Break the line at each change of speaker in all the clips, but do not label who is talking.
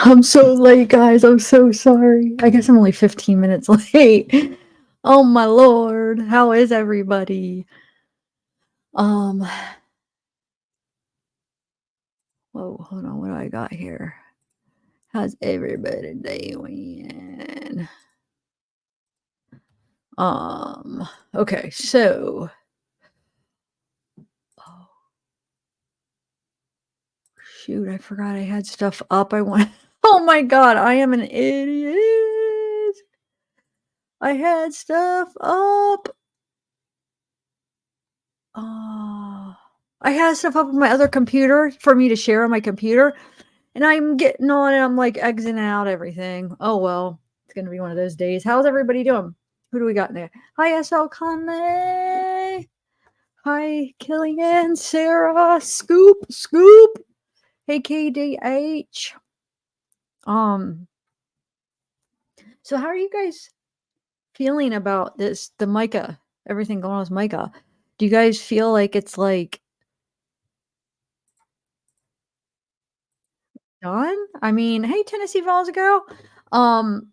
I'm so late, guys. I'm so sorry. I guess I'm only 15 minutes late. Oh my lord. How is everybody? Um, whoa, hold on. What do I got here? How's everybody doing? Okay, so oh shoot, I forgot I had stuff up. I want Oh my god, I am an idiot. I had stuff up. Oh, I had stuff up on my other computer for me to share on my computer, and I'm getting on and I'm like exiting out everything. Oh well, it's gonna be one of those days. How's everybody doing? Who do we got in there? Hi, SL Conley. Hi, Killian, Sarah, Scoop. Hey, KDH. Um, so how are you guys feeling about this? The Mica, everything going on with Mica. Do you guys feel like it's like done? I mean, hey, Tennessee Vols girl. Um,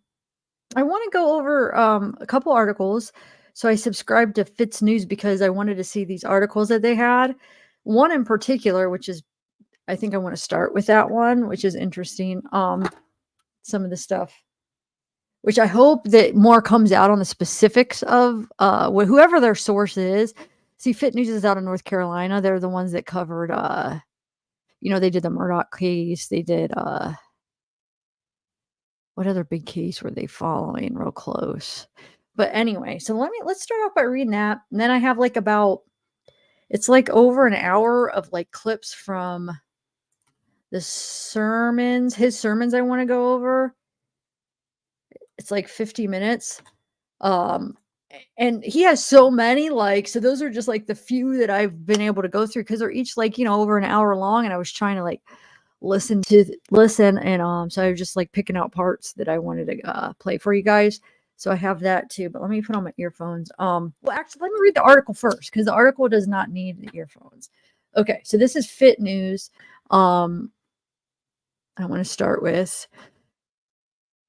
I want to go over a couple articles. So I subscribed to Fitz News because I wanted to see these articles that they had. One in particular, which is I think I want to start with that one, which is interesting. Some of the stuff, which I hope that more comes out on the specifics of whoever their source is. See, Fit News is out of North Carolina. They're the ones that covered they did the Murdoch case. They did what other big case were they following real close? But anyway, so let's start off by reading that. And then I have like it's like over an hour of like clips from his sermons I want to go over. It's like 50 minutes. And he has so many, like, so those are just like the few that I've been able to go through because they're each like, over an hour long. And I was trying to like listen and so I was just like picking out parts that I wanted to play for you guys. So I have that too, but let me put on my earphones. Well, actually, let me read the article first because the article does not need the earphones. Okay, so this is Fit News. I want to start with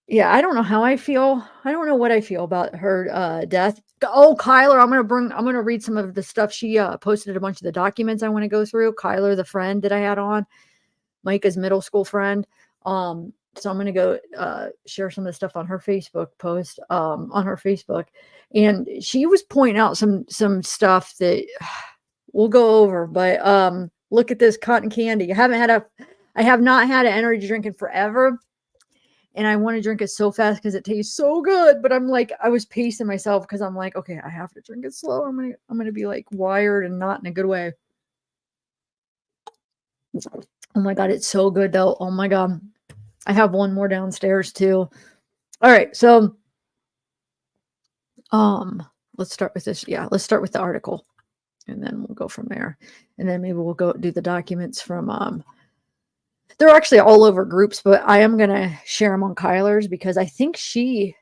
yeah, I don't know how I feel. I don't know what I feel about her death. Oh, Kyler, I'm gonna read some of the stuff she posted a bunch of the documents I want to go through. Kyler, the friend that I had on, Micah's middle school friend. So I'm gonna go share some of the stuff on her Facebook post, on her Facebook. And she was pointing out some stuff that we'll go over, but look at this cotton candy. I have not had an energy drink in forever. And I want to drink it so fast because it tastes so good. But I'm like, I was pacing myself because I'm like, okay, I have to drink it slow. I'm gonna be like wired and not in a good way. Oh my god, it's so good though. Oh my god. I have one more downstairs too. All right, so let's start with this. Yeah, let's start with the article. And then we'll go from there. And then maybe we'll go do the documents from they're actually all over groups, but I am gonna share them on Kyler's because I think she's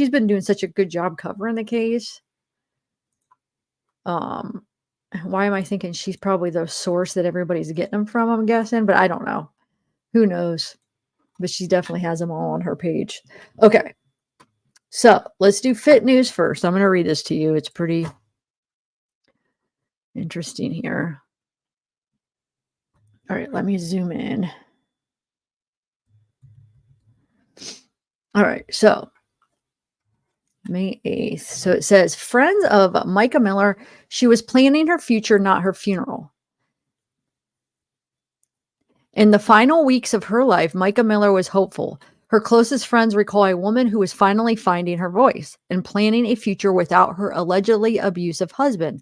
been doing such a good job covering the case. Why am I thinking she's probably the source that everybody's getting them from? I'm guessing, but I don't know. Who knows? But she definitely has them all on her page. Okay, so let's do Fit News first. I'm gonna read this to you. It's pretty interesting here. All right, let me zoom in. All right, so May 8th. So it says, friends of Mica Miller, she was planning her future, not her funeral. In the final weeks of her life, Mica Miller was hopeful. Her closest friends recall a woman who was finally finding her voice and planning a future without her allegedly abusive husband.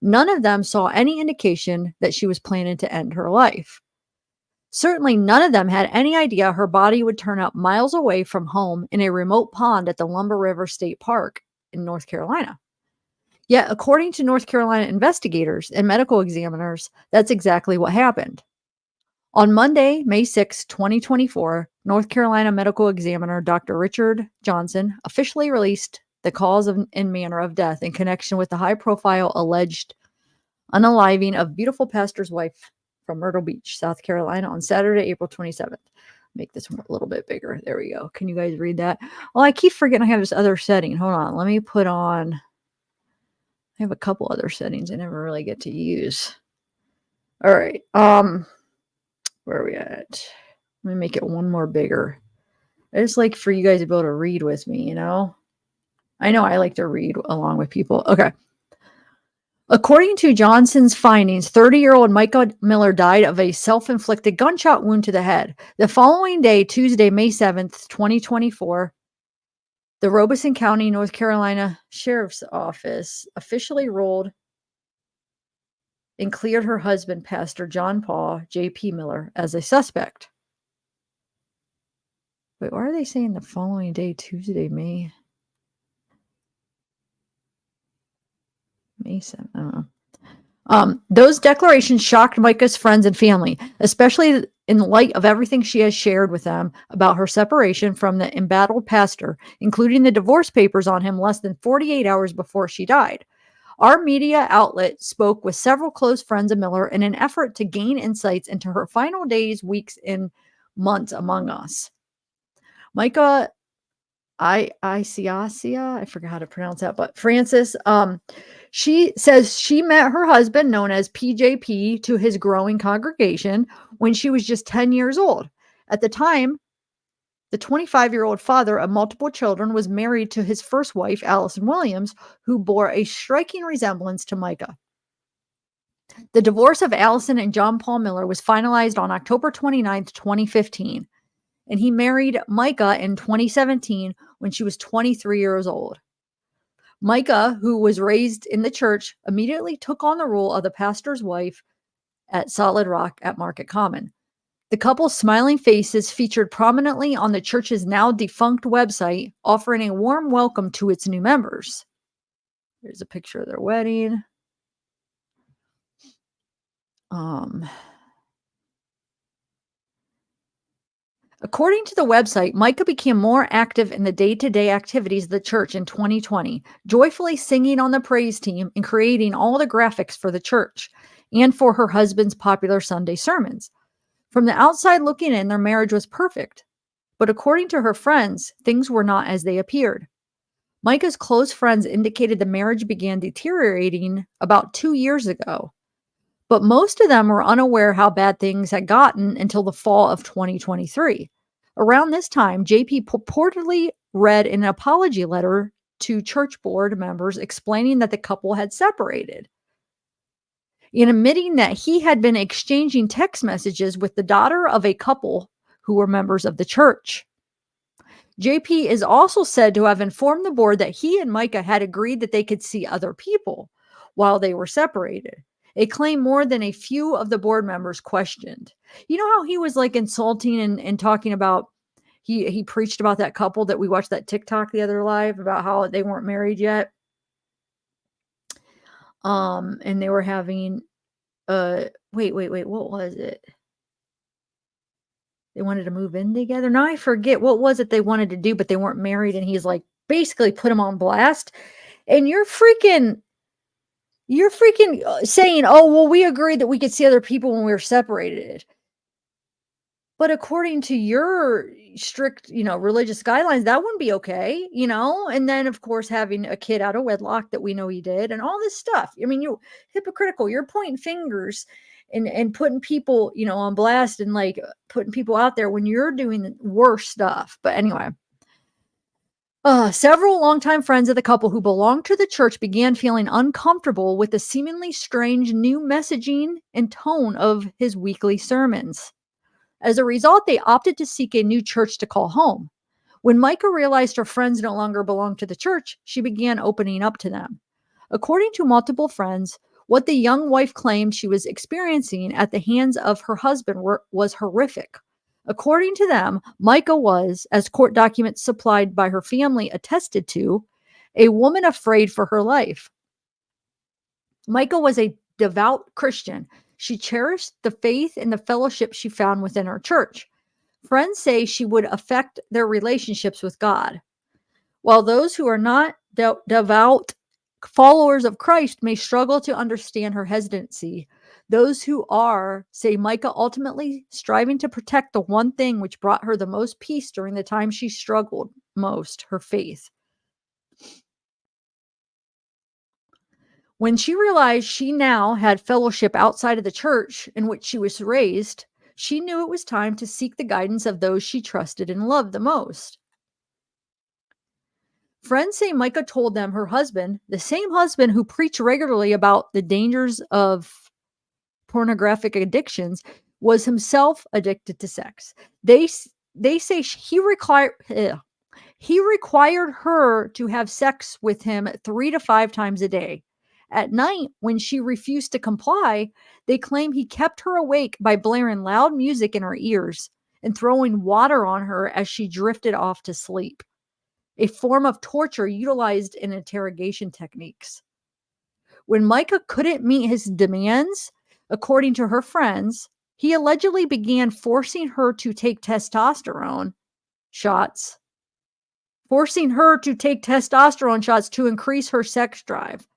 None of them saw any indication that she was planning to end her life. Certainly none of them had any idea her body would turn up miles away from home in a remote pond at the Lumber River State Park in North Carolina. Yet, according to North Carolina investigators and medical examiners, that's exactly what happened. On Monday, May 6, 2024, North Carolina medical examiner Dr. Richard Johnson officially released the cause and manner of death in connection with the high-profile alleged unaliving of beautiful pastor's wife from Myrtle Beach, South Carolina on Saturday, April 27th. Make this one a little bit bigger. There we go. Can you guys read that? Well, I keep forgetting I have this other setting. Hold on. Let me put on. I have a couple other settings I never really get to use. All right. Where are we at? Let me make it one more bigger. I just like for you guys to be able to read with me, you know? I know I like to read along with people. Okay. According to Johnson's findings, 30-year-old Mica Miller died of a self-inflicted gunshot wound to the head. The following day, Tuesday, May 7th, 2024, the Robeson County, North Carolina Sheriff's Office officially ruled and cleared her husband, Pastor John Paul J.P. Miller, as a suspect. Wait, why are they saying the following day, Tuesday, May 7th? I don't know. Those declarations shocked Mica's friends and family, especially in light of everything she has shared with them about her separation from the embattled pastor, including the divorce papers on him less than 48 hours before she died. Our media outlet spoke with several close friends of Miller in an effort to gain insights into her final days, weeks, and months among us. Mica I forgot how to pronounce that, but Francis, she says she met her husband, known as PJP, to his growing congregation when she was just 10 years old. At the time, the 25-year-old father of multiple children was married to his first wife, Allison Williams, who bore a striking resemblance to Mica. The divorce of Allison and John Paul Miller was finalized on October 29th, 2015, and he married Mica in 2017 when she was 23 years old. Mica, who was raised in the church, immediately took on the role of the pastor's wife at Solid Rock at Market Common. The couple's smiling faces featured prominently on the church's now defunct website, offering a warm welcome to its new members. Here's a picture of their wedding. According to the website, Mica became more active in the day-to-day activities of the church in 2020, joyfully singing on the praise team and creating all the graphics for the church and for her husband's popular Sunday sermons. From the outside looking in, their marriage was perfect. But according to her friends, things were not as they appeared. Mica's close friends indicated the marriage began deteriorating about 2 years ago. But most of them were unaware how bad things had gotten until the fall of 2023. Around this time, JP purportedly read an apology letter to church board members explaining that the couple had separated, in admitting that he had been exchanging text messages with the daughter of a couple who were members of the church. JP is also said to have informed the board that he and Mica had agreed that they could see other people while they were separated, a claim more than a few of the board members questioned. You know how he was like insulting and talking about, he preached about that couple that we watched that TikTok the other live about how they weren't married yet. And they were having, wait, what was it? They wanted to move in together. Now I forget what was it they wanted to do, but they weren't married. And he's like, basically put him on blast. And you're freaking saying, oh, well, we agreed that we could see other people when we were separated. But according to your strict, religious guidelines, that wouldn't be okay, And then, of course, having a kid out of wedlock that we know he did and all this stuff. I mean, you're hypocritical. You're pointing fingers and putting people, on blast and like putting people out there when you're doing worse stuff. But anyway. Several longtime friends of the couple who belonged to the church began feeling uncomfortable with the seemingly strange new messaging and tone of his weekly sermons. As a result, they opted to seek a new church to call home. When Mica realized her friends no longer belonged to the church, she began opening up to them. According to multiple friends, what the young wife claimed she was experiencing at the hands of her husband was horrific. According to them, Mica was, as court documents supplied by her family attested to, a woman afraid for her life. Mica was a devout Christian. She cherished the faith and the fellowship she found within her church. Friends say she would affect their relationships with God. While those who are not devout followers of Christ may struggle to understand her hesitancy, Those who are say Mica ultimately striving to protect the one thing which brought her the most peace during the time she struggled most, her faith. When she realized she now had fellowship outside of the church in which she was raised, she knew it was time to seek the guidance of those she trusted and loved the most. Friends say Mica told them her husband, the same husband who preached regularly about the dangers of pornographic addictions, was himself addicted to sex. They say he required her to have sex with him 3 to 5 times a day. At night, when she refused to comply, they claim he kept her awake by blaring loud music in her ears and throwing water on her as she drifted off to sleep, a form of torture utilized in interrogation techniques. When Mica couldn't meet his demands, according to her friends, he allegedly began forcing her to take testosterone shots to increase her sex drive.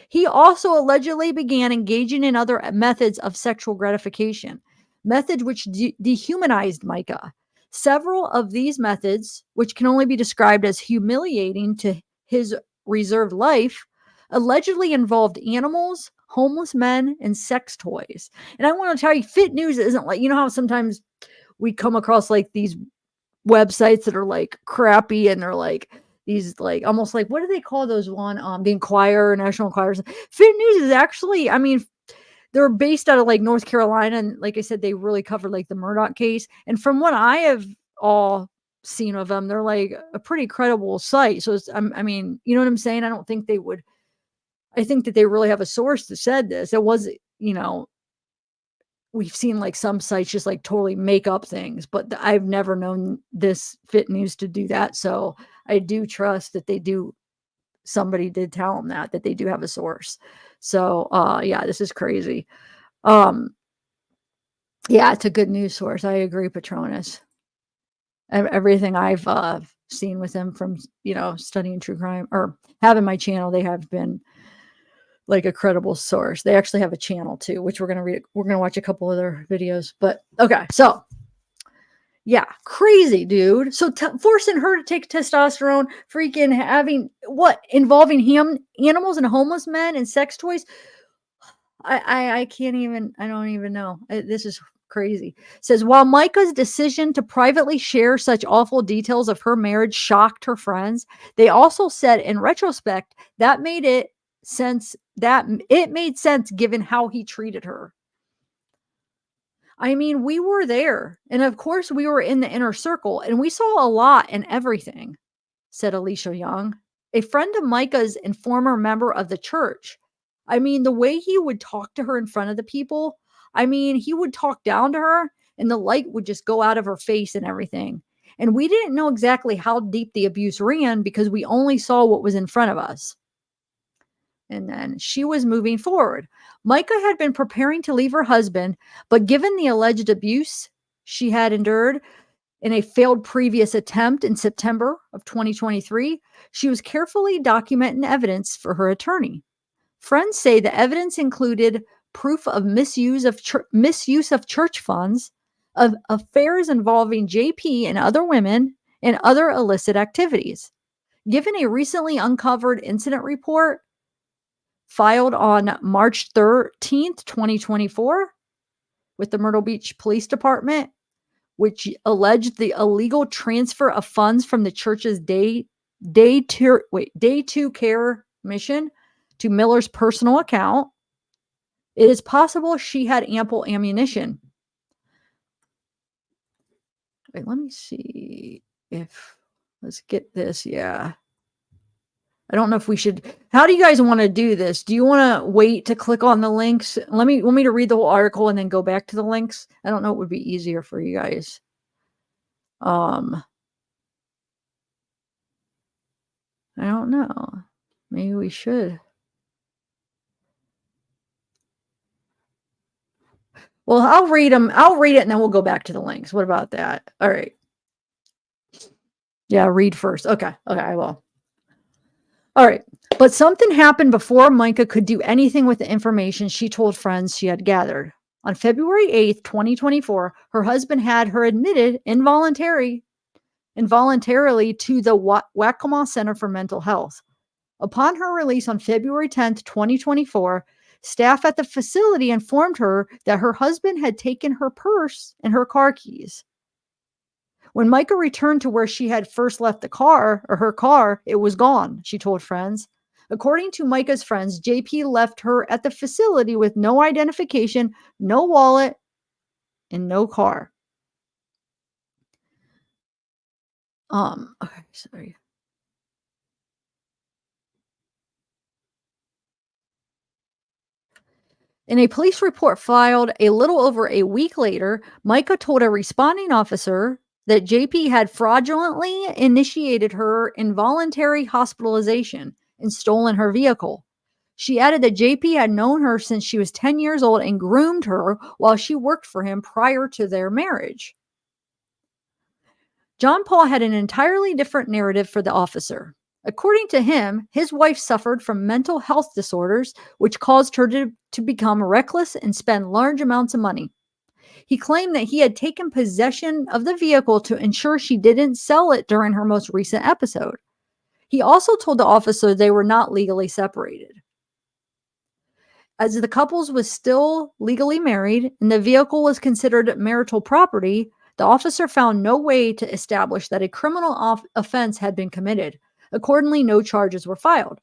He also allegedly began engaging in other methods of sexual gratification, methods which dehumanized Mica. Several of these methods, which can only be described as humiliating to his reserved life, allegedly involved animals, homeless men, and sex toys. And I want to tell you, Fit News isn't like, you know how sometimes we come across like these websites that are like crappy and they're like these like almost like, what do they call those one the Enquirer, National Enquirer. Fit News is actually, I mean, they're based out of like North Carolina, and like I said, they really covered like the Murdoch case, and from what I have all seen of them, they're like a pretty credible site. So it's, I mean, you know what I'm saying? I don't think they would, I think that they really have a source that said this. It was, you know, we've seen like some sites just like totally make up things, but I've never known this Fit News to do that. So I do trust that they do. Somebody did tell them that they do have a source. So yeah, this is crazy. Yeah, it's a good news source. I agree, Patronus. Everything I've seen with them from, you know, studying true crime or having my channel, they have been like a credible source. They actually have a channel too, which we're going to read. We're going to watch a couple of their videos, but okay. So yeah, crazy, dude. So forcing her to take testosterone, freaking having what involving him, animals and homeless men and sex toys. I can't even, I don't even know. This is crazy. Says, while Mica's decision to privately share such awful details of her marriage shocked her friends, they also said in retrospect that made sense given how he treated her. I mean, we were there, and of course we were in the inner circle, and we saw a lot and everything, said Alicia Young, a friend of Mica's and former member of the church. I mean, the way he would talk to her in front of the people, I mean, he would talk down to her and the light would just go out of her face and everything. And we didn't know exactly how deep the abuse ran because we only saw what was in front of us. And then she was moving forward. Mica had been preparing to leave her husband, but given the alleged abuse she had endured in a failed previous attempt in September of 2023, she was carefully documenting evidence for her attorney. Friends say the evidence included proof of misuse of church funds, of affairs involving JP and other women, and other illicit activities. Given a recently uncovered incident report filed on March 13th, 2024, with the Myrtle Beach Police Department, which alleged the illegal transfer of funds from the church's day two care mission to Miller's personal account, it is possible she had ample ammunition. Wait, let me see if, let's get this. Yeah. I don't know if we should, how do you guys want to do this? Do you want to wait to click on the links? Want me to read the whole article and then go back to the links? I don't know. It would be easier for you guys. I don't know. Maybe we should. Well, I'll read them. I'll read it and then we'll go back to the links. What about that? All right. Yeah, read first. Okay. Okay, I will. All right. But something happened before Mica could do anything with the information she told friends she had gathered. On February 8th, 2024, her husband had her admitted involuntarily to the Waccamaw Center for Mental Health. Upon her release on February 10th, 2024, staff at the facility informed her that her husband had taken her purse and her car keys. When Mica returned to where she had first left her car, it was gone, she told friends. According to Mica's friends, JP left her at the facility with no identification, no wallet, and no car. Okay, sorry. In a police report filed a little over a week later, Mica told a responding officer that JP had fraudulently initiated her involuntary hospitalization and stolen her vehicle. She added that JP had known her since she was 10 years old and groomed her while she worked for him prior to their marriage. John Paul had an entirely different narrative for the officer. According to him, his wife suffered from mental health disorders, which caused her to become reckless and spend large amounts of money. He claimed that he had taken possession of the vehicle to ensure she didn't sell it during her most recent episode. He also told the officer they were not legally separated. As the couples was still legally married and the vehicle was considered marital property, the officer found no way to establish that a criminal offense had been committed. Accordingly, no charges were filed.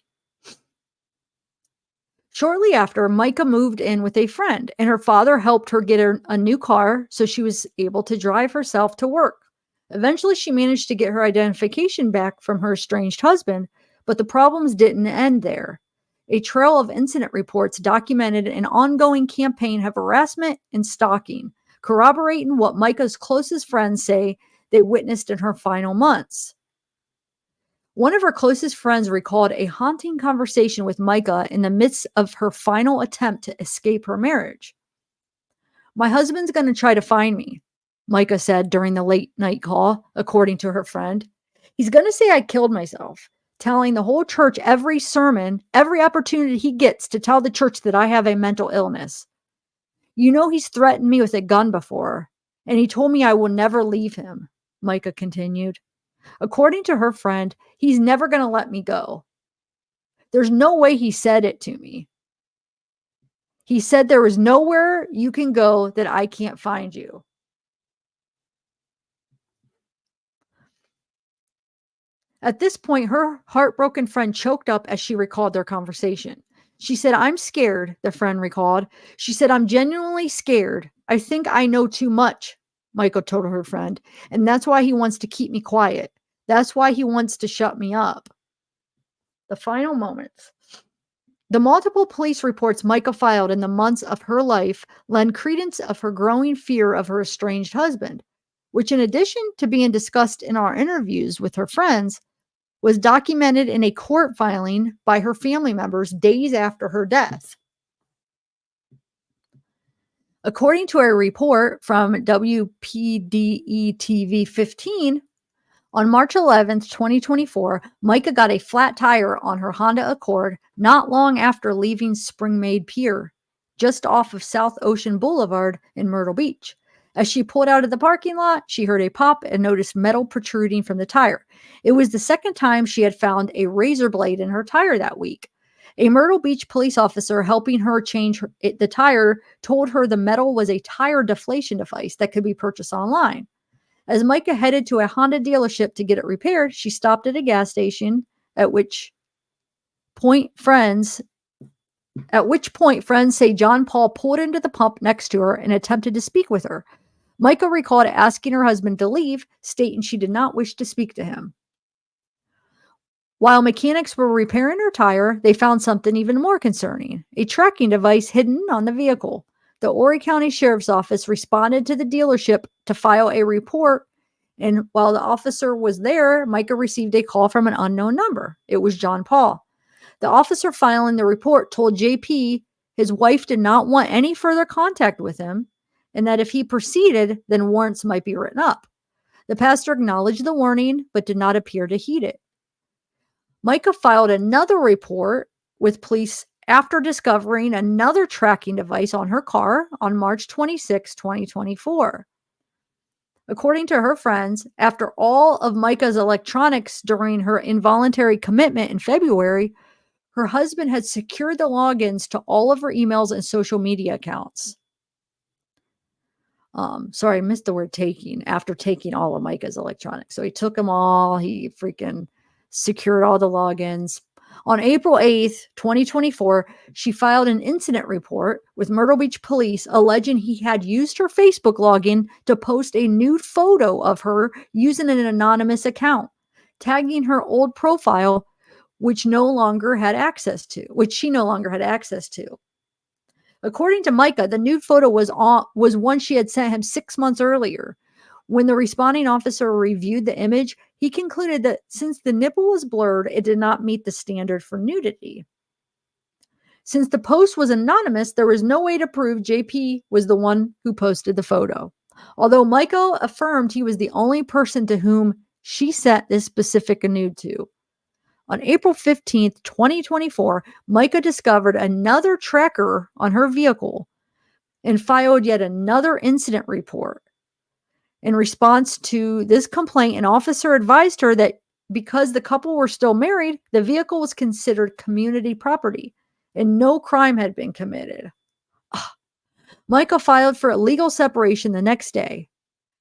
Shortly after, Mica moved in with a friend, and her father helped her get a new car so she was able to drive herself to work. Eventually, she managed to get her identification back from her estranged husband, but the problems didn't end there. A trail of incident reports documented an ongoing campaign of harassment and stalking, corroborating what Mica's closest friends say they witnessed in her final months. One of her closest friends recalled a haunting conversation with Mica in the midst of her final attempt to escape her marriage. "My husband's going to try to find me," Mica said during the late night call, according to her friend. "He's going to say I killed myself, telling the whole church every sermon, every opportunity he gets to tell the church that I have a mental illness. You know he's threatened me with a gun before, and he told me I will never leave him," Mica continued. According to her friend, "He's never going to let me go. There's no way he said it to me. He said there is nowhere you can go that I can't find you." At this point, her heartbroken friend choked up as she recalled their conversation. She said, "I'm scared," the friend recalled. She said, "I'm genuinely scared. I think I know too much," Michael told her friend, "and that's why he wants to keep me quiet. That's why he wants to shut me up." The final moments. The multiple police reports Mica filed in the months of her life lend credence of her growing fear of her estranged husband, which, in addition to being discussed in our interviews with her friends, was documented in a court filing by her family members days after her death. According to a report from WPDE TV 15, on March 11th, 2024, Mica got a flat tire on her Honda Accord not long after leaving Springmaid Pier, just off of South Ocean Boulevard in Myrtle Beach. As she pulled out of the parking lot, she heard a pop and noticed metal protruding from the tire. It was the second time she had found a razor blade in her tire that week. A Myrtle Beach police officer helping her change the tire told her the metal was a tire deflation device that could be purchased online. As Mica headed to a Honda dealership to get it repaired, she stopped at a gas station, at which point friends say John Paul pulled into the pump next to her and attempted to speak with her. Mica recalled asking her husband to leave, stating she did not wish to speak to him. While mechanics were repairing her tire, they found something even more concerning: a tracking device hidden on the vehicle. The Horry County Sheriff's Office responded to the dealership to file a report, and while the officer was there, Mica received a call from an unknown number. It was John Paul. The officer filing the report told JP his wife did not want any further contact with him, and that if he proceeded, then warrants might be written up. The pastor acknowledged the warning, but did not appear to heed it. Mica filed another report with police after discovering another tracking device on her car on March 26, 2024. According to her friends, after all of Mica's electronics during her involuntary commitment in February, her husband had secured the logins to all of her emails and social media accounts. Sorry, I missed the word taking, after taking all of Mica's electronics. So he took them all. He freaking secured all the logins. On April 8th, 2024, she filed an incident report with Myrtle Beach police alleging he had used her Facebook login to post a nude photo of her using an anonymous account, tagging her old profile, which she no longer had access to. According to Mica, the nude photo was one she had sent him 6 months earlier. When the responding officer reviewed the image, he concluded that since the nipple was blurred, it did not meet the standard for nudity. Since the post was anonymous, there was no way to prove JP was the one who posted the photo. Although Mica affirmed he was the only person to whom she sent this specific nude to. On April 15th, 2024, Mica discovered another tracker on her vehicle and filed yet another incident report. In response to this complaint, an officer advised her that because the couple were still married, the vehicle was considered community property and no crime had been committed. Mica filed for a legal separation the next day.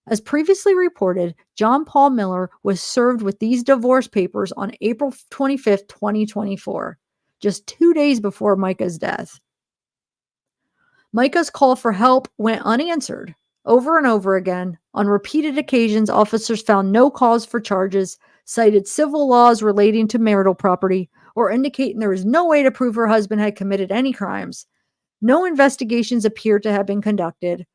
As previously reported, John Paul Miller was served with these divorce papers on April 25th, 2024, just 2 days before Mica's death. Mica's call for help went unanswered. Over and over again, on repeated occasions, officers found no cause for charges, cited civil laws relating to marital property, or indicating there was no way to prove her husband had committed any crimes. No investigations appeared to have been conducted,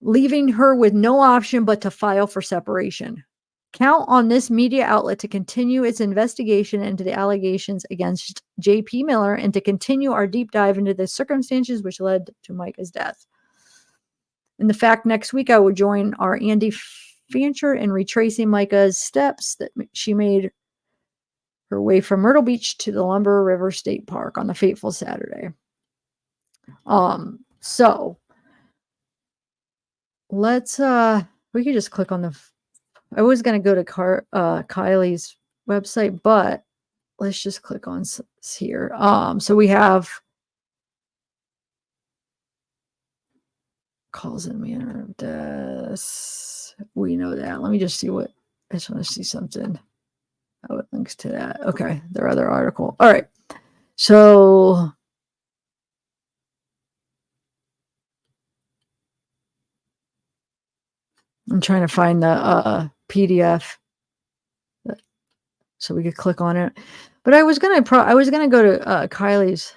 leaving her with no option but to file for separation. Count on this media outlet to continue its investigation into the allegations against J.P. Miller and to continue our deep dive into the circumstances which led to Mica's death. In the fact, next week I will join our Andy Fancher in retracing Mica's steps that she made her way from Myrtle Beach to the Lumber River State Park on the fateful Saturday. So let's we could just click on I was going to go to Kylie's website, but let's just click on here. So we have calls in manner of death. We know that. Let me just see I just want to see something. Oh, it links to that. Okay, their other article. All right. So I'm trying to find the PDF so we could click on it. But I was gonna go to Kylie's.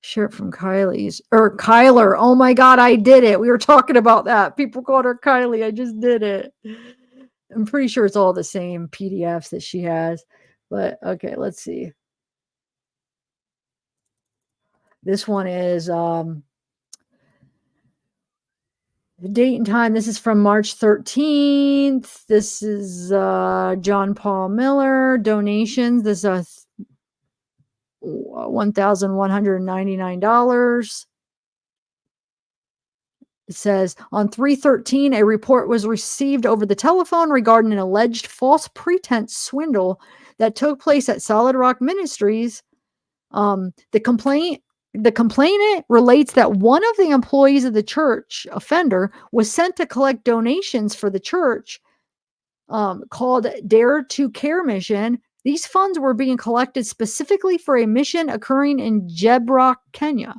Share it from Kylie's or Kyler. Oh my God, I did it. We were talking about that. People called her Kylie. I just did it. I'm pretty sure it's all the same PDFs that she has. But okay, let's see. This one is the date and time. This is from March 13th. This is John Paul Miller donations. This is $1,199. It says on 3/13, a report was received over the telephone regarding an alleged false pretense swindle that took place at Solid Rock Ministries. The complainant relates that one of the employees of the church, offender, was sent to collect donations for the church called Dare to Care Mission. These funds were being collected specifically for a mission occurring in Jebrock, Kenya.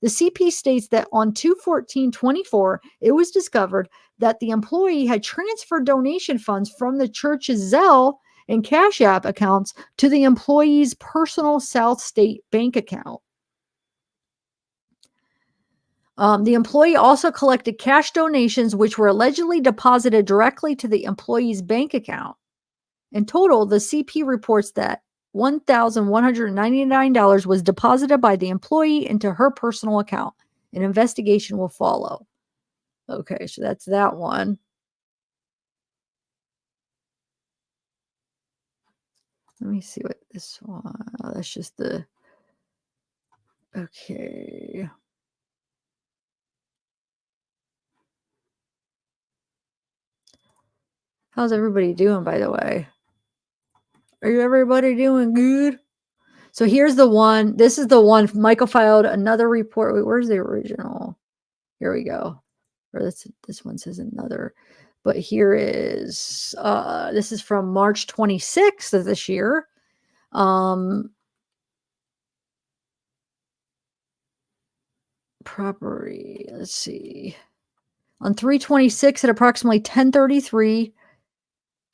The CP states that on 2/14/24, it was discovered that the employee had transferred donation funds from the church's Zelle and Cash App accounts to the employee's personal South State bank account. The employee also collected cash donations, which were allegedly deposited directly to the employee's bank account. In total, the CP reports that $1,199 was deposited by the employee into her personal account. An investigation will follow. Okay, so that's that one. Let me see what this one. Oh, that's just the. Okay. How's everybody doing, by the way? Are you everybody doing good? So here's the one. This is the one. Michael filed another report. Wait, where's the original? Here we go. Or this one says another. But here is this is from March 26th of this year. Property. Let's see. On 3/26 at approximately 10:33,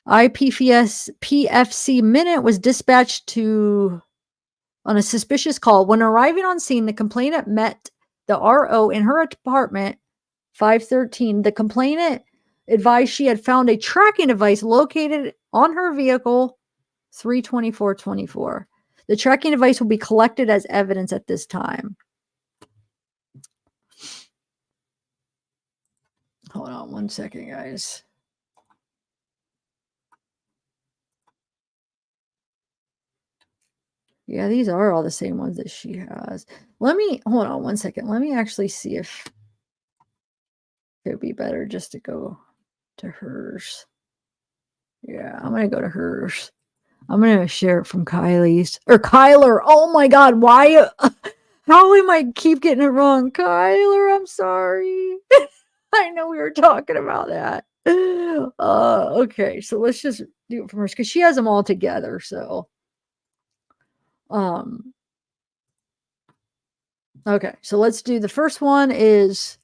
PFC Minute was dispatched to on a suspicious call. When arriving on scene, the complainant met the RO in her apartment, 513. The complainant advised she had found a tracking device located on her vehicle, 3/24/24. The tracking device will be collected as evidence at this time. Hold on one second, guys. Yeah, these are all the same ones that she has. Hold on one second. Let me actually see if it would be better just to go to hers. Yeah, I'm going to go to hers. I'm going to share it from Kylie's or Kyler. Oh my God. Why? How am I keep getting it wrong? Kyler, I'm sorry. I know we were talking about that. Okay. So let's just do it from hers because she has them all together. So, okay. So let's do the first one is.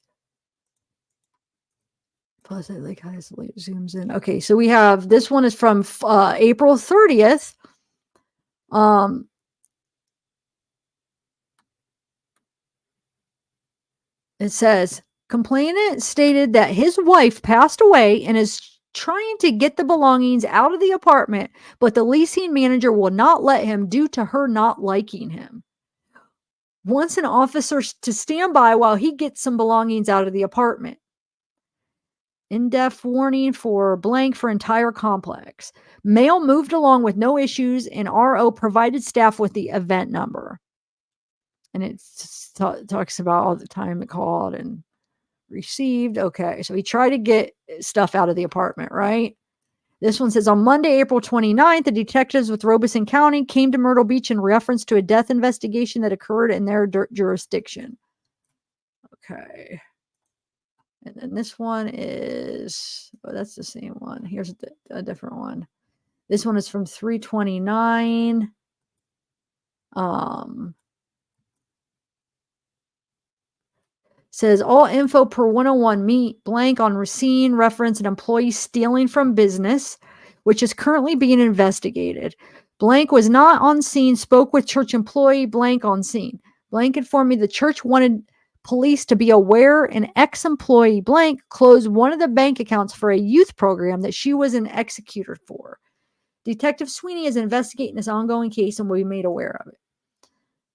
Plus, I like how it zooms in. Okay, so we have this one is from April 30th. It says, complainant stated that his wife passed away and is trying to get the belongings out of the apartment, but the leasing manager will not let him due to her not liking him. Wants an officer to stand by while he gets some belongings out of the apartment. In-depth warning for blank for entire complex. Mail moved along with no issues, and RO provided staff with the event number. And it talks about all the time it called and received. Okay, so he tried to get stuff out of the apartment, right? This one says, on Monday, April 29th, the detectives with Robeson County came to Myrtle Beach in reference to a death investigation that occurred in their jurisdiction. Okay. And then this one is, that's the same one. Here's a different one. This one is from 3/29. Says all info per 101 meet blank on Racine reference an employee stealing from business, which is currently being investigated. Blank was not on scene, spoke with church employee blank on scene. Blank informed me the church wanted police to be aware an ex-employee blank closed one of the bank accounts for a youth program that she was an executor for. Detective Sweeney is investigating this ongoing case and will be made aware of it.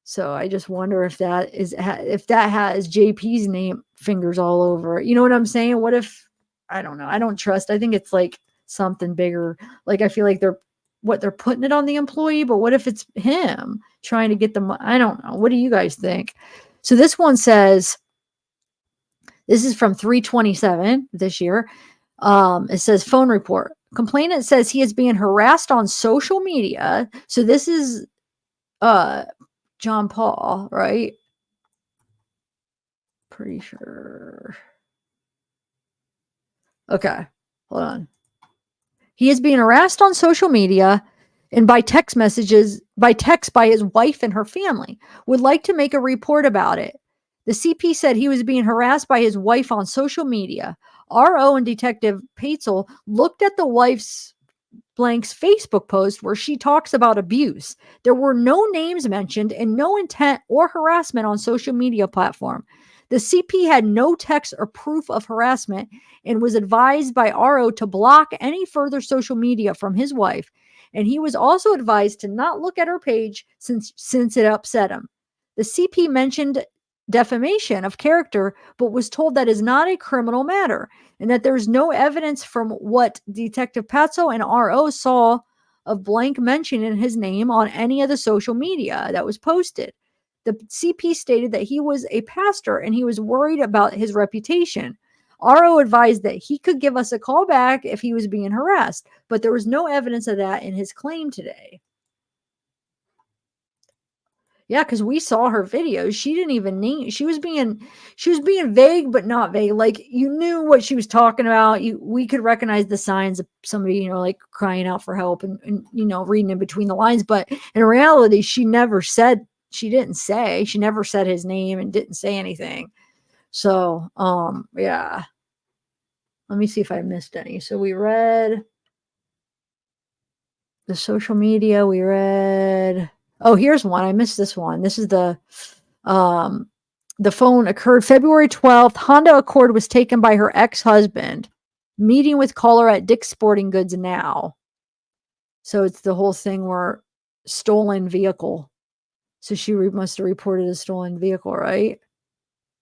So I just wonder if that has JP's name fingers all over it. You know what I'm saying? What if, I don't know. I don't trust. I think it's like something bigger. Like I feel like they're putting it on the employee, but what if it's him trying to get the, I don't know. What do you guys think? So this one says, this is from 3/27 this year. It says phone report. Complainant says he is being harassed on social media. So this is John Paul, right? Pretty sure. Okay, hold on. He is being harassed on social media and by text by his wife and her family. Would like to make a report about it. The CP said he was being harassed by his wife on social media. RO and Detective Paetzel looked at the wife's blank's Facebook post where she talks about abuse. There were no names mentioned and no intent or harassment on social media platform. The CP had no text or proof of harassment and was advised by RO to block any further social media from his wife. And he was also advised to not look at her page since it upset him. The CP mentioned defamation of character, but was told that is not a criminal matter and that there's no evidence from what Detective Paetzel and RO saw of blank mentioning his name on any of the social media that was posted. The CP stated that he was a pastor and he was worried about his reputation. RO advised that he could give us a call back if he was being harassed, but there was no evidence of that in his claim today. Yeah, because we saw her videos. She didn't even name. She was being vague, but not vague. Like you knew what she was talking about. We could recognize the signs of somebody, like crying out for help and reading in between the lines. But in reality, she never said. She didn't say. She never said his name and didn't say anything. So, yeah. Let me see if I missed any. So we read the social media. We read. Oh, here's one. I missed this one. This is the phone occurred February 12th. Honda Accord was taken by her ex-husband. Meeting with caller at Dick's Sporting Goods now. So it's the whole thing where stolen vehicle. So she must have reported a stolen vehicle, right?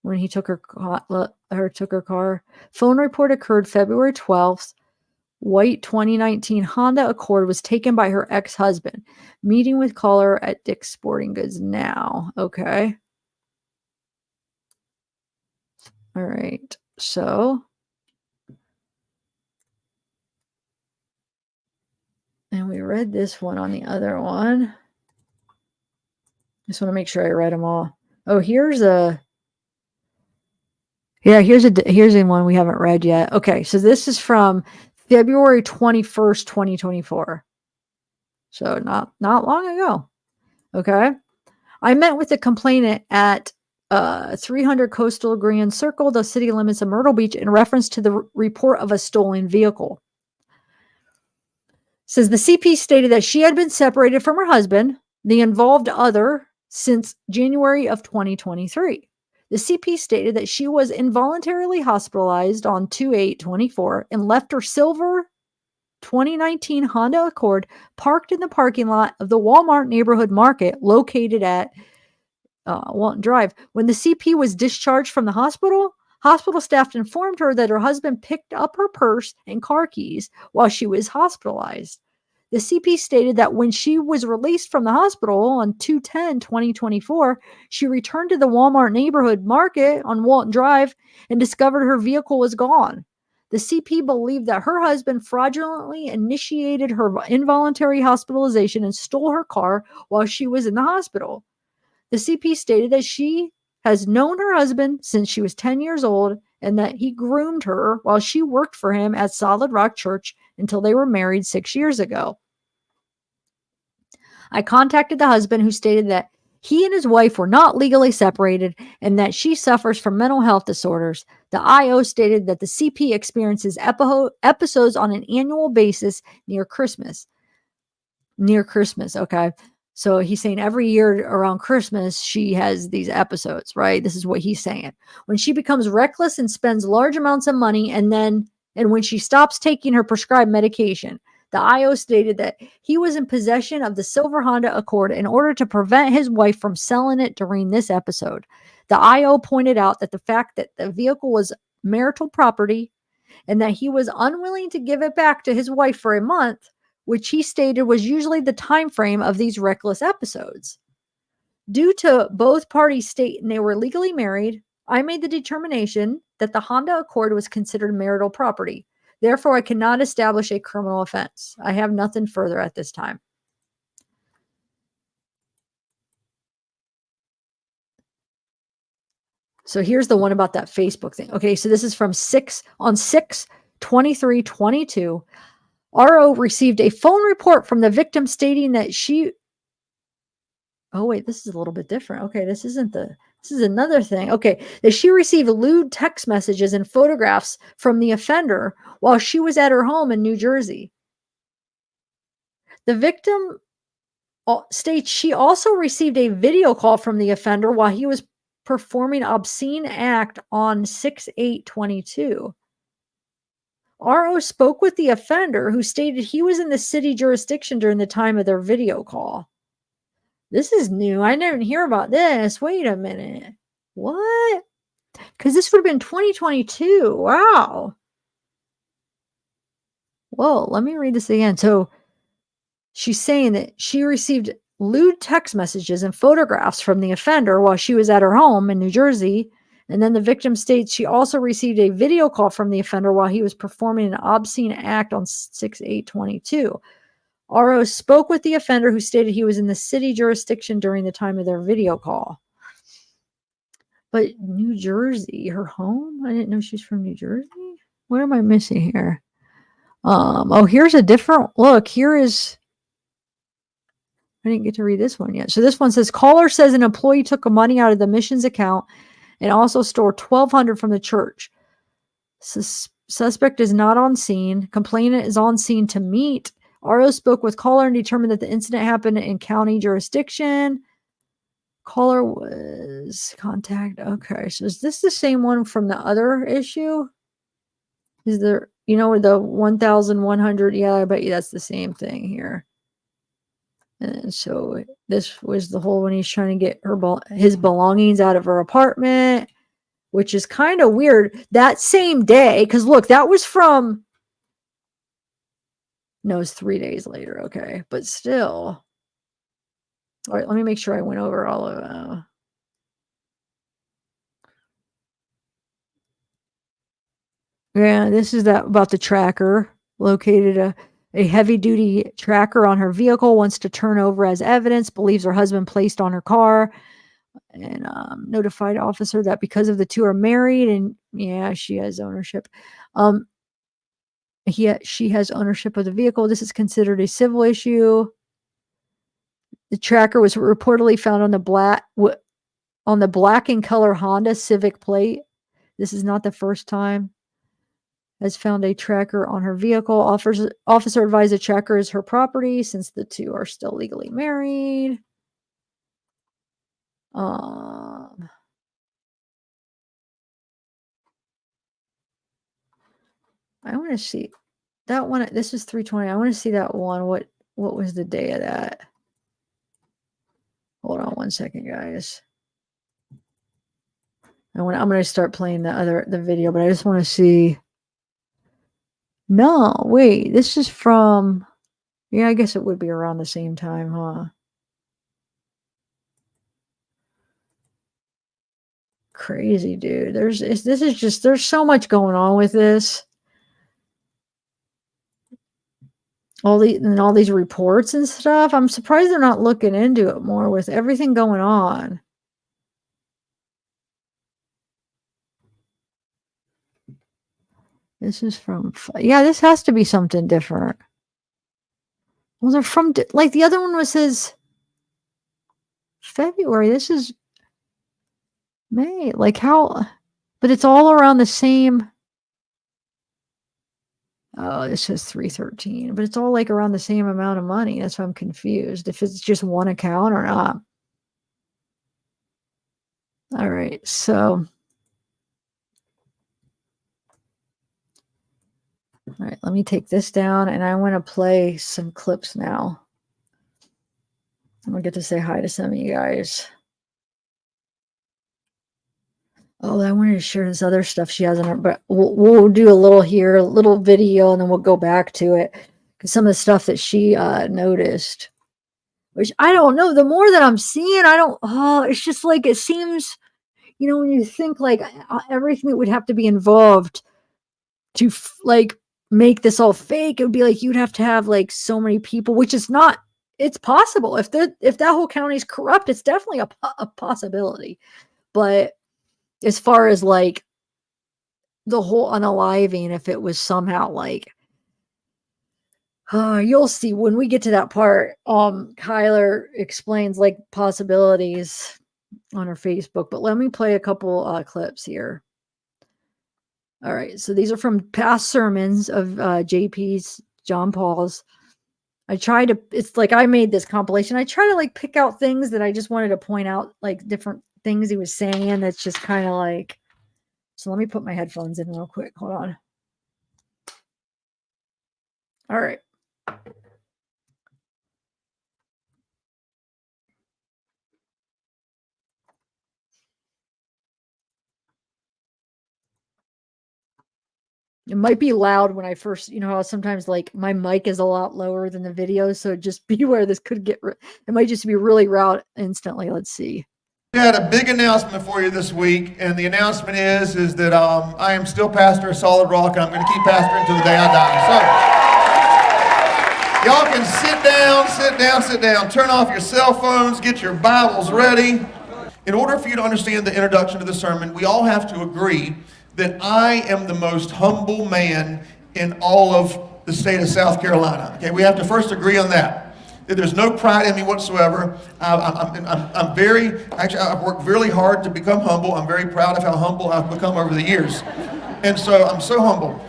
When he took her car. Phone report occurred February 12th. White 2019 Honda Accord was taken by her ex-husband. Meeting with caller at Dick's Sporting Goods now. Okay. All right. So, and we read this one on the other one. Just want to make sure I read them all. Oh, here's a one we haven't read yet. Okay, so this is from February 21st, 2024. So not long ago. Okay. I met with the complainant at 300 Coastal Grand Circle, the city limits of Myrtle Beach, in reference to the report of a stolen vehicle. Says the CP stated that she had been separated from her husband, the involved other, since January of 2023. The CP stated that she was involuntarily hospitalized on 2/8/24 and left her silver 2019 Honda Accord parked in the parking lot of the Walmart neighborhood market located at Walton Drive. When the CP was discharged from the hospital staff informed her that her husband picked up her purse and car keys while she was hospitalized. The CP stated that when she was released from the hospital on 2/10/2024, she returned to the Walmart neighborhood market on Walton Drive and discovered her vehicle was gone. The CP believed that her husband fraudulently initiated her involuntary hospitalization and stole her car while she was in the hospital. The CP stated that she has known her husband since she was 10 years old and that he groomed her while she worked for him at Solid Rock Church until they were married 6 years ago. I contacted the husband, who stated that he and his wife were not legally separated and that she suffers from mental health disorders. The IO stated that the CP experiences episodes on an annual basis near Christmas. Okay. So he's saying every year around Christmas, she has these episodes, right? This is what he's saying. When she becomes reckless and spends large amounts of money, and when she stops taking her prescribed medication. The IO stated that he was in possession of the silver Honda Accord in order to prevent his wife from selling it during this episode. The IO pointed out that the fact that the vehicle was marital property and that he was unwilling to give it back to his wife for a month, which he stated was usually the time frame of these reckless episodes. Due to both parties stating they were legally married, I made the determination that the Honda Accord was considered marital property. Therefore, I cannot establish a criminal offense. I have nothing further at this time. So here's the one about that Facebook thing. Okay, so this is from 6/23/22. RO received a phone report from the victim stating that she... Oh, wait, this is a little bit different. Okay, this is another thing. Okay, that she received lewd text messages and photographs from the offender while she was at her home in New Jersey. The victim states she also received a video call from the offender while he was performing obscene act on 6/8/22. RO spoke with the offender, who stated he was in the city jurisdiction during the time of their video call. This is new. I didn't hear about this. Wait a minute. What? Because this would have been 2022. Wow. Whoa, let me read this again. So she's saying that she received lewd text messages and photographs from the offender while she was at her home in New Jersey. And then the victim states she also received a video call from the offender while he was performing an obscene act on 6/8/22. RO spoke with the offender, who stated he was in the city jurisdiction during the time of their video call. But New Jersey, her home? I didn't know she's from New Jersey. What am I missing here? Oh, here's a different look. Here is, I didn't get to read this one yet. So this one says, caller says an employee took money out of the missions account and also stole $1,200 from the church. Suspect is not on scene. Complainant is on scene to meet. RO spoke with caller and determined that the incident happened in county jurisdiction. Caller was contact. Okay, so is this the same one from the other issue? Is there, the 1,100? Yeah, I bet you that's the same thing here. And so this was the whole when he's trying to get his belongings out of her apartment, which is kind of weird. That same day, because look, that was from, no, it's 3 days later. Okay, but still. All right, let me make sure I went over all of yeah, this is that about the tracker. Located a heavy-duty tracker on her vehicle, wants to turn over as evidence, believes her husband placed on her car, and notified officer that because of the two are married, and yeah, she has ownership. She has ownership of the vehicle. This is considered a civil issue. The tracker was reportedly found on the black and color Honda Civic plate. This is not the first time. Has found a tracker on her vehicle. Officer advised the tracker is her property since the two are still legally married. I want to see that one. This is 320. I want to see that one. What was the day of that? Hold on one second, guys. I'm going to start playing the video, but I just want to see. No, wait. This is from. Yeah, I guess it would be around the same time, huh? Crazy, dude. There's so much going on with this. All these reports and stuff. I'm surprised they're not looking into it more with everything going on. This is from, yeah, this has to be something different. Well, they're from, like, the other one was his February. This is May. Like, how, but it's all around the same. Oh, this is 313, but it's all like around the same amount of money. That's why I'm confused if it's just one account or not. All right, so. All right, let me take this down, and I want to play some clips now. I'm gonna get to say hi to some of you guys. Oh, I wanted to share this other stuff she has on her, but we'll do a little here, a little video, and then we'll go back to it because some of the stuff that she noticed, which I don't know. The more that I'm seeing, I don't. Oh, it's just like it seems, when you think like everything that would have to be involved to like make this all fake, it would be like you'd have to have like so many people, which is not. It's possible if that whole county is corrupt, it's definitely a possibility, but. As far as like the whole unaliving, if it was somehow like, you'll see when we get to that part. Kyler explains like possibilities on her Facebook, but let me play a couple clips here. All right, so these are from past sermons of JP's, John Paul's. It's like I made this compilation. I try to like pick out things that I just wanted to point out, like different things he was saying. That's just kind of like. So let me put my headphones in real quick. Hold on. All right. It might be loud when I first, you know how sometimes like my mic is a lot lower than the video, so just beware this could get, it might just be really loud instantly. Let's see.
We had a big announcement for you this week, and the announcement is that I am still pastor of Solid Rock, and I'm going to keep pastoring until the day I die. So, y'all can sit down, turn off your cell phones, get your Bibles ready. In order for you to understand the introduction to the sermon, we all have to agree that I am the most humble man in all of the state of South Carolina. Okay, we have to first agree on that. There's no pride in me whatsoever. I'm very, actually, I've worked really hard to become humble. I'm very proud of how humble I've become over the years. And so I'm so humble.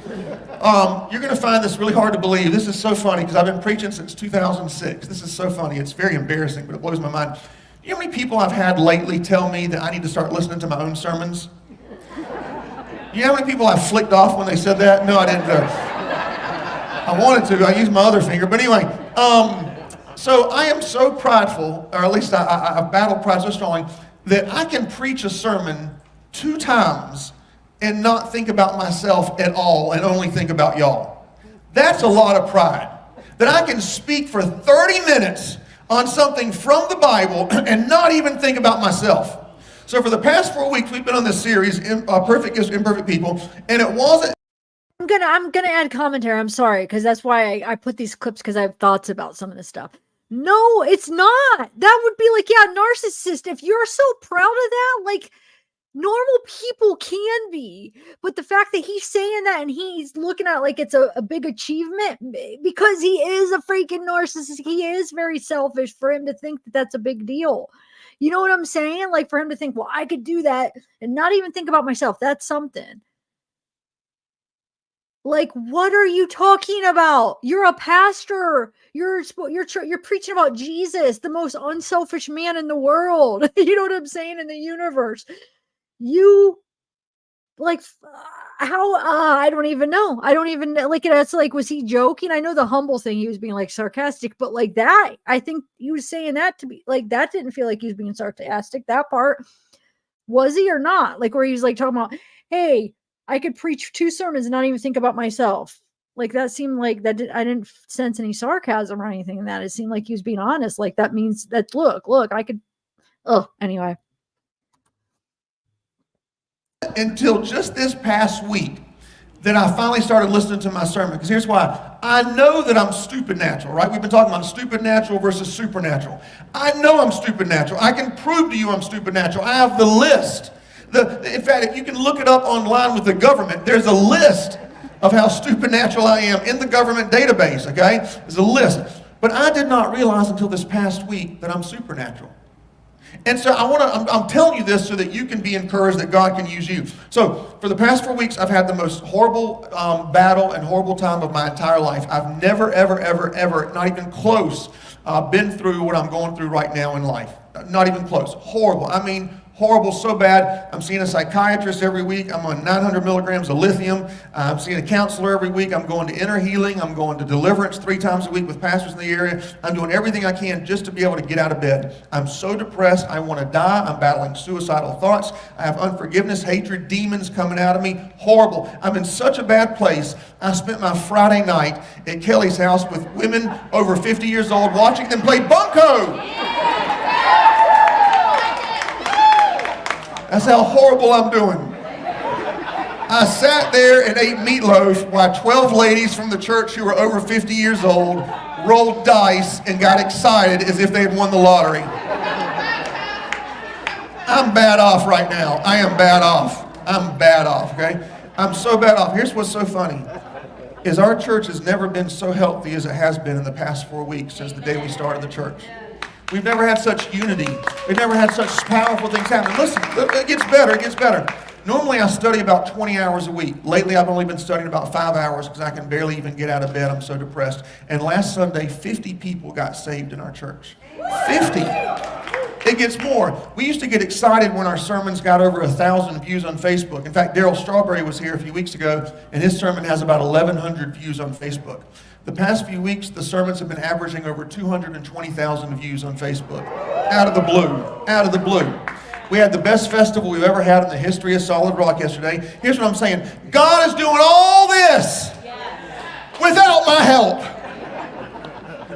You're going to find this really hard to believe. This is so funny because I've been preaching since 2006. This is so funny. It's very embarrassing, but it blows my mind. You know how many people I've had lately tell me that I need to start listening to my own sermons? You know how many people I flicked off when they said that? No, I didn't. I wanted to. I used my other finger. But anyway, so I am so prideful, or at least I've battled pride so strongly, that I can preach a sermon 2 times and not think about myself at all and only think about y'all. That's a lot of pride. That I can speak for 30 minutes on something from the Bible and not even think about myself. So for the past 4 weeks, we've been on this series, Perfect Gifts, Imperfect People, and it wasn't...
I'm gonna add commentary. I'm sorry, because that's why I put these clips, because I have thoughts about some of this stuff. No, it's not. That would be like, yeah, narcissist. If you're so proud of that, like, normal people can be. But the fact that he's saying that and he's looking at it like it's a big achievement, because he is a freaking narcissist. He is very selfish for him to think that that's a big deal. You know what I'm saying? Like, for him to think, well, I could do that and not even think about myself. That's something. Like, what are you talking about? You're a pastor. You're preaching about Jesus, the most unselfish man in the world. You know what I'm saying? In the universe. You, like, how, I don't even know. I don't even, like, it's like, was he joking? I know the humble thing, he was being, like, sarcastic, but, like, that, I think he was saying that to be, like, that didn't feel like he was being sarcastic. That part, was he or not? Like, where he was, like, talking about, hey, I could preach 2 sermons and not even think about myself. Like, that seemed like that I didn't sense any sarcasm or anything in that. It seemed like he was being honest. Like, that means that, look, I could, anyway.
Until just this past week that I finally started listening to my sermon. Because here's why. I know that I'm stupid natural, right? We've been talking about stupid natural versus supernatural. I know I'm stupid natural. I can prove to you I'm stupid natural. I have the list. In fact, if you can look it up online with the government, there's a list of how stupid natural I am in the government database, okay? There's a list. But I did not realize until this past week that I'm supernatural. And so I'm telling you this so that you can be encouraged that God can use you. So for the past 4 weeks, I've had the most horrible battle and horrible time of my entire life. I've never, ever, not even close, been through what I'm going through right now in life. Not even close. Horrible. I mean, horrible, so bad. I'm seeing a psychiatrist every week. I'm on 900 milligrams of lithium. I'm seeing a counselor every week. I'm going to inner healing. I'm going to deliverance 3 times a week with pastors in the area. I'm doing everything I can just to be able to get out of bed. I'm so depressed. I want to die. I'm battling suicidal thoughts. I have unforgiveness, hatred, demons coming out of me. Horrible. I'm in such a bad place. I spent my Friday night at Kelly's house with women over 50 years old watching them play bunco. That's how horrible I'm doing. I sat there and ate meatloaf while 12 ladies from the church who were over 50 years old rolled dice and got excited as if they had won the lottery. I'm bad off right now. I am bad off. I'm bad off, okay? I'm so bad off. Here's what's so funny, is our church has never been so healthy as it has been in the past 4 weeks since the day we started the church. We've never had such unity. We've never had such powerful things happen. Listen, it gets better, it gets better. Normally I study about 20 hours a week. Lately I've only been studying about 5 hours because I can barely even get out of bed. I'm so depressed. And last Sunday, 50 people got saved in our church. 50. It gets more. We used to get excited when our sermons got over 1,000 views on Facebook. In fact, Daryl Strawberry was here a few weeks ago, and his sermon has about 1,100 views on Facebook. The past few weeks, the sermons have been averaging over 220,000 views on Facebook. Out of the blue. We had the best festival we've ever had in the history of Solid Rock yesterday. Here's what I'm saying. God is doing all this without my help.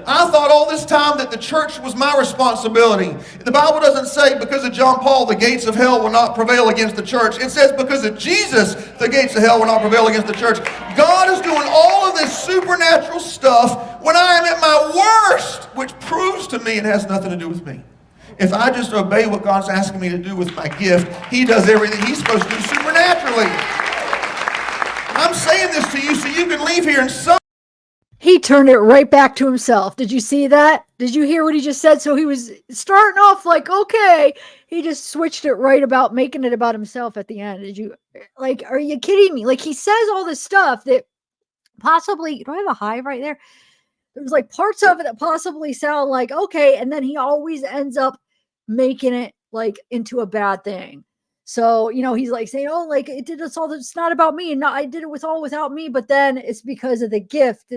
I thought all this time that the church was my responsibility. The Bible doesn't say because of John Paul the gates of hell will not prevail against the church. It says because of Jesus the gates of hell will not prevail against the church. God is doing all of this supernatural stuff when I am at my worst, which proves to me it has nothing to do with me. If I just obey what God's asking me to do with my gift, He does everything He's supposed to do supernaturally. I'm saying this to you so you can leave here and
He turned it right back to himself. Did you see that? Did you hear what he just said? So he was starting off like, okay. He just switched it right about making it about himself at the end. Did you, like, are you kidding me? Like, he says all this stuff that possibly, do I have a hive right there? There's like parts of it that possibly sound like, okay. And then he always ends up making it like into a bad thing. So, he's like saying, oh, like it did this all. It's not about me. And I did it without me. But then it's because of the gift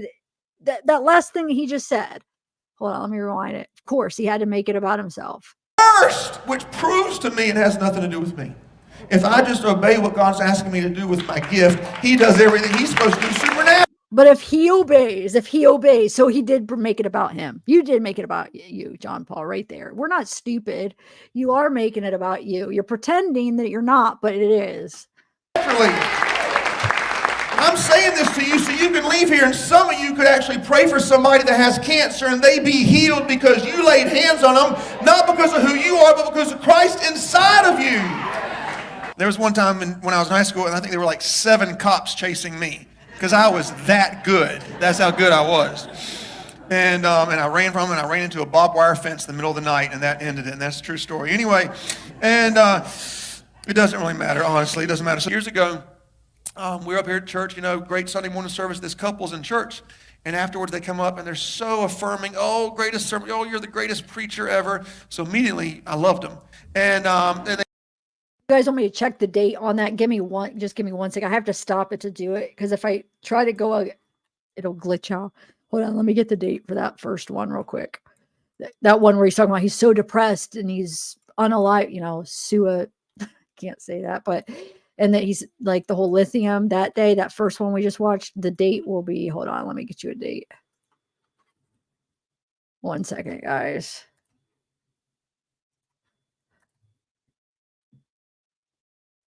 that last thing he just said. Hold on, let me rewind it. Of course, he had to make it about himself.
First, which proves to me it has nothing to do with me. If I just obey what God's asking me to do with my gift, He does everything He's supposed to do supernaturally.
But if he obeys, so he did make it about him. You did make it about you, John Paul, right there. We're not stupid. You are making it about you. You're pretending that you're not, but it is.
Naturally. I'm saying this to you so you can leave here and some of you could actually pray for somebody that has cancer and they be healed because you laid hands on them, not because of who you are, but because of Christ inside of you. There was one time when I was in high school, and I think there were like 7 cops chasing me because I was that good. That's how good I was. And I ran from them, and I ran into a barbed wire fence in the middle of the night, and that ended it, and that's a true story. Anyway, and it doesn't really matter, honestly. It doesn't matter. So years ago, we were up here at church, great Sunday morning service. This couple's in church, and afterwards they come up, and they're so affirming. Oh, greatest sermon. Oh, you're the greatest preacher ever. So immediately, I loved them. And they
you guys want me to check the date on that? Give me one second. I have to stop it to do it because if I try to go, it'll glitch out. Hold on, let me get the date for that first one real quick. That one where he's talking about he's so depressed and he's unalive, can't say that, but and that he's like the whole lithium that day, that first one we just watched, the date will be, hold on, let me get you a date. 1 second, guys.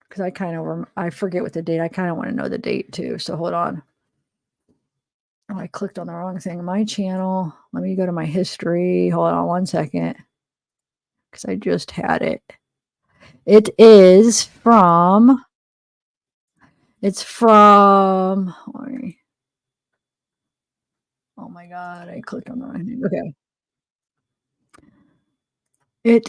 Because I forget what the date. I kind of want to know the date too. So hold on. Oh, I clicked on the wrong thing. My channel. Let me go to my history. Hold on 1 second. Because I just had it. It's from. Sorry. Oh my God. I clicked on the wrong thing. Okay.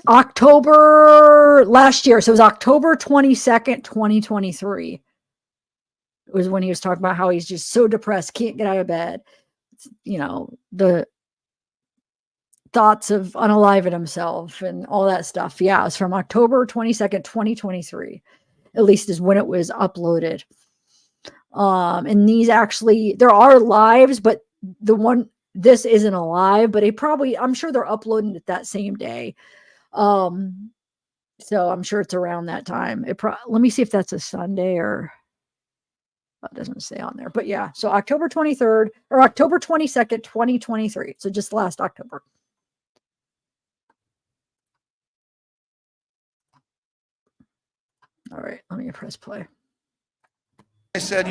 October last year. So it was October 22nd, 2023. It was when he was talking about how he's just so depressed, can't get out of bed. The thoughts of unaliving himself and all that stuff. Yeah, it's from October 22nd, 2023. At least is when it was uploaded. And these actually, there are lives, but this isn't a live, but I'm sure they're uploading it that same day. So I'm sure it's around that time. Let me see if that's a Sunday or it doesn't say on there, but yeah. So October 23rd or October 22nd, 2023. So just last October. All right, let me press play.
They said,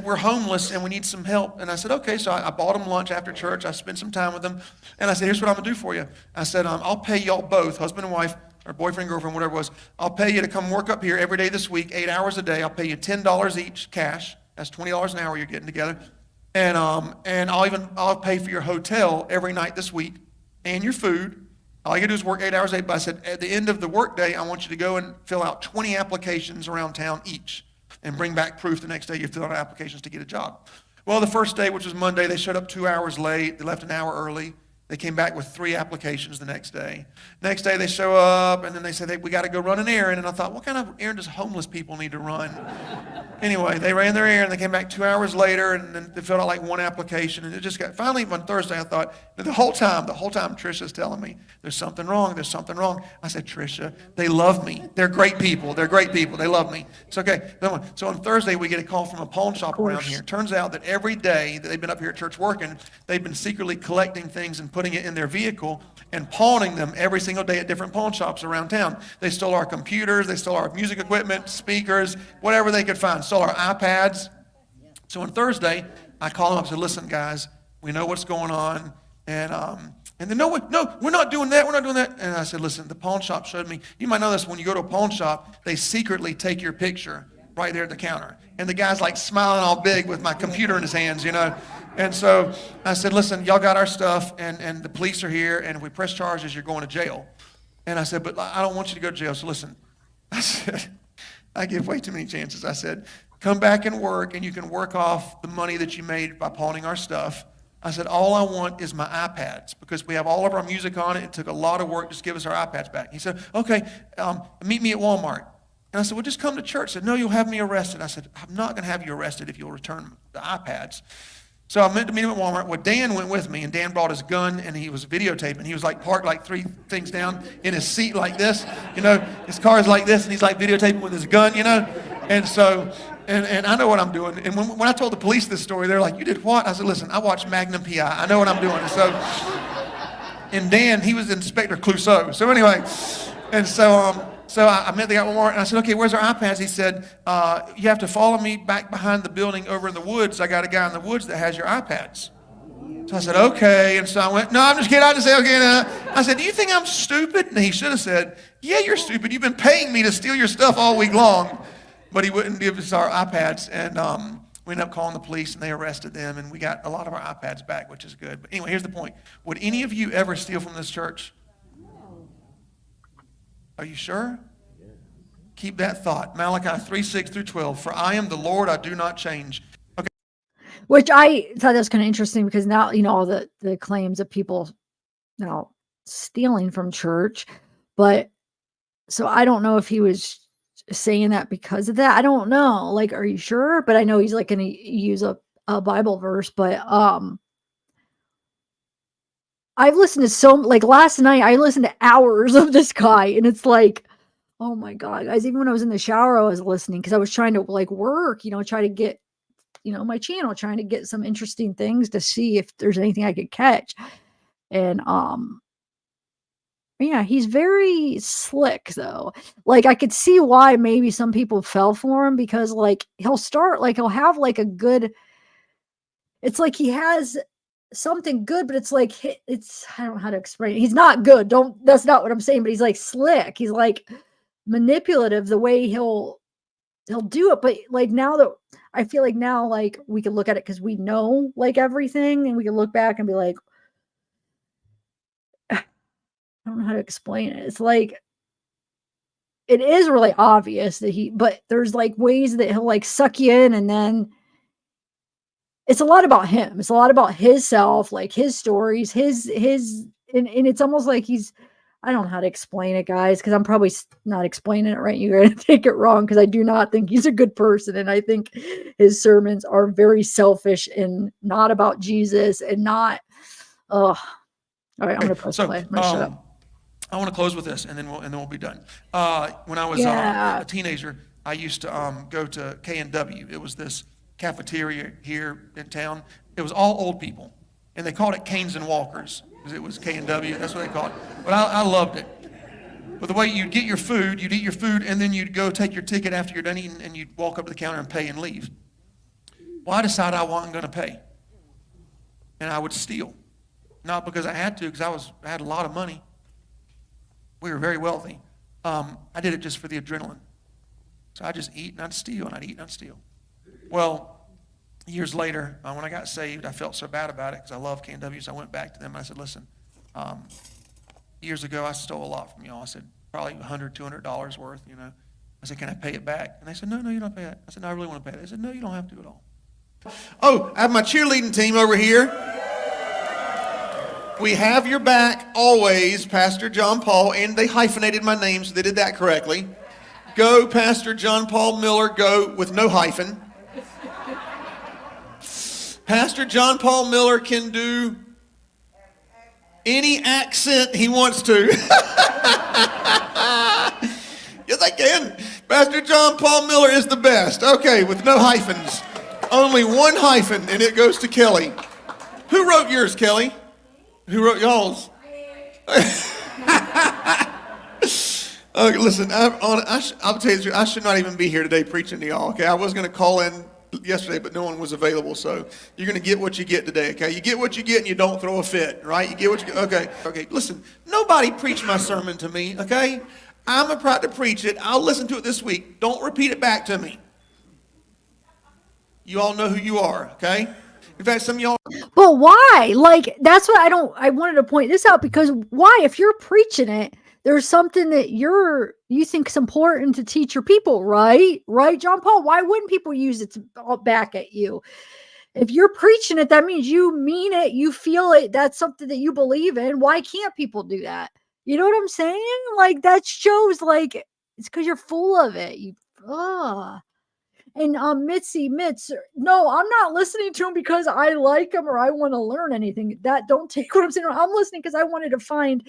we're homeless and we need some help. And I said, okay. So I bought them lunch after church. I spent some time with them. And I said, here's what I'm going to do for you. I said, I'll pay y'all both, husband and wife, or boyfriend, girlfriend, whatever it was. I'll pay you to come work up here every day this week, 8 hours a day. I'll pay you $10 each cash. That's $20 an hour you're getting together. And I'll pay for your hotel every night this week and your food. All you got to do is work 8 hours a day. But I said, at the end of the work day, I want you to go and fill out 20 applications around town each. And bring back proof the next day you filled out applications to get a job. Well, the first day, which was Monday, they showed up 2 hours late. They left an hour early. They came back with 3 applications the next day. Next day, they show up, and then they said, we got to go run an errand. And I thought, what kind of errand does homeless people need to run? Anyway, they ran their errand. They came back 2 hours later, and then they filled out like one application. And it just got, finally on Thursday, I thought, the whole time, Trisha's telling me, there's something wrong. I said, Trisha, they love me. They're great people. They love me. It's okay. So on Thursday, we get a call from a pawn shop around here. Turns out that every day that they've been up here at church working, they've been secretly collecting things and putting it in their vehicle and pawning them every single day at different pawn shops around town. They stole our computers. They stole our music equipment, speakers, whatever they could find. Stole our iPads. So on Thursday, I called them up and said, listen, guys, we know what's going on. And then, no, we're not doing that. And I said, listen, the pawn shop showed me. You might know this, when you go to a pawn shop, they secretly take your picture right there at the counter. And the guy's like smiling all big with my computer in his hands, And so I said, listen, y'all got our stuff, and the police are here, and if we press charges, you're going to jail. And I said, but I don't want you to go to jail. So listen, I said, I give way too many chances. I said, come back and work, and you can work off the money that you made by pawning our stuff. I said, all I want is my iPads, because we have all of our music on it. It took a lot of work. Just give us our iPads back. He said, okay, meet me at Walmart. And I said, well, just come to church. He said, no, you'll have me arrested. I said, I'm not going to have you arrested if you'll return the iPads. So I meant to meet him at Walmart. Well, Dan went with me, and Dan brought his gun, and he was videotaping. He was like parked like 3 things down in his seat like this. His car is like this, and he's like videotaping with his gun, And so, and I know what I'm doing. And when I told the police this story, they're like, you did what? I said, listen, I watched Magnum P.I. I know what I'm doing. And Dan, he was Inspector Clouseau. So anyway, and so I met the guy at Walmart, and I said, okay, where's our iPads? He said, you have to follow me back behind the building over in the woods. I got a guy in the woods that has your iPads. So I said, okay. And so I went, no, I'm just kidding. I just said, okay. I said, do you think I'm stupid? And he should have said, yeah, you're stupid. You've been paying me to steal your stuff all week long. But he wouldn't give us our iPads. And we ended up calling the police, and they arrested them. And we got a lot of our iPads back, which is good. But anyway, here's the point. Would any of you ever steal from this church? Are you sure? Keep that thought. Malachi 3:6-12. For I am the Lord, I do not change. Okay.
Which I thought that was kind of interesting, because now, all the claims of people, stealing from church. But so I don't know if he was saying that because of that. I don't know. Like, are you sure? But I know he's like going to use a Bible verse. But I've listened to last night, I listened to hours of this guy, and it's like, oh my God, guys, even when I was in the shower, I was listening, because I was trying to work, try to get, my channel, trying to get some interesting things to see if there's anything I could catch. And, yeah, he's very slick though. I could see why maybe some people fell for him, because he'll start, he'll have a good, it's like he has something good, but it's I don't know how to explain it. He's not good. That's not what I'm saying, but he's slick. He's manipulative the way he'll do it. But now that I feel now, we can look at it because we know everything, and we can look back and be like, I don't know how to explain it. It's it is really obvious that but there's ways that he'll suck you in, and then it's a lot about him. It's a lot about his self, his stories, his, and it's almost like I don't know how to explain it, guys, because I'm probably not explaining it right. You're going to take it wrong, because I do not think he's a good person. And I think his sermons are very selfish and not about Jesus, and not, all right, I'm going to press play. I'm going to shut up.
I want to close with this, and then we'll be done. When I was a teenager, I used to go to K&W. It was this cafeteria here in town. It was all old people, and they called it Canes and Walkers, because it was K&W. That's what they called it. But I loved it. But the way you'd get your food, you'd eat your food, and then you'd go take your ticket after you're done eating, and you'd walk up to the counter and pay and leave. Well, I decided I wasn't going to pay, and I would steal. Not because I had to, because I had a lot of money. We were very wealthy. I did it just for the adrenaline. So I'd just eat, and I'd steal, and I'd eat, and I'd steal. Well, years later, when I got saved, I felt so bad about it, because I love K&W, so I went back to them, and I said, listen, years ago, I stole a lot from y'all. I said, probably $100, $200 worth, I said, can I pay it back? And they said, no, you don't pay it. I said, no, I really want to pay it. They said, no, you don't have to at all. Oh, I have my cheerleading team over here. We have your back always, Pastor John Paul, and they hyphenated my name, so they did that correctly. Go, Pastor John Paul Miller, go with no hyphen. Pastor John Paul Miller can do any accent he wants to. Yes, I can. Pastor John Paul Miller is the best. Okay, with no hyphens. Only one hyphen, and it goes to Kelly. Who wrote yours, Kelly? Who wrote y'all's? Okay, listen, I'll tell you the truth, I should not even be here today preaching to y'all, okay? I was going to call in yesterday, but no one was available, so you're going to get what you get today, okay? You get what you get and you don't throw a fit, right? You get what you get, okay. Okay, listen, nobody preached my sermon to me, okay? I'm about to preach it. I'll listen to it this week. Don't repeat it back to me. You all know who you are, okay? In fact, some of y'all...
But why? Like, that's what I wanted to point this out, because why? If you're preaching it, there's something that you think is important to teach your people, right? Right, John Paul? Why wouldn't people use it to back at you? If you're preaching it, that means you mean it, you feel it, that's something that you believe in. Why can't people do that? You know what I'm saying? Like, that shows, like, it's because you're full of it. And Mitz, no, I'm not listening to him because I like him or I want to learn anything. Don't take what I'm saying. I'm listening because I wanted to find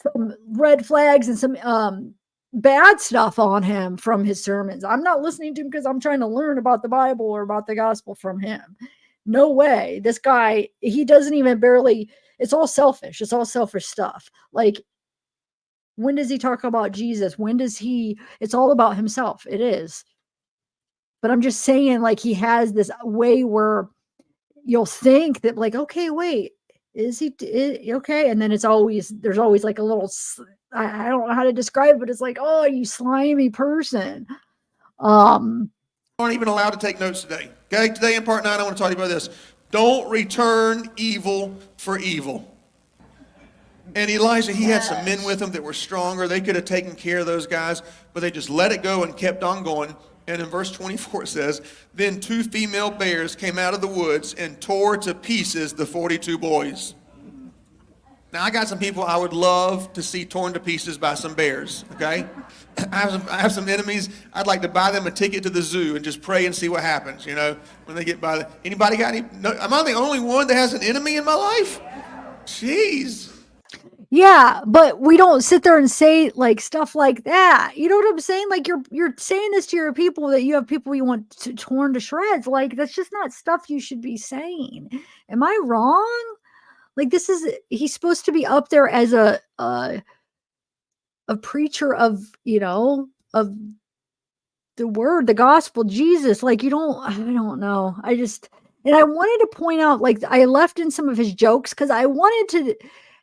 some red flags and some bad stuff on him from his sermons. I'm not listening to him because I'm trying to learn about the Bible or about the gospel from him. No way. This guy, he doesn't even barely... It's all selfish. It's all selfish stuff. Like, when does he talk about Jesus? It's all about himself. It is. But I'm just saying, like, he has this way where you'll think that, like, okay, wait, is he okay? And then there's always like a little, I don't know how to describe it, but it's like, oh, you slimy person.
Aren't even allowed to take notes today. Okay, today in part 9, I want to talk to you about this. Don't return evil for evil. And Elijah, he had some men with him that were stronger. They could have taken care of those guys, but they just let it go and kept on going. And in verse 24 it says, then 2 female bears came out of the woods and tore to pieces the 42 boys. Now, I got some people I would love to see torn to pieces by some bears, okay? I have some enemies. I'd like to buy them a ticket to the zoo and just pray and see what happens, you know, when they get by. Anybody got any? No, am I the only one that has an enemy in my life? Jeez.
Yeah, but we don't sit there and say, like, stuff like that. You know what I'm saying? Like, you're saying this to your people, that you have people you want torn to shreds. Like, that's just not stuff you should be saying. Am I wrong? Like, he's supposed to be up there as a preacher of, of the word, the gospel, Jesus. Like, I don't know. And I wanted to point out, like, I left in some of his jokes because I wanted to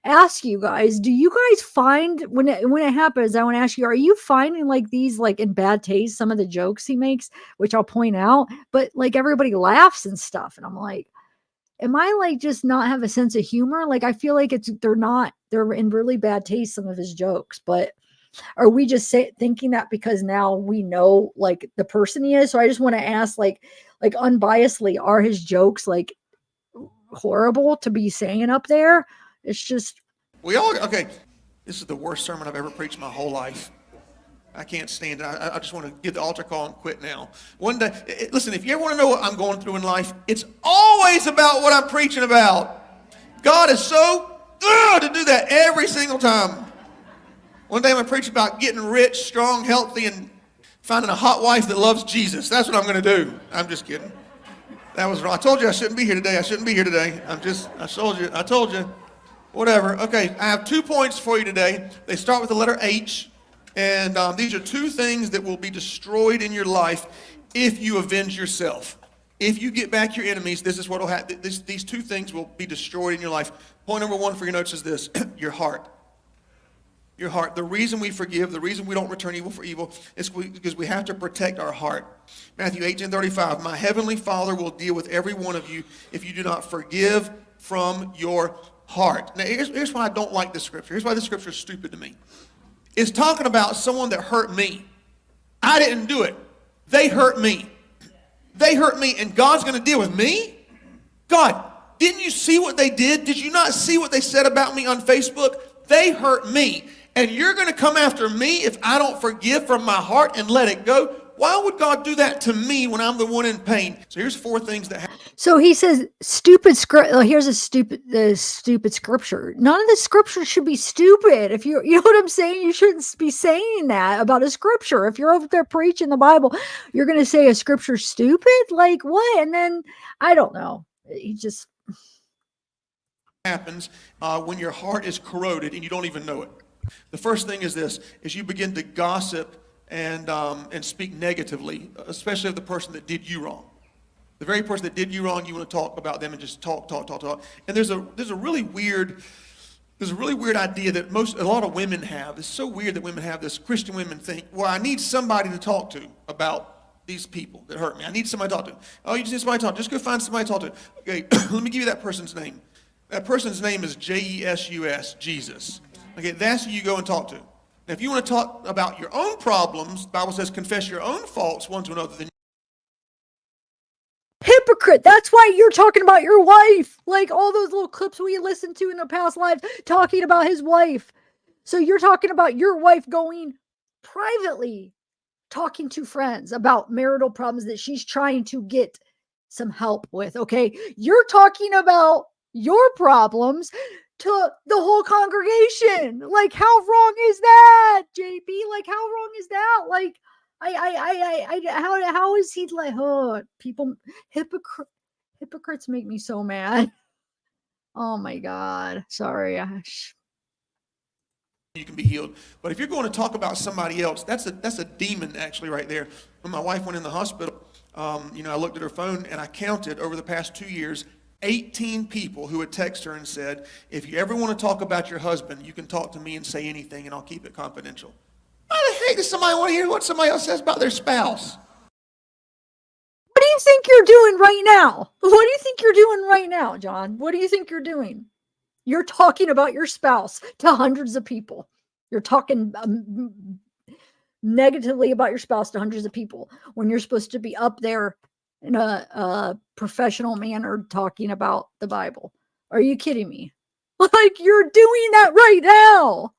ask you guys, do you guys find when it happens, I want to ask you, are you finding, like, these, like, in bad taste, some of the jokes he makes, which I'll point out, but, like, everybody laughs and stuff. And I'm like, am I, like, just not have a sense of humor? Like, I feel like they're in really bad taste, some of his jokes, but are we just thinking that because now we know, like, the person he is? So I just want to ask, like unbiasedly, are his jokes, like, horrible to be saying up there? It's just...
Okay, this is the worst sermon I've ever preached my whole life. I can't stand it. I just want to give the altar call and quit now. One day, listen, if you ever want to know what I'm going through in life, it's always about what I'm preaching about. God is so good to do that every single time. One day I'm going to preach about getting rich, strong, healthy, and finding a hot wife that loves Jesus. That's what I'm going to do. I'm just kidding. That was wrong. I told you I shouldn't be here today. I told you. Whatever. Okay, I have 2 points for you today. They start with the letter H. And these are 2 things that will be destroyed in your life if you avenge yourself. If you get back your enemies, this is what will happen. These 2 things will be destroyed in your life. Point number 1 for your notes is this: your heart. Your heart. The reason we forgive, the reason we don't return evil for evil, is because we have to protect our heart. Matthew 18:35, my heavenly Father will deal with every one of you if you do not forgive from your heart. Now, here's why I don't like this scripture. Here's why this scripture is stupid to me. It's talking about someone that hurt me. I didn't do it. They hurt me. They hurt me, and God's going to deal with me? God, didn't you see what they did? Did you not see what they said about me on Facebook? They hurt me. And you're going to come after me if I don't forgive from my heart and let it go? Why would God do that to me when I'm the one in pain? So here's 4 things that happen.
So he says, stupid script. Oh, here's a stupid scripture. None of the scriptures should be stupid. If you know what I'm saying, you shouldn't be saying that about a scripture. If you're over there preaching the Bible, you're going to say a scripture stupid? Like what? And then I don't know. He just
happens when your heart is corroded and you don't even know it. The first thing is this: is you begin to gossip and speak negatively, especially of the person that did you wrong. The very person that did you wrong, you want to talk about them and just talk. And there's a really weird idea that a lot of women have. It's so weird that women have this. Christian women think, well, I need somebody to talk to about these people that hurt me. I need somebody to talk to. Oh, you just need somebody to talk to. Just go find somebody to talk to. Okay, let me give you that person's name. That person's name is Jesus, Jesus. Okay, that's who you go and talk to. Now, if you want to talk about your own problems, the Bible says confess your own faults one to another. Then
hypocrite. That's why you're talking about your wife. Like all those little clips we listened to in the past lives talking about his wife. So you're talking about your wife going privately, talking to friends about marital problems that she's trying to get some help with. Okay. You're talking about your problems to the whole congregation. Like, how wrong is that, JP? Like, how wrong is that? Like, how is he like, oh, people, hypocrites make me so mad. Oh my God. Sorry.
you can be healed. But if you're going to talk about somebody else, that's a demon actually right there. When my wife went in the hospital, I looked at her phone and I counted over the past 2 years, 18 people who had texted her and said, if you ever want to talk about your husband, you can talk to me and say anything and I'll keep it confidential. Why the heck does somebody want to hear what somebody else says about their spouse?
What do you think you're doing right now? What do you think you're doing right now, John? What do you think you're doing? You're talking about your spouse to hundreds of people. You're talking negatively about your spouse to hundreds of people when you're supposed to be up there in a professional manner talking about the Bible. Are you kidding me? Like, you're doing that right now.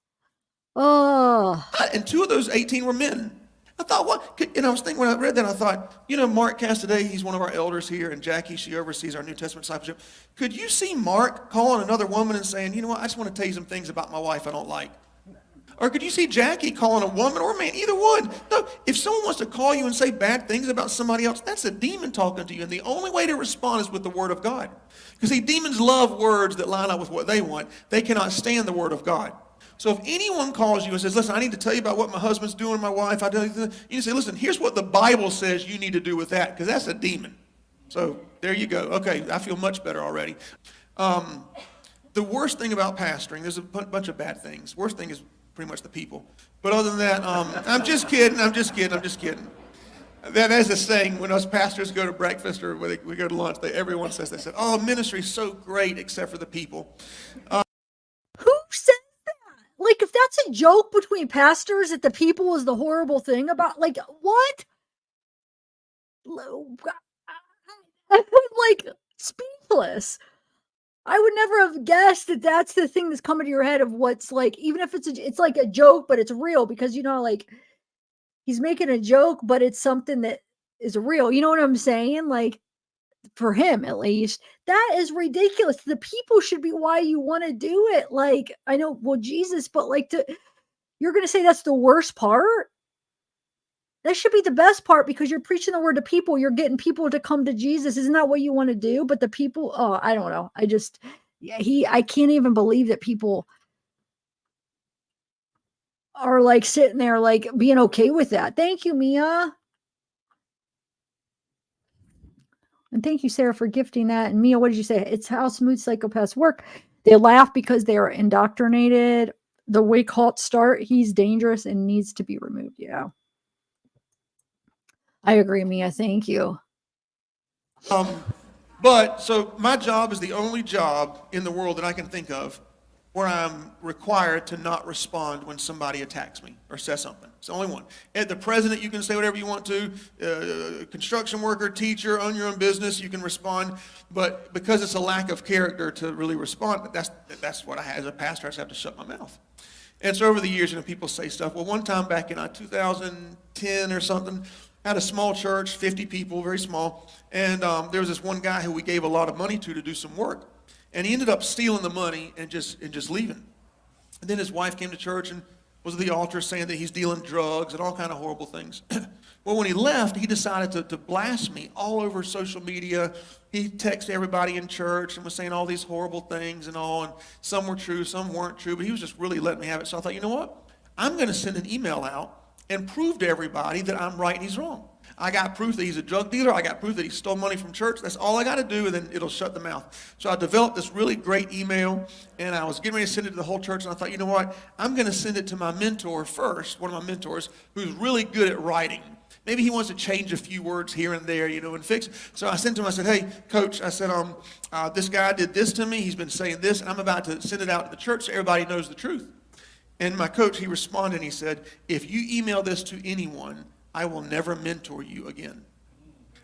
Oh.
And 2 of those 18 were men. I thought, what? And I was thinking, when I read that, I thought, Mark Castaday, he's one of our elders here, and Jackie, she oversees our New Testament discipleship. Could you see Mark calling another woman and saying, you know what, I just want to tell you some things about my wife I don't like? Or could you see Jackie calling a woman or a man, either one? No, if someone wants to call you and say bad things about somebody else, that's a demon talking to you. And the only way to respond is with the word of God. Because see, demons love words that line up with what they want. They cannot stand the word of God. So if anyone calls you and says, listen, I need to tell you about what my husband's doing to my wife, you say, listen, here's what the Bible says you need to do with that, because that's a demon. So there you go. Okay, I feel much better already. The worst thing about pastoring, there's a bunch of bad things. Worst thing is pretty much the people. But other than that, I'm just kidding. That is a saying when us pastors go to breakfast or when we go to lunch, everyone says, they said, oh, ministry's so great except for the people.
Who said that? Like, if that's a joke between pastors that the people is the horrible thing about, like, what? I'm like speechless. I would never have guessed that that's the thing that's coming to your head of what's like, even if it's like a joke, but it's real because, like, he's making a joke, but it's something that is real. You know what I'm saying? Like, for him, at least, that is ridiculous. The people should be why you want to do it. Like, I know, well, Jesus, but like, you're going to say that's the worst part? That should be the best part because you're preaching the word to people. You're getting people to come to Jesus. Isn't that what you want to do? But the people, oh, I don't know. I can't even believe that people are like sitting there, like being okay with that. Thank you, Mia. And thank you, Sarah, for gifting that. And Mia, what did you say? It's how smooth psychopaths work. They laugh because they are indoctrinated. The way cults start, he's dangerous and needs to be removed. Yeah. I agree, Mia. Thank you.
But so my job is the only job in the world that I can think of where I'm required to not respond when somebody attacks me or says something. It's the only one. At the president, you can say whatever you want to. Construction worker, teacher, own your own business, you can respond. But because it's a lack of character to really respond, that's what I have as a pastor. I just have to shut my mouth. And so over the years, people say stuff. Well, one time back in 2010 or something, I had a small church, 50 people, very small. And there was this one guy who we gave a lot of money to do some work. And he ended up stealing the money and just leaving. And then his wife came to church and was at the altar saying that he's dealing drugs and all kind of horrible things. Well, when he left, he decided to blast me all over social media. He texted everybody in church and was saying all these horrible things and all, and some were true, some weren't true, but he was just really letting me have it. So I thought, you know what? I'm going to send an email out and prove to everybody that I'm right and he's wrong. I got proof that he's a drug dealer. I got proof that he stole money from church. That's all I got to do, and then it'll shut the mouth. So I developed this really great email, and I was getting ready to send it to the whole church, and I thought, you know what? I'm going to send it to my mentor first, one of my mentors, who's really good at writing. Maybe he wants to change a few words here and there, and fix. So I sent to him, I said, hey, coach, I said, this guy did this to me. He's been saying this, and I'm about to send it out to the church so everybody knows the truth. And my coach, he responded, and he said, if you email this to anyone, I will never mentor you again.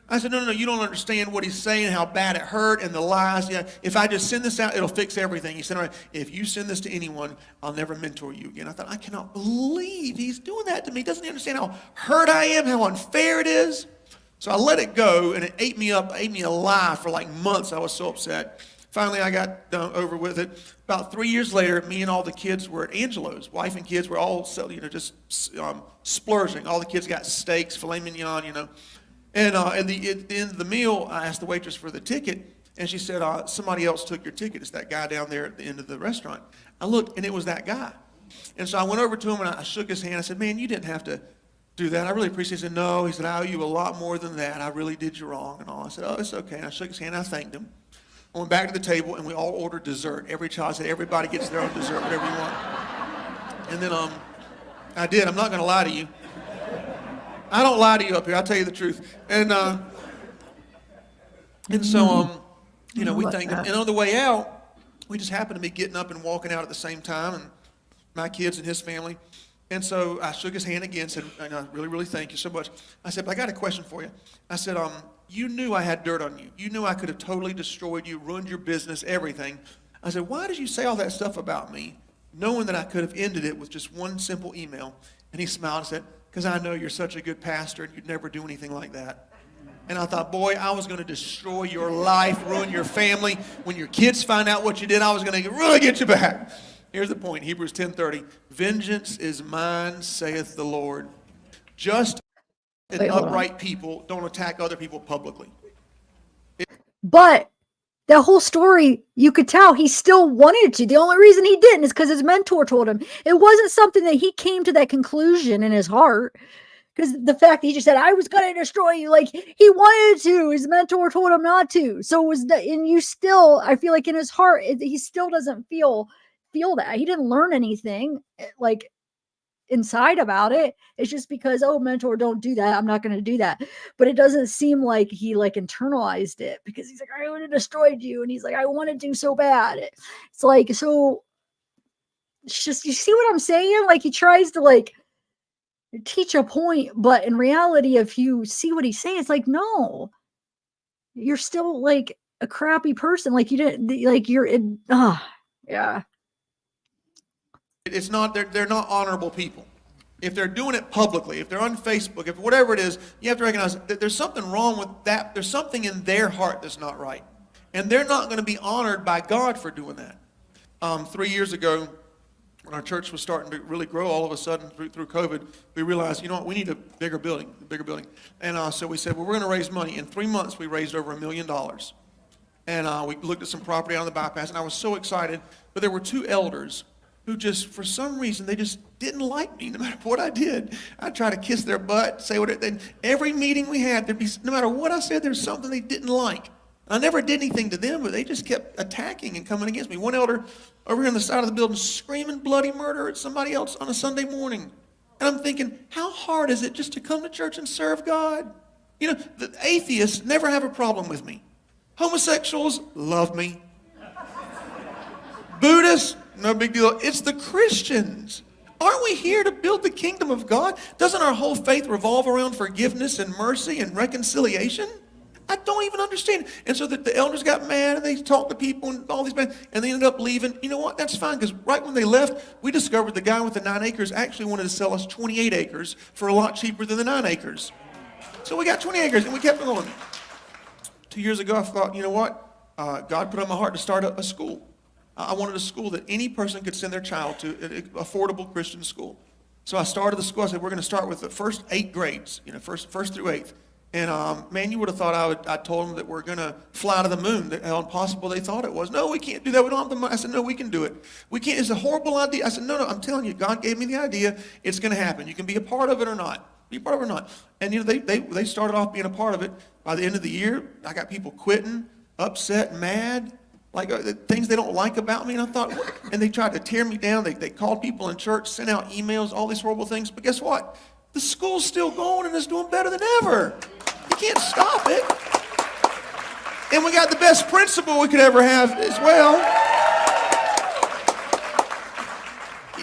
I said, no, you don't understand what he's saying, how bad it hurt, and the lies. Yeah, if I just send this out, it'll fix everything. He said, all right, if you send this to anyone, I'll never mentor you again. I thought, I cannot believe he's doing that to me. Doesn't he understand how hurt I am, how unfair it is? So I let it go, and it ate me alive for like months. I was so upset. Finally, I got done over with it. About 3 years later, me and all the kids were at Angelo's. Wife and kids were all, just splurging. All the kids got steaks, filet mignon, And at the end of the meal, I asked the waitress for the ticket, and she said, somebody else took your ticket. It's that guy down there at the end of the restaurant. I looked, and it was that guy. And so I went over to him, and I shook his hand. I said, man, you didn't have to do that. I really appreciate it. He said, no. He said, I owe you a lot more than that. I really did you wrong and all. I said, oh, it's okay. And I shook his hand, and I thanked him. I went back to the table, and we all ordered dessert. Every child said, everybody gets their own dessert, whatever you want. And then I did. I'm not going to lie to you. I don't lie to you up here. I'll tell you the truth. And so, we thanked him. And on the way out, we just happened to be getting up and walking out at the same time, and my kids and his family. And so I shook his hand again, said, I really, really thank you so much. I said, but I got a question for you. I said, you knew I had dirt on you. You knew I could have totally destroyed you, ruined your business, everything. I said, why did you say all that stuff about me, knowing that I could have ended it with just one simple email? And he smiled and said, because I know you're such a good pastor and you'd never do anything like that. And I thought, boy, I was going to destroy your life, ruin your family. When your kids find out what you did, I was going to really get you back. Here's the point, Hebrews 10:30. Vengeance is mine, saith the Lord. Just and upright people don't attack other people publicly.
But that whole story, you could tell he still wanted to. The only reason he didn't is because his mentor told him. It wasn't something that he came to that conclusion in his heart. Because the fact that he just said, I was going to destroy you, like he wanted to. His mentor told him not to. So it was, and you still, I feel like in his heart, he still doesn't feel that. He didn't learn anything like inside about it. It's just because, oh, mentor, don't do that. I'm not going to do that. But it doesn't seem like he like internalized it, because he's like, I would have destroyed you. And he's like, I wanted to so bad. It's like, so it's just, you see what I'm saying? Like he tries to like teach a point, but in reality, if you see what he's saying, it's like, no, you're still like a crappy person. Like you didn't, like you're in, yeah.
It's not, they're not honorable people. If they're doing it publicly, if they're on Facebook, if whatever it is, you have to recognize that there's something wrong with that. There's something in their heart that's not right. And they're not going to be honored by God for doing that. 3 years ago, when our church was starting to really grow, all of a sudden through COVID, we realized, you know what, we need a bigger building. And so we said, well, we're going to raise money. In 3 months, we raised over $1 million. And we looked at some property on the bypass, and I was so excited. But there were 2 elders who just, for some reason, they just didn't like me no matter what I did. I'd try to kiss their butt, say what then every meeting we had, there'd be, no matter what I said, there's something they didn't like. I never did anything to them, but they just kept attacking and coming against me. One elder over here on the side of the building screaming bloody murder at somebody else on a Sunday morning. And I'm thinking, how hard is it just to come to church and serve God? You know, the atheists never have a problem with me. Homosexuals love me. Buddhists, no big deal. It's the Christians. Aren't we here to build the kingdom of God? Doesn't our whole faith revolve around forgiveness and mercy and reconciliation? I don't even understand. And so the elders got mad and they talked to people and all these men, and they ended up leaving. You know what? That's fine, because right when they left, we discovered the guy with the 9 acres actually wanted to sell us 28 acres for a lot cheaper than the 9 acres. So we got 20 acres and we kept going. 2 years ago, I thought, you know what? God put on my heart to start a school. I wanted a school that any person could send their child to, an affordable Christian school. So I started the school. I said, we're going to start with the first 8 grades, first through 8th. And man, you would have thought I told them that we're going to fly to the moon, how impossible they thought it was. No, we can't do that. We don't have the money. I said, no, we can do it. We can't. It's a horrible idea. I said, no, I'm telling you, God gave me the idea. It's going to happen. You can be a part of it or not. Be a part of it or not. And they started off being a part of it. By the end of the year, I got people quitting, upset, mad, like things they don't like about me. And I thought, what? And they tried to tear me down. They called people in church, sent out emails, all these horrible things. But guess what? The school's still going and it's doing better than ever. You can't stop it. And we got the best principal we could ever have as well.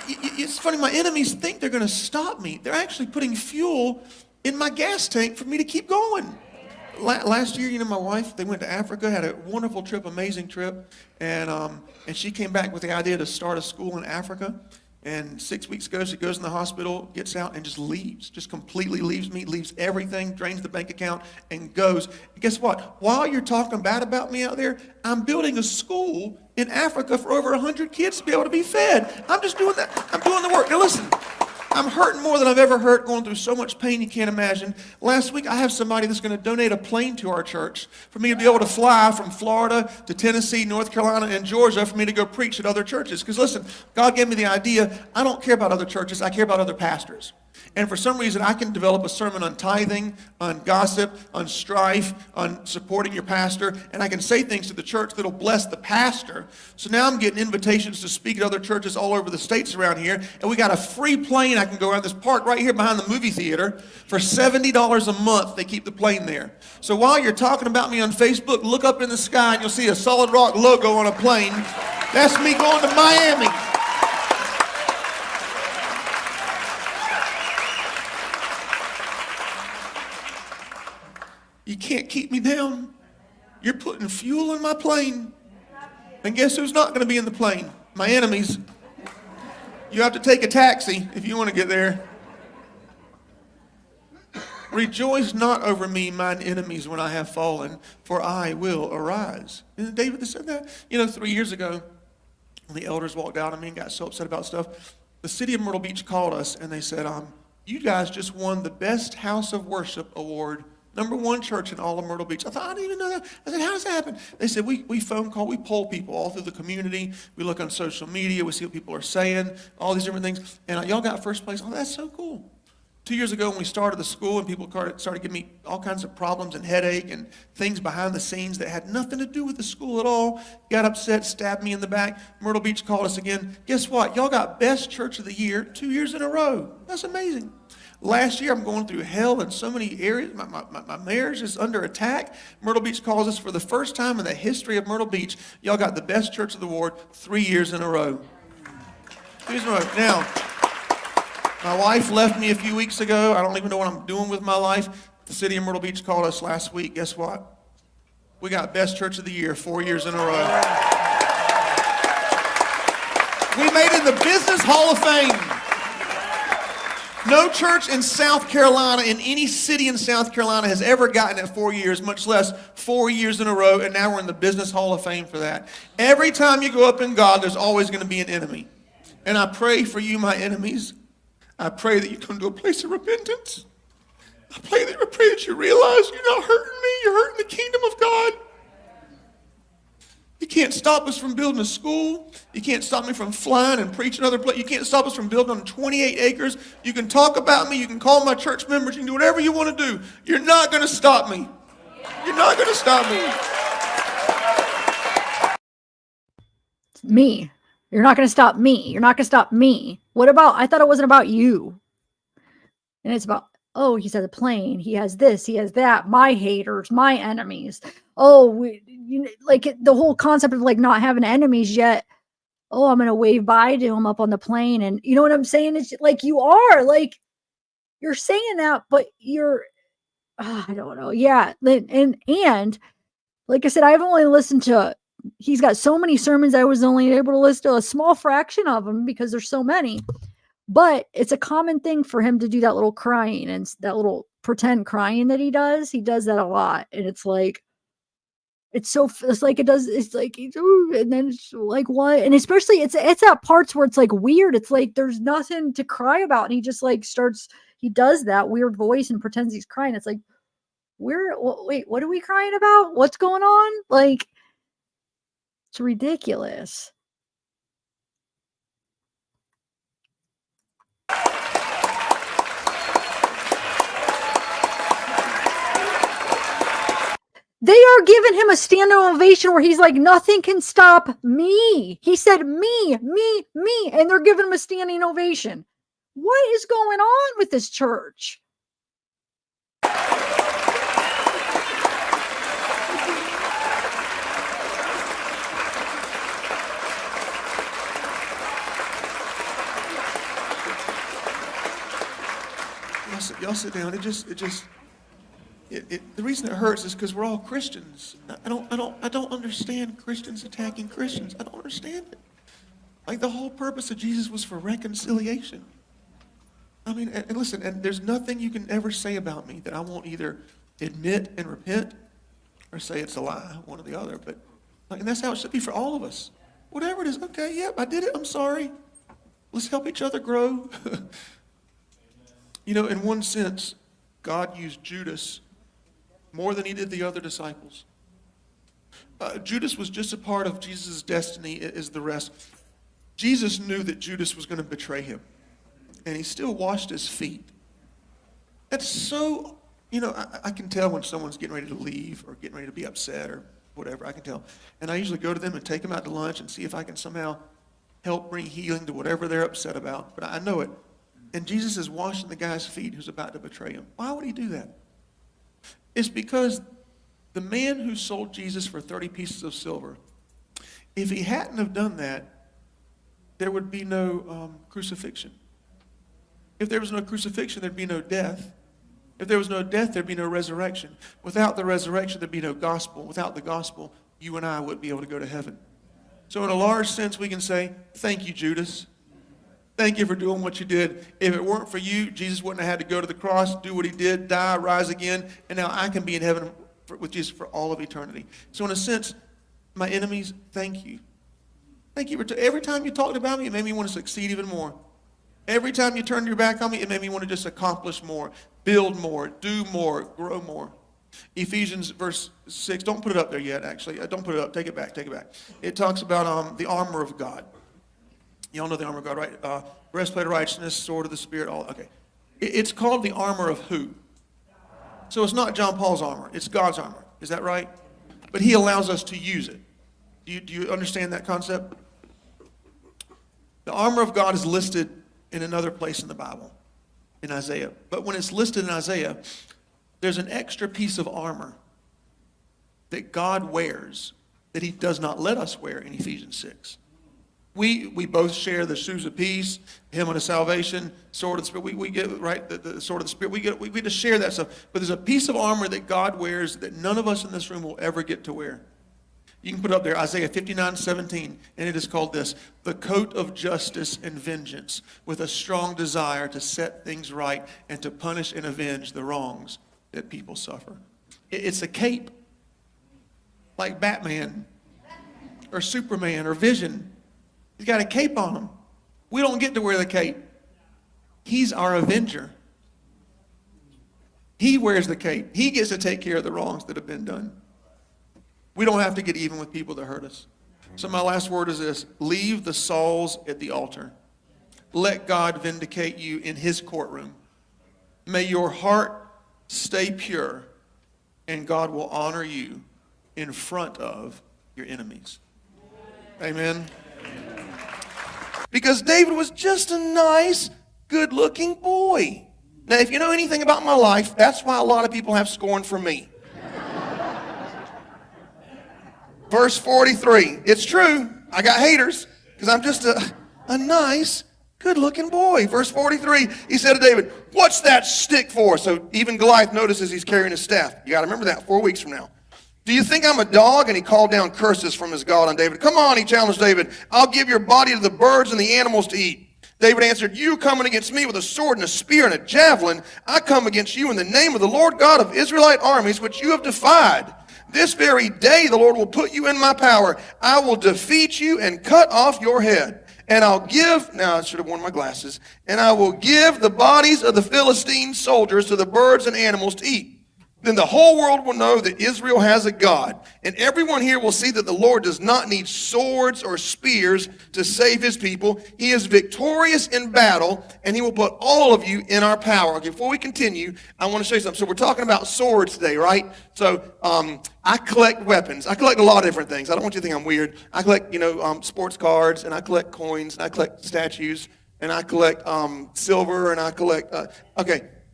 It's funny, my enemies think they're going to stop me. They're actually putting fuel in my gas tank for me to keep going. Last year, my wife, they went to Africa, had a wonderful trip, amazing trip, and she came back with the idea to start a school in Africa. And 6 weeks ago, she goes in the hospital, gets out, and just leaves. Just completely leaves me, leaves everything, drains the bank account, and goes. And guess what? While you're talking bad about me out there, I'm building a school in Africa for over 100 kids to be able to be fed. I'm just doing that. I'm doing the work. Now listen, I'm hurting more than I've ever hurt, going through so much pain you can't imagine. Last week, I have somebody that's going to donate a plane to our church for me to be able to fly from Florida to Tennessee, North Carolina, and Georgia for me to go preach at other churches. Because listen, God gave me the idea, I don't care about other churches, I care about other pastors. And for some reason, I can develop a sermon on tithing, on gossip, on strife, on supporting your pastor, and I can say things to the church that'll bless the pastor. So now I'm getting invitations to speak at other churches all over the states around here, and we got a free plane. I can go around this park right here behind the movie theater for $70 a month. They keep the plane there. So while you're talking about me on Facebook, look up in the sky and you'll see a Solid Rock logo on a plane. That's me going to Miami. You can't keep me down. You're putting fuel in my plane. And guess who's not going to be in the plane? My enemies. You have to take a taxi if you want to get there. Rejoice not over me, mine enemies, when I have fallen, for I will arise. Isn't David that said that? 3 years ago, when the elders walked out on me and got so upset about stuff, the city of Myrtle Beach called us and they said, you guys just won the Best House of Worship Award, #1 church in all of Myrtle Beach. I thought, I didn't even know that. I said, how does that happen? They said, we phone call, we poll people all through the community. We look on social media, we see what people are saying, all these different things. And y'all got first place. Oh, that's so cool. 2 years ago when we started the school and people started giving me all kinds of problems and headache and things behind the scenes that had nothing to do with the school at all, got upset, stabbed me in the back. Myrtle Beach called us again. Guess what? Y'all got Best Church of the Year 2 years in a row. That's amazing. Last year, I'm going through hell in so many areas. My marriage is under attack. Myrtle Beach calls us for the first time in the history of Myrtle Beach. Y'all got the Best Church of the Award 3 years in a row. 3 years in a row. Now, my wife left me a few weeks ago. I don't even know what I'm doing with my life. The city of Myrtle Beach called us last week. Guess what? We got Best Church of the Year 4 years in a row. We made it in the Business Hall of Fame. No church in South Carolina, in any city in South Carolina, has ever gotten it 4 years, much less 4 years in a row, and now we're in the Business Hall of Fame for that. Every time you go up in God, there's always going to be an enemy. And I pray for you, my enemies. I pray that you come to a place of repentance. I pray that you realize you're not hurting me, you're hurting the kingdom of God. You can't stop us from building a school. You can't stop me from flying and preaching other places. You can't stop us from building on 28 acres. You can talk about me. You can call my church members. You can do whatever you want to do. You're not going to stop me. You're not going to stop me.
Me. You're not going to stop me. You're not going to stop me. What about, I thought it wasn't about you. And it's about, oh, he's at a plane. He has this, he has that. My haters, my enemies. Oh, like the whole concept of like not having enemies yet. Oh, I'm going to wave bye to him up on the plane. And you know what I'm saying? It's like you are like, you're saying that, but you're, I don't know. Yeah. And like I said, I've only listened to, he's got so many sermons. I was only able to listen to a small fraction of them because there's so many. But it's a common thing for him to do that little crying and that little pretend crying that he does. He does that a lot. And it's like, it's like it does, it's like, ooh, and then it's like, what? And especially it's at parts where it's like weird. It's like there's nothing to cry about. And he just like he does that weird voice and pretends he's crying. It's like, wait, what are we crying about? What's going on? Like, it's ridiculous. They are giving him a standing ovation where he's like, nothing can stop me. He said, me, and they're giving him a standing ovation. What is going on with this church?
Y'all sit down. The reason it hurts is because we're all Christians. I don't understand Christians attacking Christians. I don't understand it. Like the whole purpose of Jesus was for reconciliation. I mean, and listen, and there's nothing you can ever say about me that I won't either admit and repent or say it's a lie, one or the other. But and that's how it should be for all of us. Whatever it is, okay, yep, I did it. I'm sorry. Let's help each other grow. You know, in one sense, God used Judas more than he did the other disciples. Judas was just a part of Jesus' destiny as the rest. Jesus knew that Judas was going to betray him, and he still washed his feet. That's so, you know, I can tell when someone's getting ready to leave or getting ready to be upset or whatever, I can tell. And I usually go to them and take them out to lunch and see if I can somehow help bring healing to whatever they're upset about. But I know it. And Jesus is washing the guy's feet who's about to betray him. Why would he do that? It's because the man who sold Jesus for 30 pieces of silver, if he hadn't have done that, there would be no crucifixion. If there was no crucifixion, there'd be no death. If there was no death, there'd be no resurrection. Without the resurrection, there'd be no gospel. Without the gospel, you and I wouldn't be able to go to heaven. So in a large sense, we can say, thank you, Judas. Thank you for doing what you did. If it weren't for you, Jesus wouldn't have had to go to the cross, do what he did, die, rise again, and now I can be in heaven with Jesus for all of eternity. So in a sense, my enemies, thank you. Thank you. Every time you talked about me, it made me want to succeed even more. Every time you turned your back on me, it made me want to just accomplish more, build more, do more, grow more. Ephesians verse 6, don't put it up there yet, actually. Don't put it up. Take it back. It talks about the armor of God. Y'all know the armor of God, right? Breastplate of righteousness, sword of the Spirit, all. Okay. It's called the armor of who? So it's not John Paul's armor. It's God's armor. Is that right? But he allows us to use it. Do you understand that concept? The armor of God is listed in another place in the Bible, in Isaiah. But when it's listed in Isaiah, there's an extra piece of armor that God wears that he does not let us wear in Ephesians 6. We both share the shoes of peace, helmet of salvation, sword of the Spirit. We get, right, the sword of the Spirit. We just share that stuff. But there's a piece of armor that God wears that none of us in this room will ever get to wear. You can put up there Isaiah 59:17, and it is called this: the coat of justice and vengeance, with a strong desire to set things right and to punish and avenge the wrongs that people suffer. It's a cape, like Batman or Superman or Vision. He's got a cape on him. We don't get to wear the cape. He's our avenger. He wears the cape. He gets to take care of the wrongs that have been done. We don't have to get even with people that hurt us. So my last word is this: leave the Sauls at the altar. Let God vindicate you in his courtroom. May your heart stay pure, and God will honor you in front of your enemies. Amen. Because David was just a nice, good-looking boy. Now, if you know anything about my life, that's why a lot of people have scorn for me. Verse 43. It's true. I got haters because I'm just a nice, Good looking boy. Verse 43, he said to David, what's that stick for? So even Goliath notices he's carrying a staff. You got to remember that 4 weeks from now. Do you think I'm a dog? And he called down curses from his God on David. Come on, he challenged David. I'll give your body to the birds and the animals to eat. David answered, you coming against me with a sword and a spear and a javelin. I come against you in the name of the Lord God of Israelite armies, which you have defied. This very day the Lord will put you in my power. I will defeat you and cut off your head. And I'll give, now I should have worn my glasses, and I will give the bodies of the Philistine soldiers to the birds and animals to eat. Then the whole world will know that Israel has a God. And everyone here will see that the Lord does not need swords or spears to save his people. He is victorious in battle, and he will put all of you in our power. Okay, before we continue, I want to show you something. So we're talking about swords today, right? So I collect weapons. I collect a lot of different things. I don't want you to think I'm weird. I collect, sports cards, and I collect coins, and I collect statues, and I collect silver, and I collect,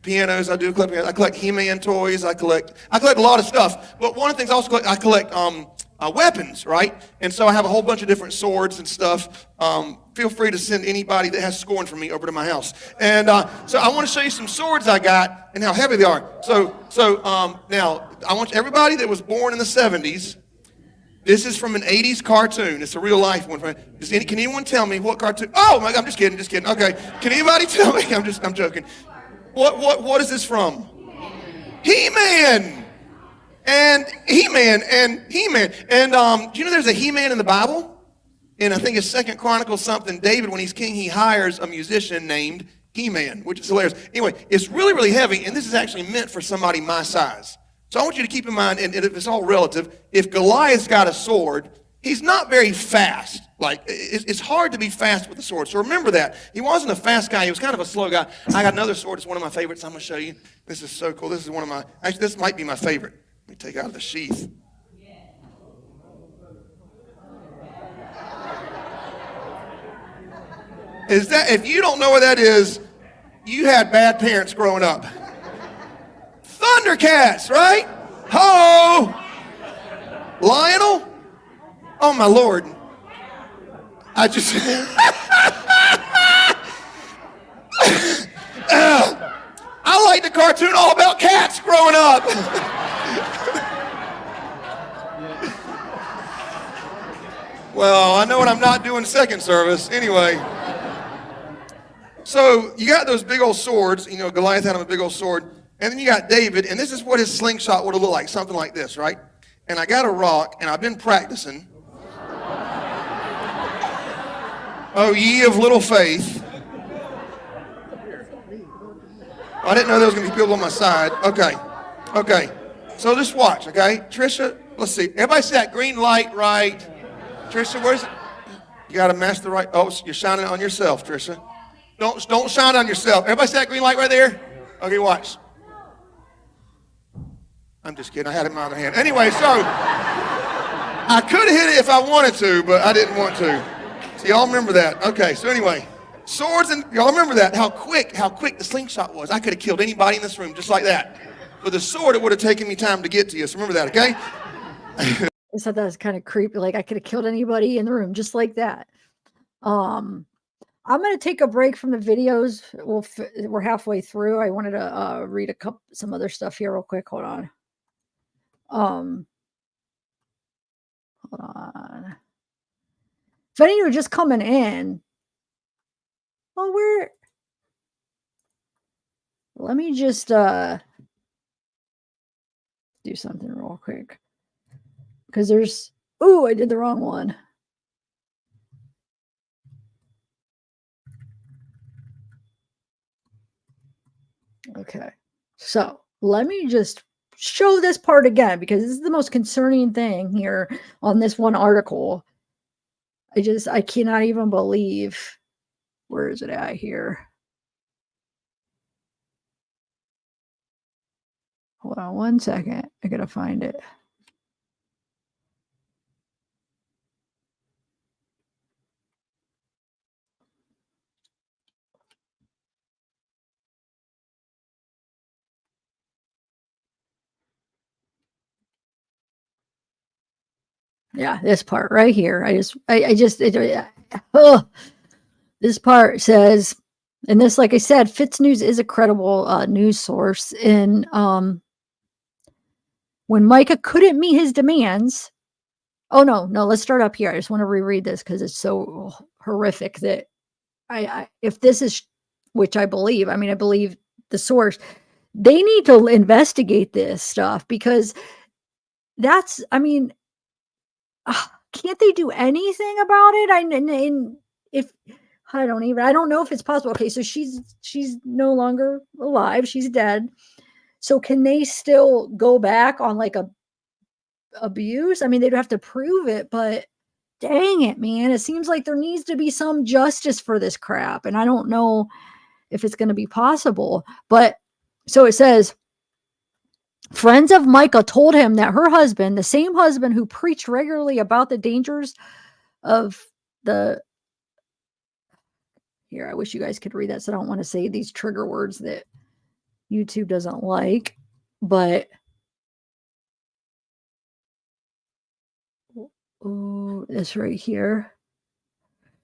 pianos. I collect pianos. I collect He-Man toys. I collect a lot of stuff. But one of the things I collect weapons, right? And so I have a whole bunch of different swords and stuff. Feel free to send anybody that has scorn from me over to my house. And so I want to show you some swords I got and how heavy they are. So now I want everybody that was born in the 70s. This is from an 80s cartoon. It's a real life one. Can anyone tell me what cartoon? Oh my God, I'm just kidding. Okay. Can anybody tell me? I'm joking. What is this from? He-Man. And He-Man. And do you know there's a He-Man in the Bible? And I think it's 2 Chronicles something. David, when he's king, he hires a musician named He-Man, which is hilarious. Anyway, it's really, really heavy, and this is actually meant for somebody my size. So I want you to keep in mind, and it's all relative, if Goliath's got a sword, he's not very fast. Like, it's hard to be fast with a sword. So remember that. He wasn't a fast guy. He was kind of a slow guy. I got another sword. It's one of my favorites. I'm going to show you. This is so cool. This is actually, this might be my favorite. Let me take out of the sheath. If you don't know what that is, you had bad parents growing up. Thundercats, right? Ho! Lionel? Oh, my Lord. I liked the cartoon all about cats growing up. Well, I know what I'm not doing second service. Anyway. So you got those big old swords. Goliath had him a big old sword. And then you got David, and this is what his slingshot would have looked like, something like this, right? And I got a rock, and I've been practicing. Oh, ye of little faith. I didn't know there was going to be people on my side. Okay. So just watch, okay? Trisha, let's see. Everybody see that green light, right? Trisha, where's it? You got to match the right. Oh, you're shining it on yourself, Trisha. Don't shine on yourself. Everybody see that green light right there? Okay, watch. I'm just kidding. I had it in my other hand. Anyway, so I could have hit it if I wanted to, but I didn't want to. So y'all remember that. Okay, so anyway, swords, and y'all remember that, how quick the slingshot was. I could have killed anybody in this room just like that. With a sword, it would have taken me time to get to you. So remember that, okay?
I thought that was kind of creepy. Like I could have killed anybody in the room just like that. I'm going to take a break from the videos. We're halfway through. I wanted to read some other stuff here real quick. Hold on. If any of you are just coming in, let me just do something real quick. Because I did the wrong one. Okay, so let me just show this part again, because this is the most concerning thing here on this one article. I cannot even believe, where is it at here? Hold on one second. I gotta find it. Yeah, this part right here. This part says, and this, like I said, Fitz News is a credible news source. And when Mica couldn't meet his demands, oh no, let's start up here. I just want to reread this because it's so horrific that if this is, which I believe, I mean, I believe the source, they need to investigate this stuff because that's, I mean, can't they do anything about it? If I don't know if it's possible. Okay, so she's no longer alive. She's dead. So can they still go back on like a abuse? I mean, they'd have to prove it, but dang it, man. It seems like there needs to be some justice for this crap. And I don't know if it's going to be possible. But so it says, friends of Mica told him that her husband, the same husband who preached regularly about the dangers of the, here, I wish you guys could read that. So I don't want to say these trigger words that YouTube doesn't like, but oh, this right here.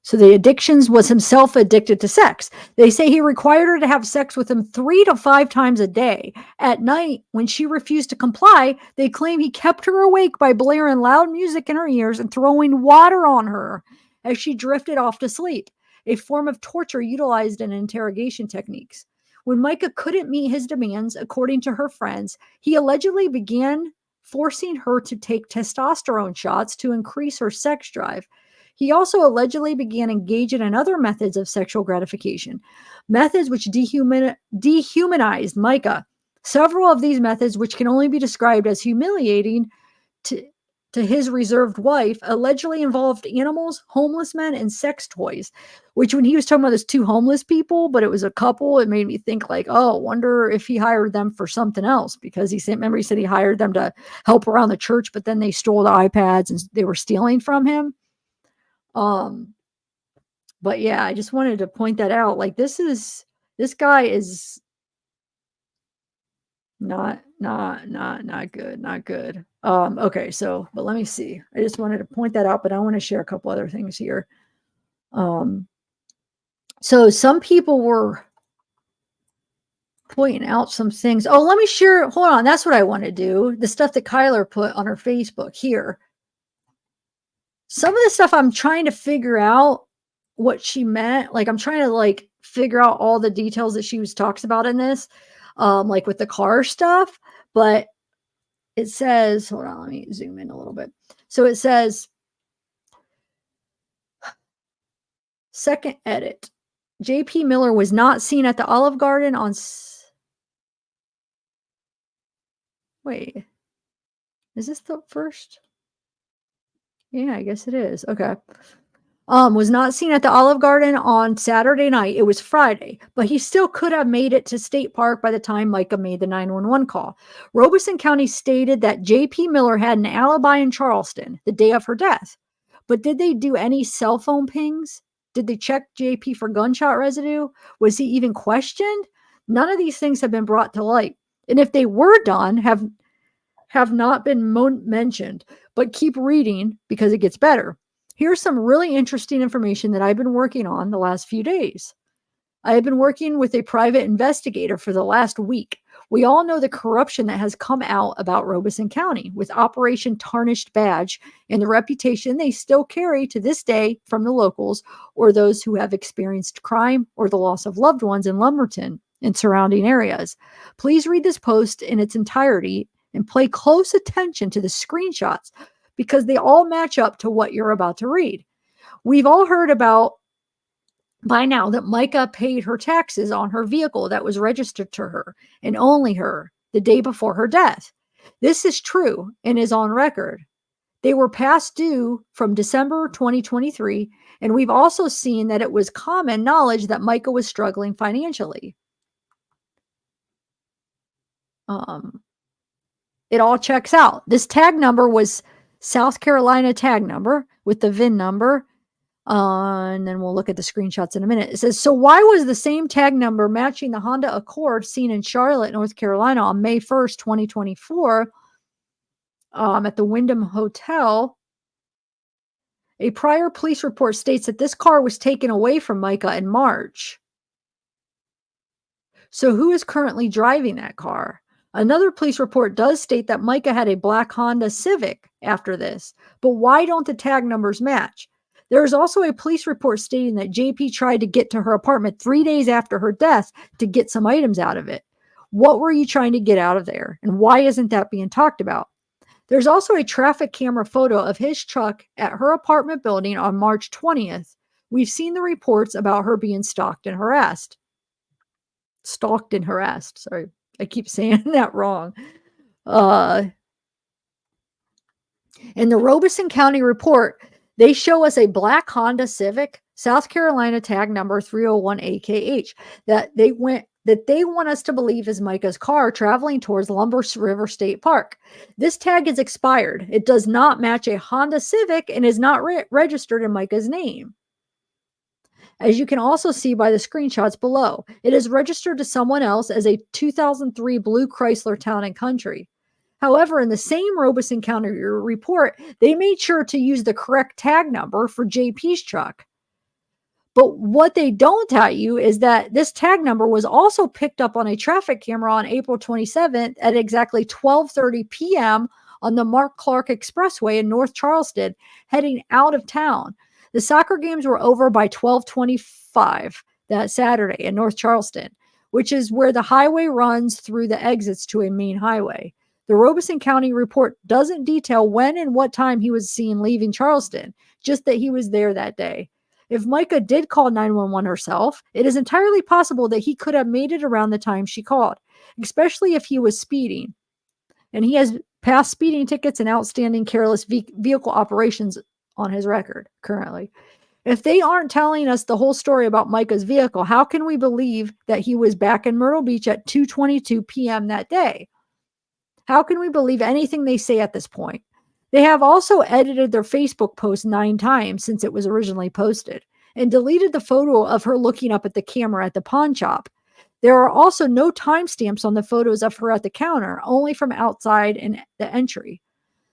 So the addictions was himself addicted to sex. They say he required her to have sex with him 3 to 5 times a day. At night, when she refused to comply, they claim he kept her awake by blaring loud music in her ears and throwing water on her as she drifted off to sleep, a form of torture utilized in interrogation techniques. When Mica couldn't meet his demands, according to her friends, he allegedly began forcing her to take testosterone shots to increase her sex drive. He also allegedly began engaging in other methods of sexual gratification, methods which dehumanized Mica. Several of these methods, which can only be described as humiliating to his reserved wife, allegedly involved animals, homeless men, and sex toys. Which, when he was talking about those 2 homeless people, but it was a couple, it made me think like, oh, wonder if he hired them for something else, because he said he hired them to help around the church, but then they stole the iPads and they were stealing from him. But yeah, I just wanted to point that out. Like, this guy is not good, not good. Okay, so, but let me see. I just wanted to point that out, but I want to share a couple other things here. So some people were pointing out some things. Oh, let me share. Hold on. That's what I want to do. The stuff that Kyler put on her Facebook here. Some of the stuff I'm trying to figure out what she meant. Like, I'm trying to like figure out all the details that she talks about in this, like with the car stuff. But it says, hold on, let me zoom in a little bit. So it says, second edit. JP Miller was not seen at the Olive Garden on. Wait, is this the first? Yeah, I guess it is. Okay. Was not seen at the Olive Garden on Saturday night. It was Friday, but he still could have made it to State Park by the time Mica made the 911 call. Robeson County stated that J.P. Miller had an alibi in Charleston the day of her death. But did they do any cell phone pings? Did they check J.P. for gunshot residue? Was he even questioned? None of these things have been brought to light. And if they were done, have not been mentioned. But keep reading because it gets better. Here's some really interesting information that I've been working on the last few days. I have been working with a private investigator for the last week. We all know the corruption that has come out about Robeson County with Operation Tarnished Badge and the reputation they still carry to this day from the locals or those who have experienced crime or the loss of loved ones in Lumberton and surrounding areas. Please read this post in its entirety and pay close attention to the screenshots because they all match up to what you're about to read. We've all heard about by now that Mica paid her taxes on her vehicle that was registered to her and only her the day before her death. This is true and is on record. They were past due from December 2023, and we've also seen that it was common knowledge that Mica was struggling financially. It all checks out. This tag number was South Carolina tag number with the VIN number. And then we'll look at the screenshots in a minute. It says, so why was the same tag number matching the Honda Accord seen in Charlotte, North Carolina on May 1st, 2024 at the Wyndham Hotel A prior police report states that this car was taken away from Mica in March. So who is currently driving that car? Another police report does state that Mica had a black Honda Civic after this, but why don't the tag numbers match? There is also a police report stating that JP tried to get to her apartment 3 days after her death to get some items out of it. What were you trying to get out of there? And why isn't that being talked about? There's also a traffic camera photo of his truck at her apartment building on March 20th. We've seen the reports about her being stalked and harassed. Sorry, I keep saying that wrong. In the Robeson County report, they show us a black Honda Civic, South Carolina tag number 301 AKH, that they want us to believe is Mica's car traveling towards Lumber River State Park. This tag is expired. It does not match a Honda Civic and is not registered in Mica's name. As you can also see by the screenshots below, it is registered to someone else as a 2003 blue Chrysler Town and Country. However, in the same Robeson County report, they made sure to use the correct tag number for JP's truck. But what they don't tell you is that this tag number was also picked up on a traffic camera on April 27th at exactly 12:30 p.m. on the Mark Clark Expressway in North Charleston, heading out of town. The soccer games were over by 12:25 that Saturday in North Charleston, which is where the highway runs through the exits to a main highway. The Robeson County report doesn't detail when and what time he was seen leaving Charleston, just that he was there that day. If Mica did call 911 herself, it is entirely possible that he could have made it around the time she called, especially if he was speeding. And he has past speeding tickets and outstanding careless vehicle operations on his record currently. If they aren't telling us the whole story about Mica's vehicle, how can we believe that he was back in Myrtle Beach at 2:22 p.m. that day? How can we believe anything they say at this point? They have also edited their Facebook post 9 times since it was originally posted and deleted the photo of her looking up at the camera at the pawn shop. There are also no timestamps on the photos of her at the counter, only from outside and the entry.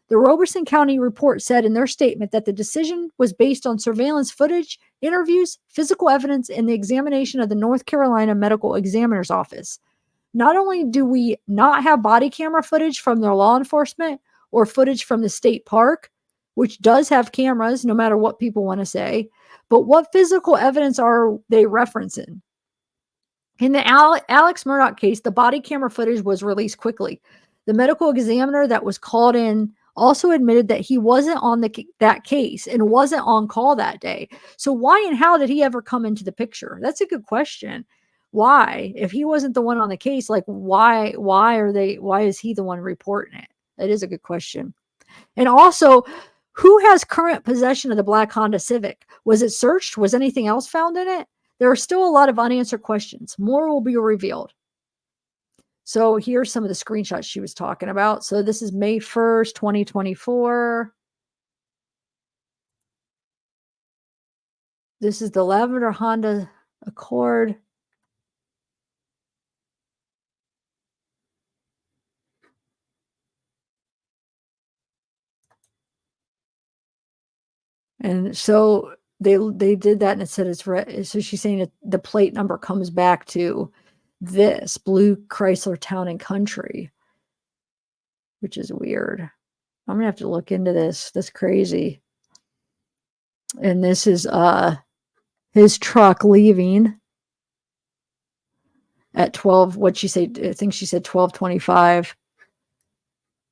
The Robeson County report said in their statement that the decision was based on surveillance footage, interviews, physical evidence, and the examination of the North Carolina Medical Examiner's Office. Not only do we not have body camera footage from their law enforcement or footage from the state park, which does have cameras, no matter what people want to say, but what physical evidence are they referencing? In the Alex Murdaugh case, the body camera footage was released quickly. The medical examiner that was called in also admitted that he wasn't on that case and wasn't on call that day. So why and how did he ever come into the picture? That's a good question. Why? If he wasn't the one on the case, like why is he the one reporting it? That is a good question. And also, who has current possession of the black Honda Civic? Was it searched? Was anything else found in it? There are still a lot of unanswered questions. More will be revealed. So here's some of the screenshots she was talking about. So this is May 1st, 2024. This is the lavender Honda Accord. And so they did that and it said it's red. So she's saying that the plate number comes back to this blue Chrysler Town and Country, which is weird. I'm gonna have to look into this. That's crazy. And this is his truck leaving at 12. What'd she say? I think she said 12:25.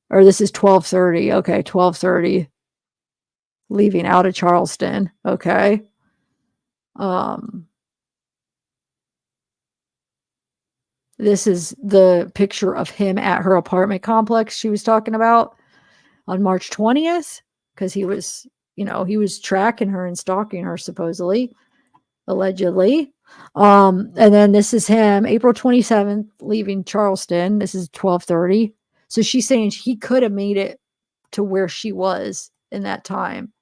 Or this is 12:30. Okay, 12:30. Leaving out of Charleston. Okay. This is the picture of him at her apartment complex she was talking about on March 20th, because he was, he was tracking her and stalking her, supposedly, allegedly. And then this is him, April 27th, leaving Charleston. This is 12:30. So she's saying he could have made it to where she was in that time,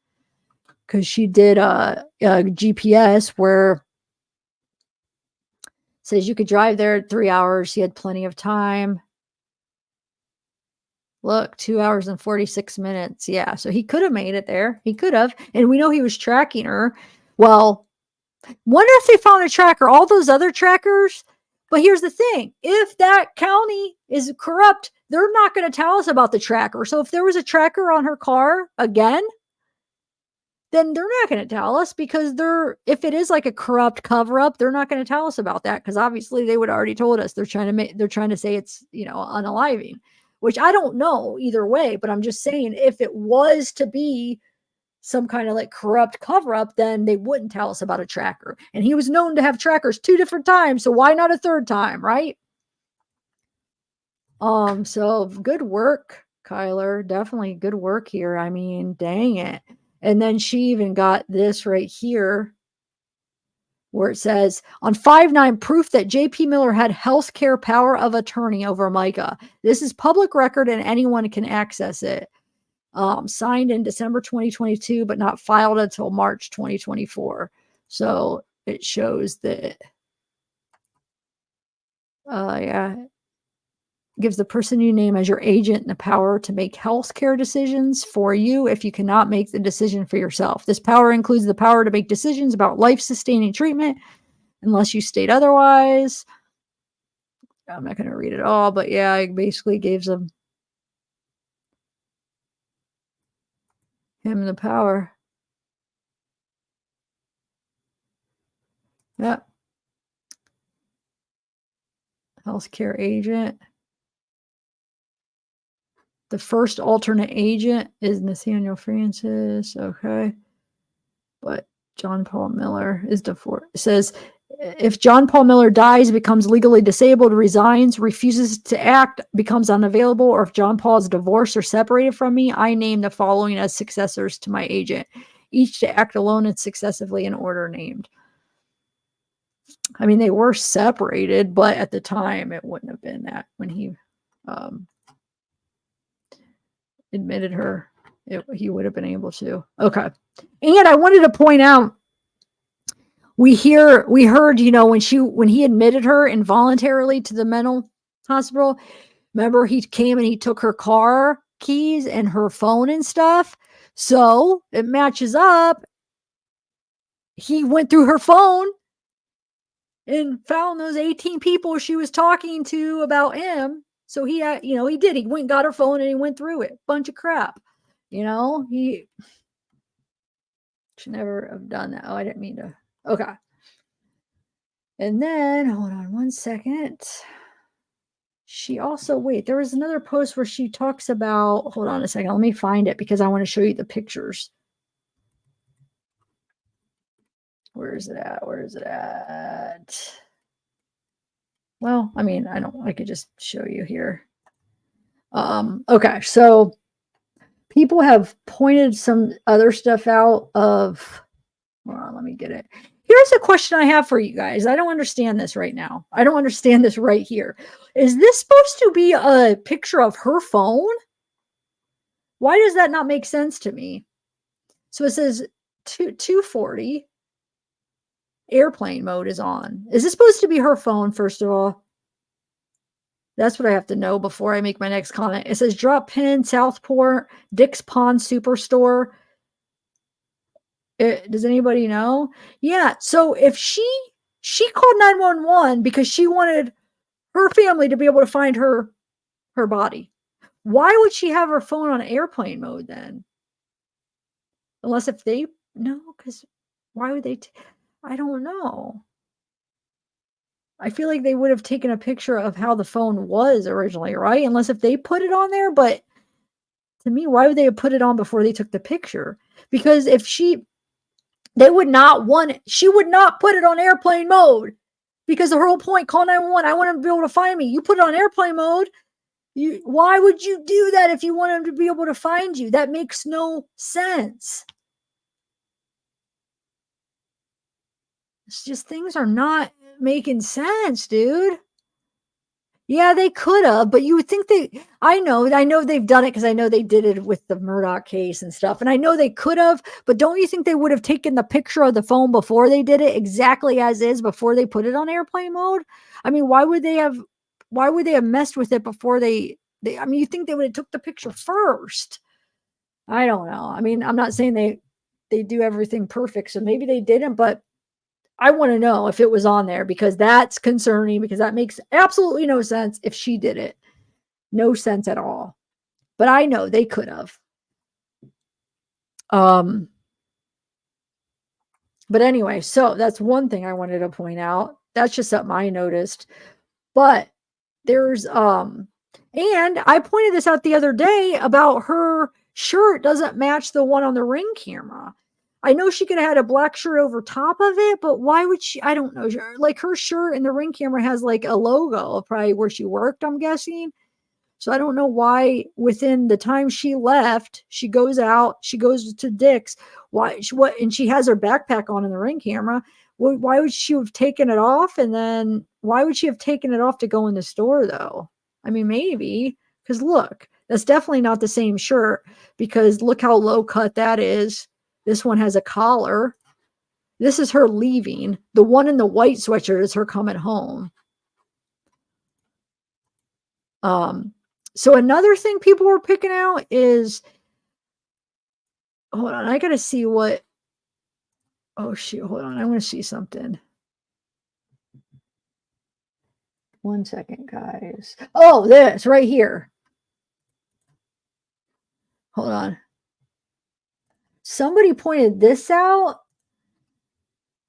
because she did a GPS where says you could drive there 3 hours. She had plenty of time. Look, 2 hours and 46 minutes. Yeah, so he could have made it there. He could have. And we know he was tracking her. Well, wonder if they found a tracker, all those other trackers. But here's the thing. If that county is corrupt, they're not going to tell us about the tracker. So if there was a tracker on her car again, then they're not going to tell us because if it is like a corrupt cover up, they're not going to tell us about that because obviously they would have already told us. They're trying to say it's, unaliving, which I don't know either way, but I'm just saying if it was to be some kind of like corrupt cover up, then they wouldn't tell us about a tracker. And he was known to have trackers 2 different times, so why not a third time, right? So good work, Kyler. Definitely good work here. I mean, dang it. And then she even got this right here where it says on 5/9 proof that JP Miller had healthcare power of attorney over Mica. This is public record and anyone can access it. Signed in December 2022, but not filed until March 2024. So it shows that, yeah, gives the person you name as your agent the power to make healthcare decisions for you if you cannot make the decision for yourself. This power includes the power to make decisions about life-sustaining treatment unless you state otherwise. I'm not going to read it all, but yeah, it basically gives him the power. Yep. Healthcare agent. The first alternate agent is Nathaniel Francis. Okay. But John Paul Miller is divorced. It says if John Paul Miller dies, becomes legally disabled, resigns, refuses to act, becomes unavailable, or if John Paul is divorced or separated from me, I name the following as successors to my agent, each to act alone and successively in order named. I mean, they were separated, but at the time it wouldn't have been that when he admitted her, he would have been able to. Okay. And I wanted to point out, we heard, when he admitted her involuntarily to the mental hospital, remember he came and he took her car keys and her phone and stuff. So it matches up. He went through her phone and found those 18 people she was talking to about him. So he had, he did. He went and got her phone and he went through it. Bunch of crap. He should never have done that. Oh, I didn't mean to. Okay. And then, hold on one second. She also, there was another post where she talks about, hold on a second. Let me find it because I want to show you the pictures. Where is it at? Well, I mean, I could just show you here. Okay, so people have pointed some other stuff out of, hold on, let me get it. Here's a question I have for you guys. I don't understand this right now. I don't understand this right here. Is this supposed to be a picture of her phone? Why does that not make sense to me? So it says 240. Airplane mode is on. Is this supposed to be her phone, first of all? That's what I have to know before I make my next comment. It says drop pin, Southport, Dick's Pond Superstore. Does anybody know? Yeah. So if she called 911 because she wanted her family to be able to find her body, why would she have her phone on airplane mode then? Unless if they no, because why would they? I don't know. I feel like they would have taken a picture of how the phone was originally, right? Unless if they put it on there, but to me, why would they have put it on before they took the picture? Because if she would not put it on airplane mode because the whole point, call 911, I want them to be able to find me. You put it on airplane mode. Why would you do that if you want them to be able to find you? That makes no sense. It's just things are not making sense, dude. Yeah, they could have, but you would think I know they've done it because I know they did it with the Murdoch case and stuff. And I know they could have, but don't you think they would have taken the picture of the phone before they did it exactly as is before they put it on airplane mode? I mean, why would they have messed with it before they I mean, you think they would have took the picture first. I don't know. I mean, I'm not saying they do everything perfect, so maybe they didn't, but I want to know if it was on there, because that's concerning, because that makes absolutely no sense if she did it. No sense at all. But I know they could have. But anyway, so that's one thing I wanted to point out. That's just something I noticed. But there's and I pointed this out the other day about her shirt doesn't match the one on the Ring camera. I know she could have had a black shirt over top of it, but why would she? I don't know. Like, her shirt in the Ring camera has like a logo of probably where she worked, I'm guessing. So I don't know why within the time she left, she goes out, she goes to Dick's. Why? And she has her backpack on in the Ring camera. Why would she have taken it off? And then why would she have taken it off to go in the store, though? I mean, maybe, because look, that's definitely not the same shirt, because look how low cut that is. This one has a collar. This is her leaving. The one in the white sweatshirt is her coming home. So another thing people were picking out is, hold on, I gotta see what, oh shoot, hold on, I want to see something. 1 second, guys. Oh, this right here. Hold on. Somebody pointed this out.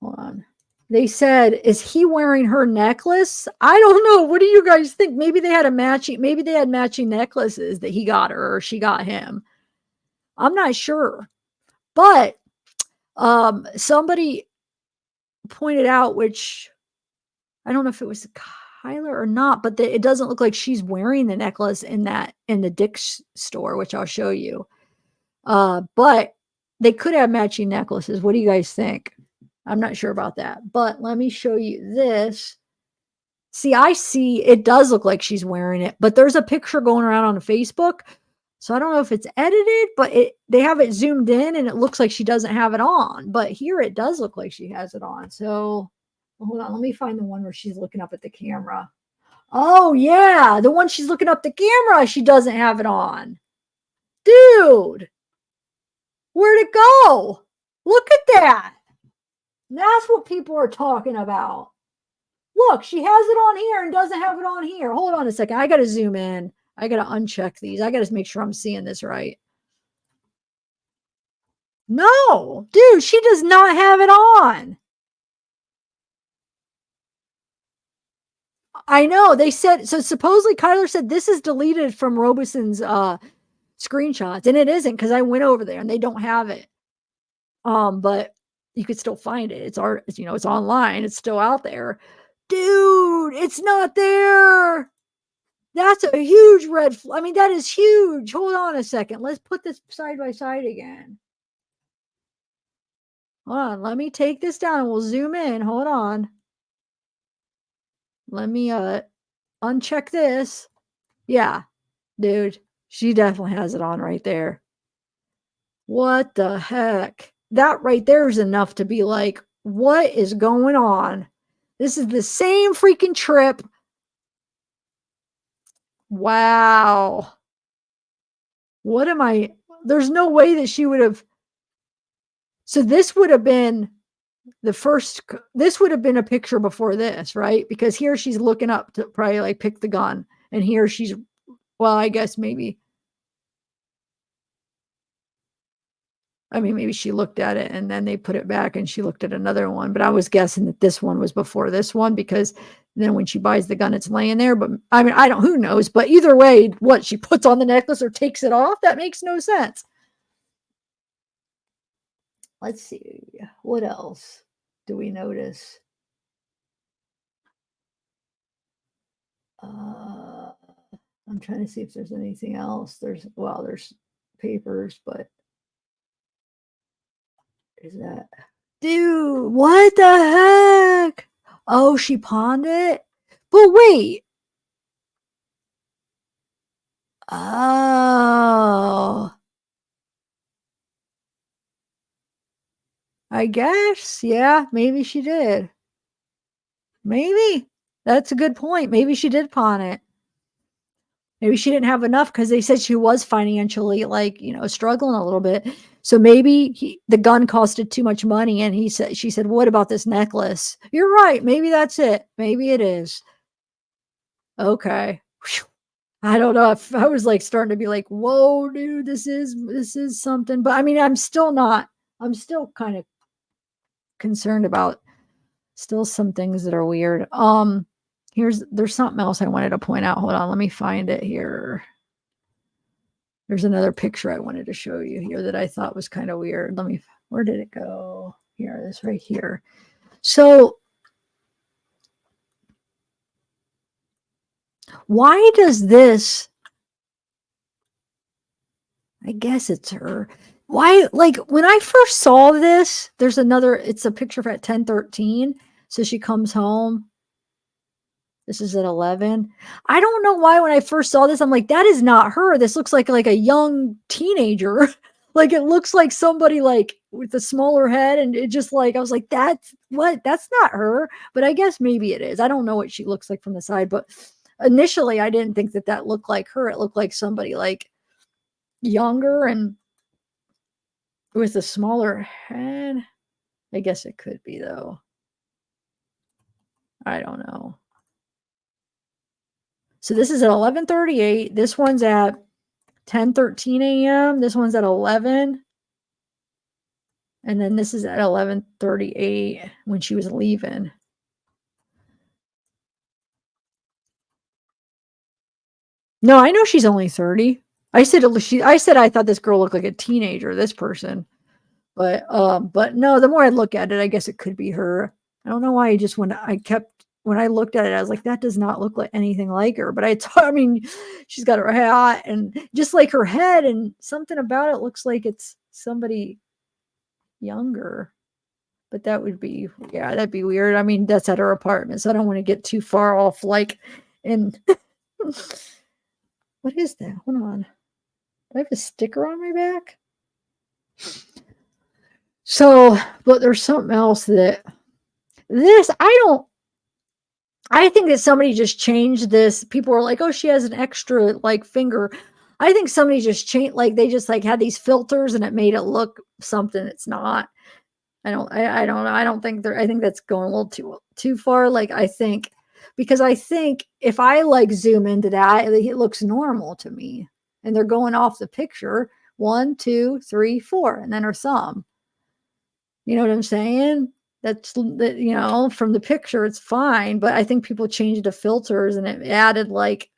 Hold on. They said, is he wearing her necklace? I don't know. What do you guys think? Maybe they had matching necklaces that he got her or she got him. I'm not sure. But somebody pointed out, which I don't know if it was Kyler or not, but it doesn't look like she's wearing the necklace in the Dick's store, which I'll show you. But they could have matching necklaces. What do you guys think? I'm not sure about that, but let me show you this. See, it does look like she's wearing it, but there's a picture going around on Facebook. So I don't know if it's edited, but they have it zoomed in and it looks like she doesn't have it on, but here it does look like she has it on. So hold on, let me find the one where she's looking up at the camera. Oh yeah, the one she's looking up the camera, she doesn't have it on. Dude, where'd it go? Look at that. That's what people are talking about. Look, she has it on here and doesn't have it on here. Hold on a second. I got to zoom in. I got to uncheck these. I got to make sure I'm seeing this right. No, dude, she does not have it on. I know. They said, so supposedly Kyler said this is deleted from Robeson's screenshots, and it isn't, because I went over there and they don't have it. But you could still find it. It's online. It's still out there. Dude, it's not there. That's a huge red flag. I mean, that is huge. Hold on a second. Let's put this side by side again. Hold on. Let me take this down and we'll zoom in. Hold on. Let me uncheck this. Yeah, dude, she definitely has it on right there. What the heck? That right there is enough to be like, what is going on? This is the same freaking trip. Wow. What am I? There's no way that she would have. So this would have been this would have been a picture before this, right? Because here she's looking up to probably like pick the gun. And here she's, well, I guess maybe she looked at it and then they put it back and she looked at another one. But I was guessing that this one was before this one, because then when she buys the gun, it's laying there. But I mean, I don't, who knows? But either way, what she puts on the necklace or takes it off, that makes no sense. Let's see. What else do we notice? I'm trying to see if there's anything else. There's papers, but is that, dude, what the heck? Oh, she pawned it? But wait. Oh. I guess, yeah, maybe she did. Maybe. That's a good point. Maybe she did pawn it. Maybe she didn't have enough because they said she was financially like, struggling a little bit. So maybe the gun costed too much money, and she said, "What about this necklace?" You're right. Maybe that's it. Maybe it is. Okay. Whew. I don't know if I was like starting to be like, "Whoa, dude, this is something." But I mean, I'm still not. I'm still kind of concerned about still some things that are weird. There's something else I wanted to point out. Hold on, let me find it here. There's another picture I wanted to show you here that I thought was kind of weird. Where did it go? Here, this right here. So why does this, I guess it's her. Why, like when I first saw this, it's a picture at 10:13. So she comes home. This is at 11. I don't know why when I first saw this, I'm like, that is not her. This looks like a young teenager. Like it looks like somebody like with a smaller head, and it just like I was like, that's not her. But I guess maybe it is. I don't know what she looks like from the side, but initially I didn't think that looked like her. It looked like somebody like younger and with a smaller head. I guess it could be though. I don't know. So this is at 11:38. This one's at 10:13 a.m. This one's at 11. And then this is at 11:38 when she was leaving. No, I know she's only 30. I said I thought this girl looked like a teenager, this person. But no, the more I look at it, I guess it could be her. I don't know why when I looked at it, I was like, that does not look like anything like her. But I mean, she's got her hat and just like her head, and something about it looks like it's somebody younger. But that'd be weird. I mean, that's at her apartment, so I don't want to get too far off. Like, and what is that? Hold on. Do I have a sticker on my back? So, but there's something else that I think that somebody just changed this. People were like, "Oh, she has an extra like finger." I think somebody just changed, like they just like had these filters and it made it look something it's not. I don't know. I think that's going a little too far. Like because I think if I like zoom into that, it looks normal to me. And they're going off the picture 1, 2, 3, 4, and then her thumb. You know what I'm saying? That's that, from the picture, it's fine. But I think people changed the filters and it added like,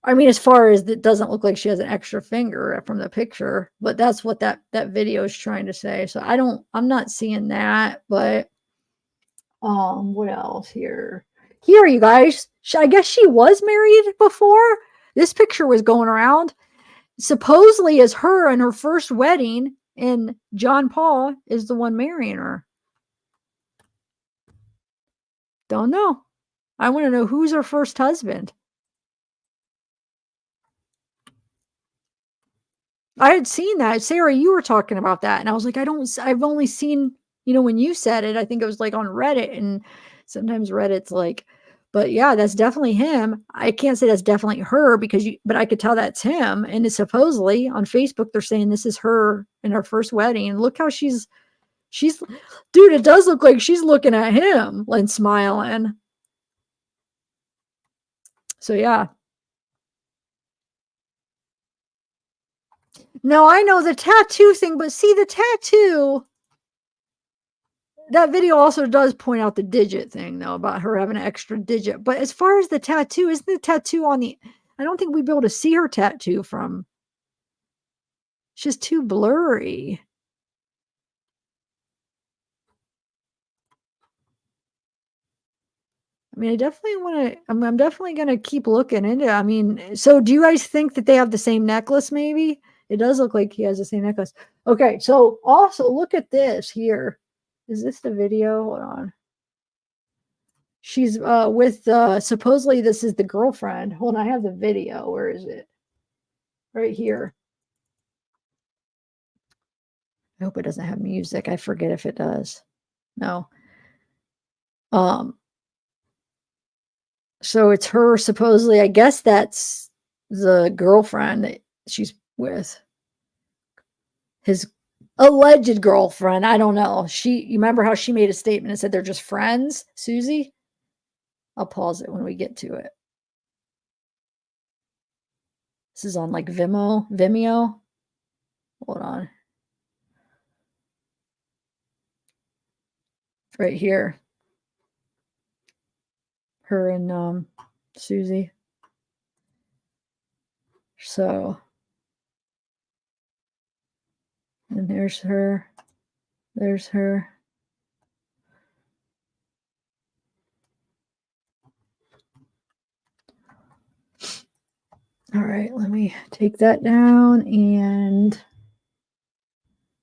I mean, as far as it doesn't look like she has an extra finger from the picture, but that's what that video is trying to say. So I'm not seeing that, but what else here? Here, you guys. I guess she was married before. This picture was going around. Supposedly is her in her first wedding, and John Paul is the one marrying her. Don't know. I want to know who's her first husband. I had seen that. Sarah, you were talking about that. And I was like, I've only seen, when you said it, I think it was like on Reddit. And sometimes Reddit's like, but yeah, that's definitely him. I can't say that's definitely her but I could tell that's him. And it's supposedly on Facebook, they're saying this is her in her first wedding. And look how she's, dude, it does look like she's looking at him and smiling. So yeah. No, I know the tattoo thing, but see the tattoo. That video also does point out the digit thing, though, about her having an extra digit. But as far as the tattoo, isn't the tattoo I don't think we'd be able to see her tattoo from. It's just too blurry. I mean, I definitely want to. I'm definitely going to keep looking into it. I mean, so do you guys think that they have the same necklace? Maybe it does look like he has the same necklace. Okay, so also look at this here. Is this the video? Hold on. She's with supposedly this is the girlfriend. Hold on, I have the video. Where is it? Right here. I hope it doesn't have music. I forget if it does. No. Um So it's her supposedly, I guess that's the girlfriend that she's with. His alleged girlfriend. I don't know. You remember how she made a statement and said they're just friends, Susie? I'll pause it when we get to it. This is on like Vimeo. Hold on. Right here. Her and Susie. So, and there's her. There's her. All right, let me take that down, and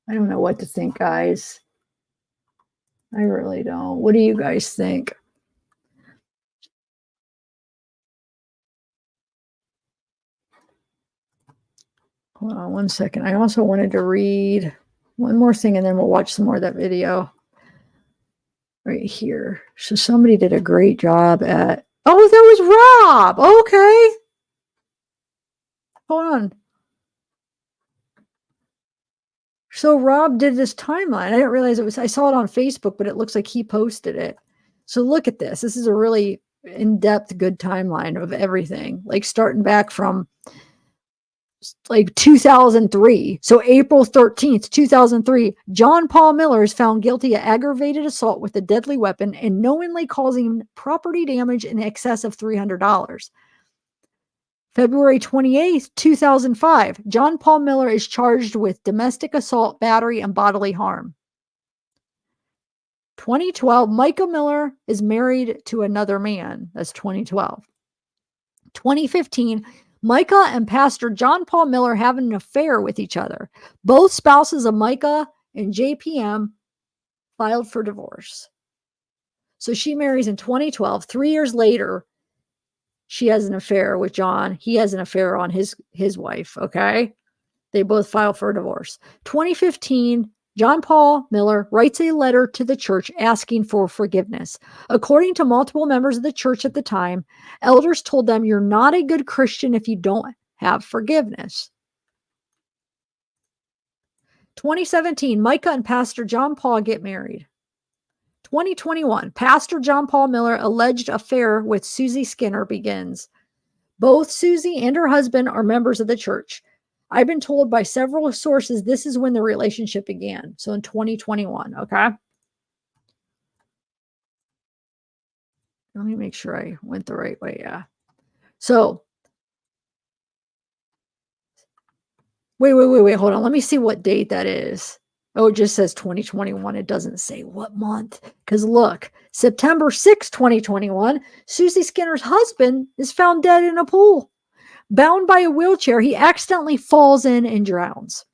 I don't know what to think, guys. I really don't. What do you guys think? Hold on one second. I also wanted to read one more thing, and then we'll watch some more of that video. Right here. So somebody did a great job at... Oh, that was Rob! Okay. Hold on. So Rob did this timeline. I didn't realize it was... I saw it on Facebook, but it looks like he posted it. So look at this. This is a really in-depth, good timeline of everything. Like starting back from... like 2003. So April 13th, 2003, John Paul Miller is found guilty of aggravated assault with a deadly weapon and knowingly causing property damage in excess of $300. February 28th, 2005, John Paul Miller is charged with domestic assault, battery, and bodily harm. 2012, Mica Miller is married to another man. That's 2012. 2015, Mica and Pastor John Paul Miller have an affair with each other. Both spouses of Mica and JPM filed for divorce. So she marries in 2012. 3 years later, she has an affair with John. He has an affair on his wife, okay? They both file for divorce. 2015, John Paul Miller writes a letter to the church asking for forgiveness. According to multiple members of the church at the time, elders told them, "You're not a good Christian if you don't have forgiveness." 2017, Mica and Pastor John Paul get married. 2021, Pastor John Paul Miller alleged affair with Susie Skinner begins. Both Susie and her husband are members of the church. I've been told by several sources this is when the relationship began. So in 2021, okay? Let me make sure I went the right way. Yeah. So, wait. Hold on. Let me see what date that is. Oh, it just says 2021. It doesn't say what month. Because look, September 6, 2021, Susie Skinner's husband is found dead in a pool. Bound by a wheelchair, he accidentally falls in and drowns.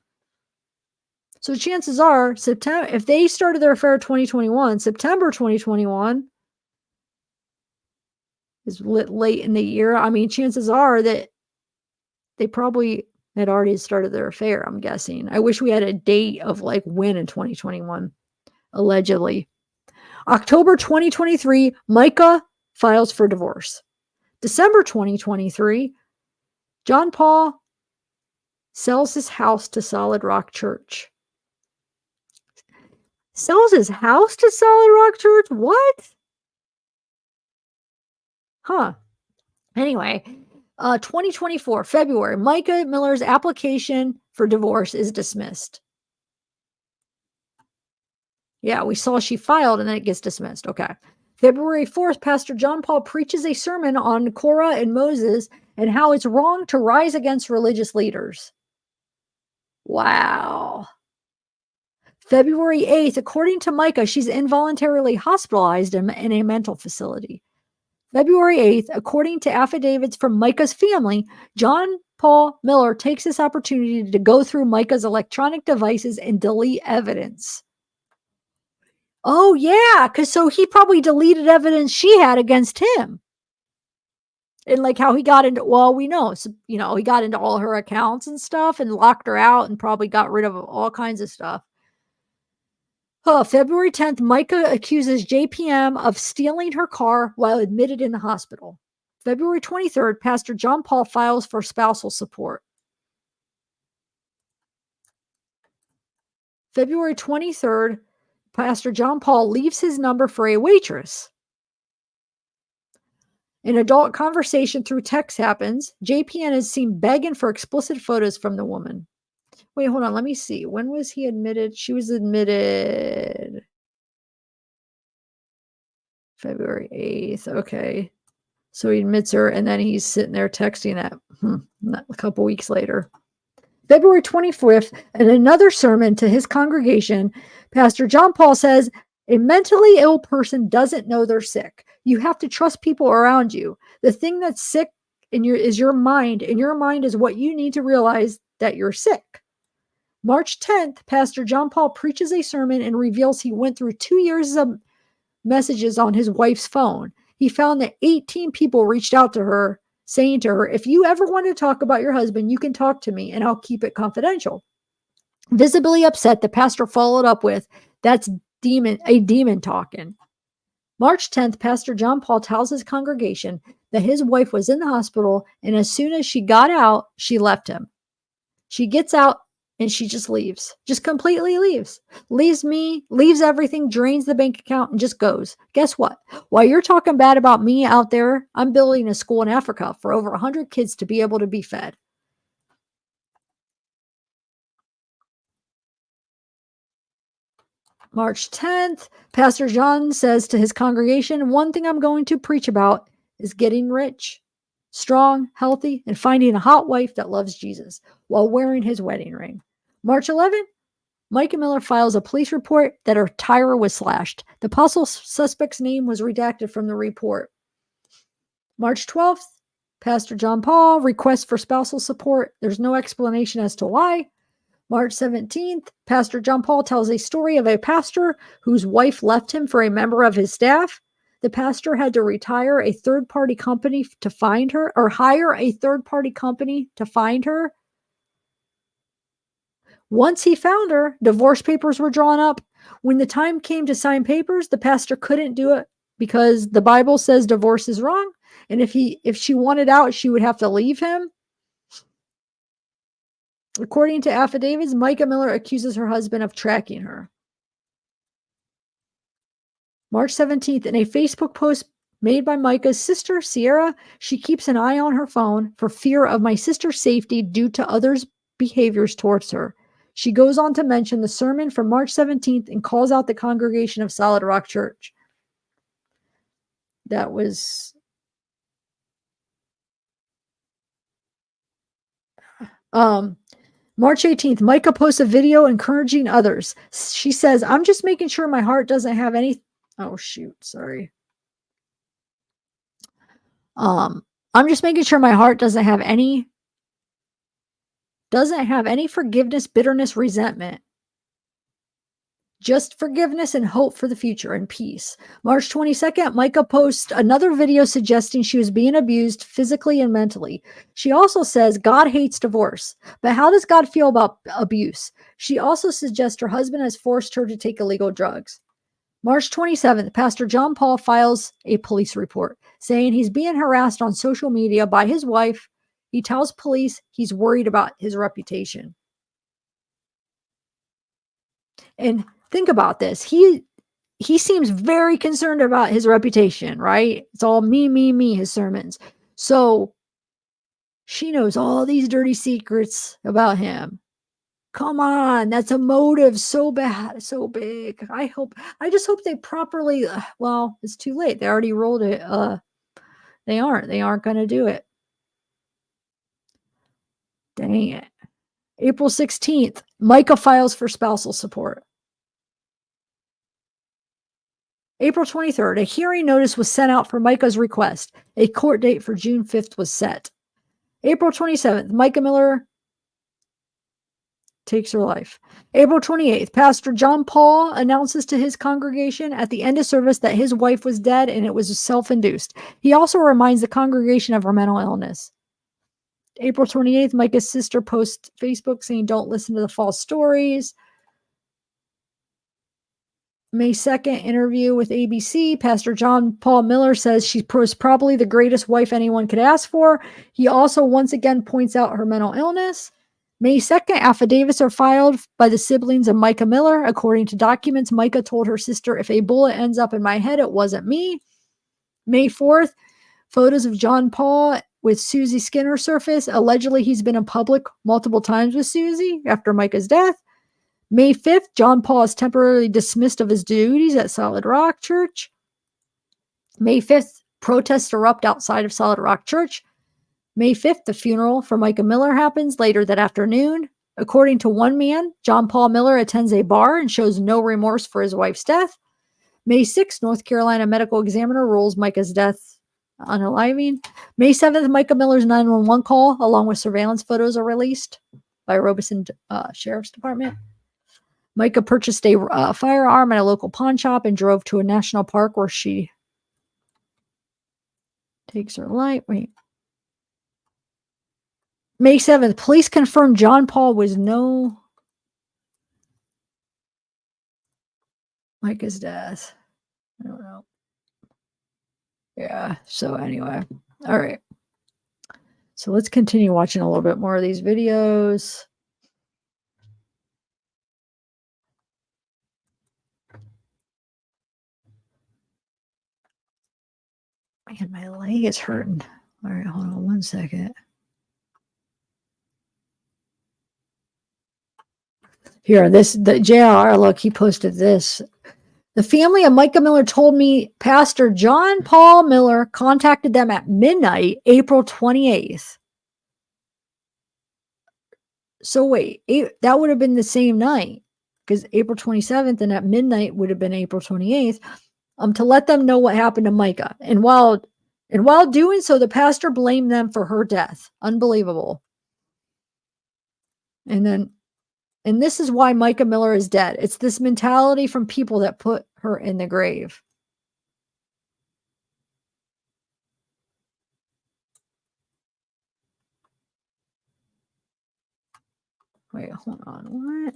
So chances are, September, if they started their affair 2021, September 2021 is late in the year. I mean, chances are that they probably had already started their affair, I'm guessing. I wish we had a date of like when in 2021, allegedly. October 2023, Mica files for divorce. December 2023, John Paul sells his house to Solid Rock Church. Sells his house to Solid Rock Church? What? Huh. Anyway, 2024, February, Mica Miller's application for divorce is dismissed. Yeah, we saw she filed and then it gets dismissed. Okay. February 4th, Pastor John Paul preaches a sermon on Korah and Moses and how it's wrong to rise against religious leaders. Wow. February 8th, according to Mica, she's involuntarily hospitalized in a mental facility. February 8th, according to affidavits from Mica's family, John Paul Miller takes this opportunity to go through Mica's electronic devices and delete evidence. Oh, yeah, because so he probably deleted evidence she had against him. And like how he got into, well, we know, so, you know, he got into all her accounts and stuff and locked her out and probably got rid of all kinds of stuff. February 10th, Mica accuses JPM of stealing her car while admitted in the hospital. February 23rd, Pastor John Paul files for spousal support. February 23rd, Pastor John Paul leaves his number for a waitress. An adult conversation through text happens. JPN is seen begging for explicit photos from the woman. Wait, hold on. Let me see. When was he admitted? She was admitted February 8th. Okay. So he admits her, and then he's sitting there texting that a couple weeks later. February 25th, in another sermon to his congregation, Pastor John Paul says, a mentally ill person doesn't know they're sick. You have to trust people around you. The thing that's sick is your mind, and your mind is what you need to realize that you're sick. March 10th, Pastor John Paul preaches a sermon and reveals he went through 2 years of messages on his wife's phone. He found that 18 people reached out to her, saying to her, if you ever want to talk about your husband, you can talk to me and I'll keep it confidential. Visibly upset, the pastor followed up with, that's a demon talking. March 10th, Pastor John Paul tells his congregation that his wife was in the hospital, and as soon as she got out, she left him. She gets out and she just leaves, just completely leaves me, leaves everything, drains the bank account, and just goes. Guess what? While you're talking bad about me out there, I'm building a school in Africa for over 100 kids to be able to be fed. March 10th, Pastor John says to his congregation, one thing I'm going to preach about is getting rich, strong, healthy, and finding a hot wife that loves Jesus while wearing his wedding ring. March 11th, Mica Miller files a police report that her tire was slashed. The possible suspect's name was redacted from the report. March 12th, Pastor John Paul requests for spousal support. There's no explanation as to why. March 17th, Pastor John Paul tells a story of a pastor whose wife left him for a member of his staff. The pastor had to retire a third-party company to find her, or hire a third-party company to find her. Once he found her, divorce papers were drawn up. When the time came to sign papers, the pastor couldn't do it because the Bible says divorce is wrong. And if she wanted out, she would have to leave him. According to affidavits, Mica Miller accuses her husband of tracking her. March 17th, in a Facebook post made by Mica's sister, Sierra, she keeps an eye on her phone for fear of my sister's safety due to others' behaviors towards her. She goes on to mention the sermon from March 17th and calls out the congregation of Solid Rock Church. That was March 18th, Mica posts a video encouraging others. She says, I'm just making sure my heart doesn't have any... Oh, shoot. Sorry. I'm just making sure my heart doesn't have any forgiveness, bitterness, resentment. Just forgiveness and hope for the future and peace. March 22nd, Mica posts another video suggesting she was being abused physically and mentally. She also says God hates divorce, but how does God feel about abuse? She also suggests her husband has forced her to take illegal drugs. March 27th, Pastor John Paul files a police report saying he's being harassed on social media by his wife. He tells police he's worried about his reputation. And think about this. He seems very concerned about his reputation, right? It's all me, his sermons. So she knows all these dirty secrets about him. Come on, that's a motive so bad, so big. I just hope they properly, well, it's too late. They already rolled it. They aren't going to do it. Dang it. April 16th, Mica files for spousal support. April 23rd, a hearing notice was sent out for Mica's request. A court date for June 5th was set. April 27th, Mica Miller takes her life. April 28th, Pastor John Paul announces to his congregation at the end of service that his wife was dead and it was self-induced. He also reminds the congregation of her mental illness. April 28th, Mica's sister posts Facebook saying, don't listen to the false stories. May 2nd interview with ABC. Pastor John Paul Miller says she was probably the greatest wife anyone could ask for. He also once again points out her mental illness. May 2nd, affidavits are filed by the siblings of Mica Miller. According to documents, Mica told her sister, if a bullet ends up in my head, it wasn't me. May 4th, photos of John Paul with Susie Skinner surface. Allegedly, he's been in public multiple times with Susie after Mica's death. May 5th, John Paul is temporarily dismissed of his duties at Solid Rock Church. May 5th, protests erupt outside of Solid Rock Church. May 5th, the funeral for Mica Miller happens later that afternoon. According to one man, John Paul Miller attends a bar and shows no remorse for his wife's death. May 6th, North Carolina medical examiner rules Mica's death unaliving. May 7th, Mica Miller's 911 call along with surveillance photos are released by Robeson Sheriff's Department. Mica purchased a firearm at a local pawn shop and drove to a national park where she takes her life. Wait. May 7th, police confirmed John Paul was no Mica's death. I don't know. Yeah, so anyway. All right. So let's continue watching a little bit more of these videos. Man, my leg is hurting. All right, hold on one second. Here, the JR, look, he posted this. The family of Mica Miller told me Pastor John Paul Miller contacted them at midnight, April 28th. So wait, that would have been the same night because April 27th and at midnight would have been April 28th. To let them know what happened to Mica. And while doing so, the pastor blamed them for her death. Unbelievable. And this is why Mica Miller is dead. It's this mentality from people that put her in the grave. Wait, hold on. What?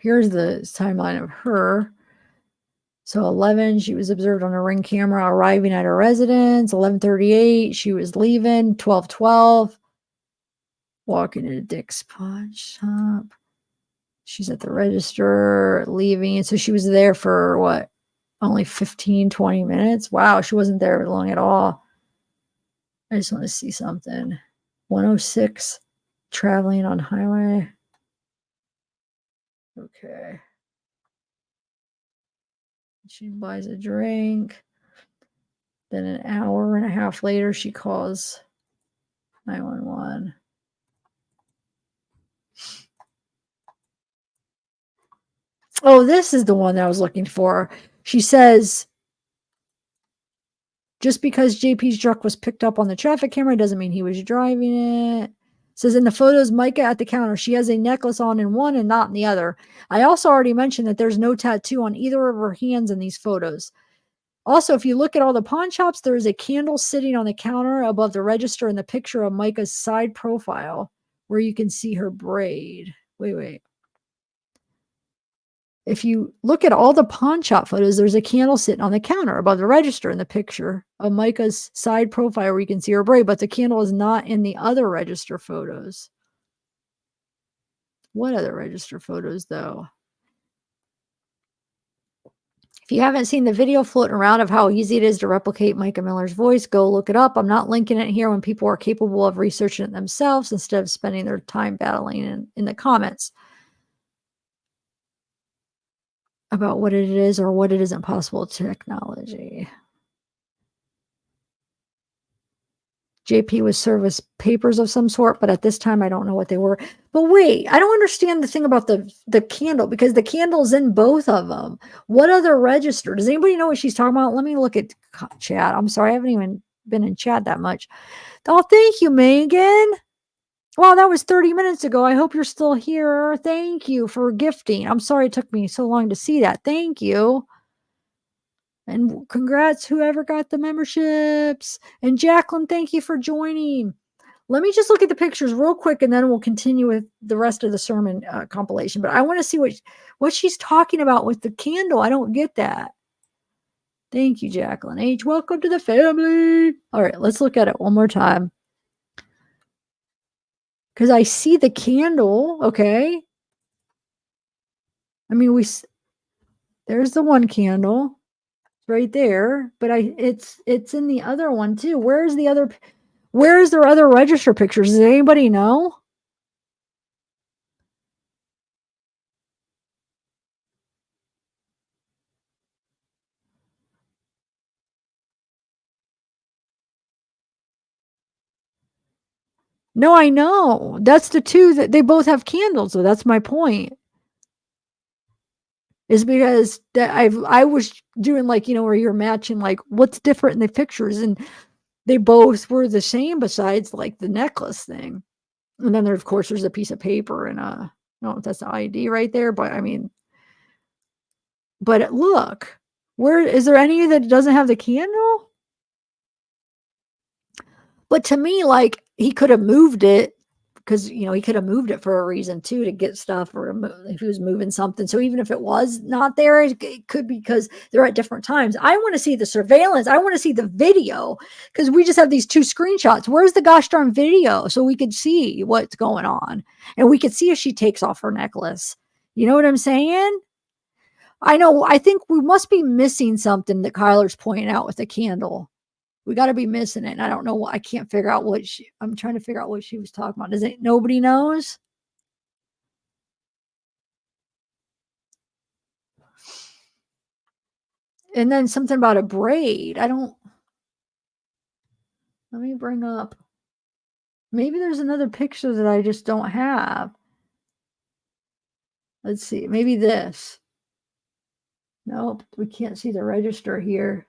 Here's the timeline of her. So 11, she was observed on a Ring camera arriving at her residence. 11:38, she was leaving. 12:12, walking to Dick's Pawn Shop. She's at the register, leaving. And so she was there for what? Only 15, 20 minutes? Wow, she wasn't there long at all. I just want to see something. 106, traveling on highway. Okay. She buys a drink. Then an hour and a half later, she calls 911. Oh, this is the one that I was looking for. She says, just because JP's truck was picked up on the traffic camera doesn't mean he was driving it. Says in the photos, Mica at the counter, she has a necklace on in one and not in the other. I also already mentioned that there's no tattoo on either of her hands in these photos. Also, if you look at all the pawn shops, there is a candle sitting on the counter above the register in the picture of Mica's side profile where you can see her braid. Wait. If you look at all the pawn shop photos, there's a candle sitting on the counter above the register in the picture of Mica's side profile where you can see her braid, but the candle is not in the other register photos. What other register photos, though? If you haven't seen the video floating around of how easy it is to replicate Mica Miller's voice, go look it up. I'm not linking it here when people are capable of researching it themselves instead of spending their time battling in the comments about what it is or what it isn't possible technology. JP was served with papers of some sort, but at this time I don't know what they were. But wait, I don't understand the thing about the candle because the candle's in both of them. What other register? Does anybody know what she's talking about? Let me look at chat. I'm sorry, I haven't even been in chat that much. Oh, thank you, Megan. Wow, that was 30 minutes ago. I hope you're still here. Thank you for gifting. I'm sorry it took me so long to see that. Thank you. And congrats, whoever got the memberships. And Jacqueline, thank you for joining. Let me just look at the pictures real quick, and then we'll continue with the rest of the sermon compilation. But I want to see what she's talking about with the candle. I don't get that. Thank you, Jacqueline H. Welcome to the family. All right, let's look at it one more time. Because I see the candle, okay? I mean, there's the one candle right there, but it's in the other one too. Where's their other register pictures? Does anybody know? No, I know. That's the two that they both have candles, so that's my point. Is because that I was doing like, where you're matching like what's different in the pictures, and they both were the same besides like the necklace thing. And then of course there's a piece of paper and I don't know if that's the ID right there, but I mean, but look, where is there any that doesn't have the candle? But to me, like he could have moved it because he could have moved it for a reason too, to get stuff, or if he was moving something. So even if it was not there, it could be because they're at different times. I want to see the surveillance. I want to see the video, because we just have these two screenshots. Where's the gosh darn video so we could see what's going on, and we could see if she takes off her necklace? You know what I'm saying? I know. I think we must be missing something that Kyler's pointing out with the candle. We got to be missing it. And I don't know. I can't figure out I'm trying to figure out what she was talking about. Nobody knows? And then something about a braid. Let me bring up. Maybe there's another picture that I just don't have. Let's see. Maybe this. Nope. We can't see the register here.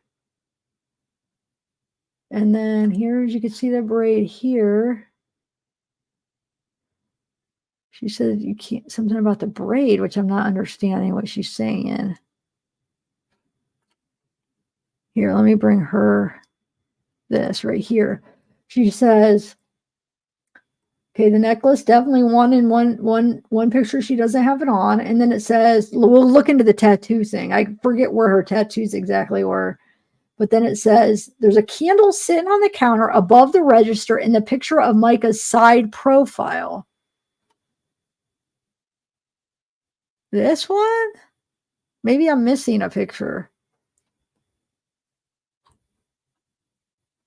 And then here, you can see the braid here. She said you can't, something about the braid, which I'm not understanding what she's saying. Here, let me bring her this right here. She says, okay, the necklace, definitely one picture she doesn't have it on. And then it says, we'll look into the tattoo thing. I forget where her tattoos exactly were. But then it says, there's a candle sitting on the counter above the register in the picture of Mica's side profile. This one? Maybe I'm missing a picture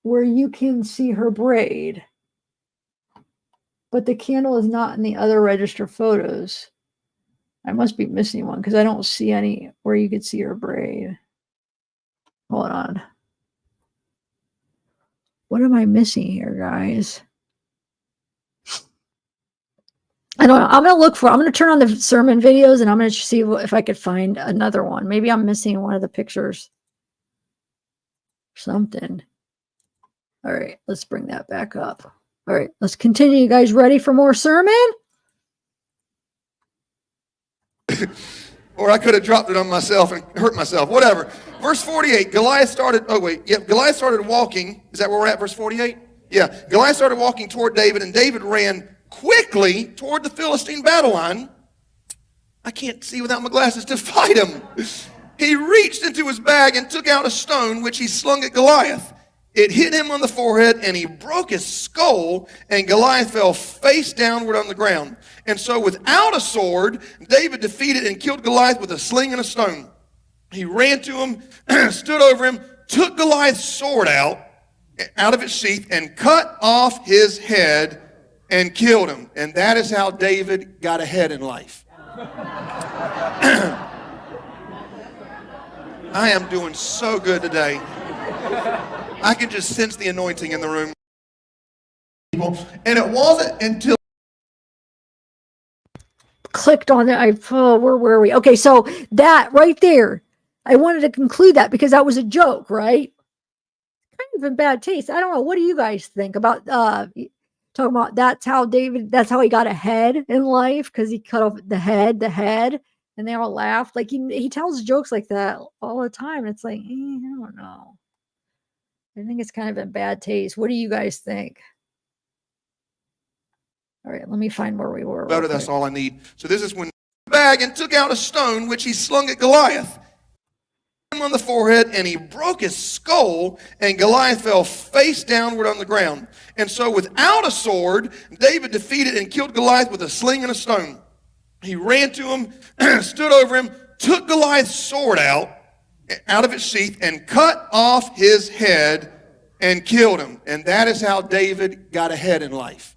where you can see her braid. But the candle is not in the other register photos. I must be missing one because I don't see any where you could see her braid. Hold on. What am I missing here, guys? I don't know. I'm going to turn on the sermon videos, and I'm going to see if I could find another one. Maybe I'm missing one of the pictures. Something. All right, let's bring that back up. All right, let's continue. You guys ready for more sermon?
Or I could have dropped it on myself and hurt myself. Whatever. Verse 48, Goliath started walking. Is that where we're at, verse 48? Yeah. Goliath started walking toward David, and David ran quickly toward the Philistine battle line. I can't see without my glasses to fight him. He reached into his bag and took out a stone, which he slung at Goliath. It hit him on the forehead, and he broke his skull, and Goliath fell face downward on the ground. And so without a sword, David defeated and killed Goliath with a sling and a stone. He ran to him, stood over him, took Goliath's sword out of its sheath, and cut off his head and killed him. And that is how David got ahead in life. I am doing so good today. I can just sense the anointing in the room. And it wasn't until
clicked on it. Where were we? Okay, so that right there, I wanted to conclude that because that was a joke, right? Kind of in bad taste. I don't know. What do you guys think about talking about that's how he got ahead in life, because he cut off the head, and they all laughed. Like he tells jokes like that all the time. It's like, I don't know. I think it's kind of in bad taste. What do you guys think? All right, let me find where we were.
Better, that's all I need. So this is when bag and took out a stone which he slung at Goliath him on the forehead, and he broke his skull, and Goliath fell face downward on the ground. And so without a sword, David defeated and killed Goliath with a sling and a stone. He ran to him, stood over him, took Goliath's sword out of its sheath, and cut off his head and killed him. And that is how David got ahead in life.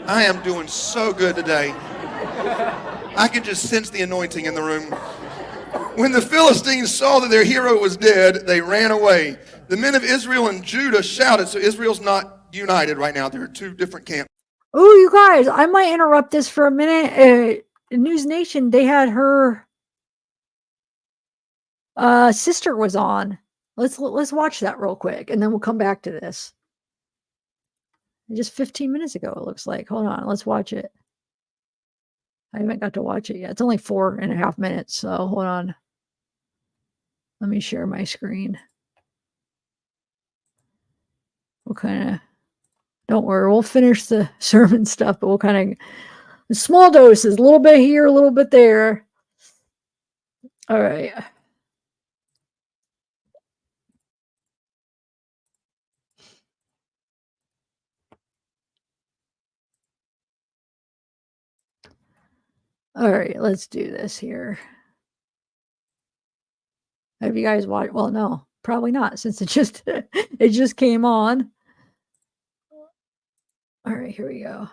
I am doing so good today. I can just sense the anointing in the room. When the Philistines saw that their hero was dead, they ran away. The men of Israel and Judah shouted. So Israel's not united right now. There are two different camps.
Oh, you guys, I might interrupt this for a minute. News Nation, they had her sister was on. Let's watch that real quick, and then we'll come back to this. Just 15 minutes ago, it looks like. Hold on, let's watch it. I haven't got to watch it yet. It's only 4.5 minutes, so hold on. Let me share my screen. We'll kind of, don't worry, we'll finish the sermon stuff, but we'll kind of, small doses, a little bit here, a little bit there. All right. All right, let's do this here. Have you guys watched? Well, no, probably not, since it just came on. All right, here we go.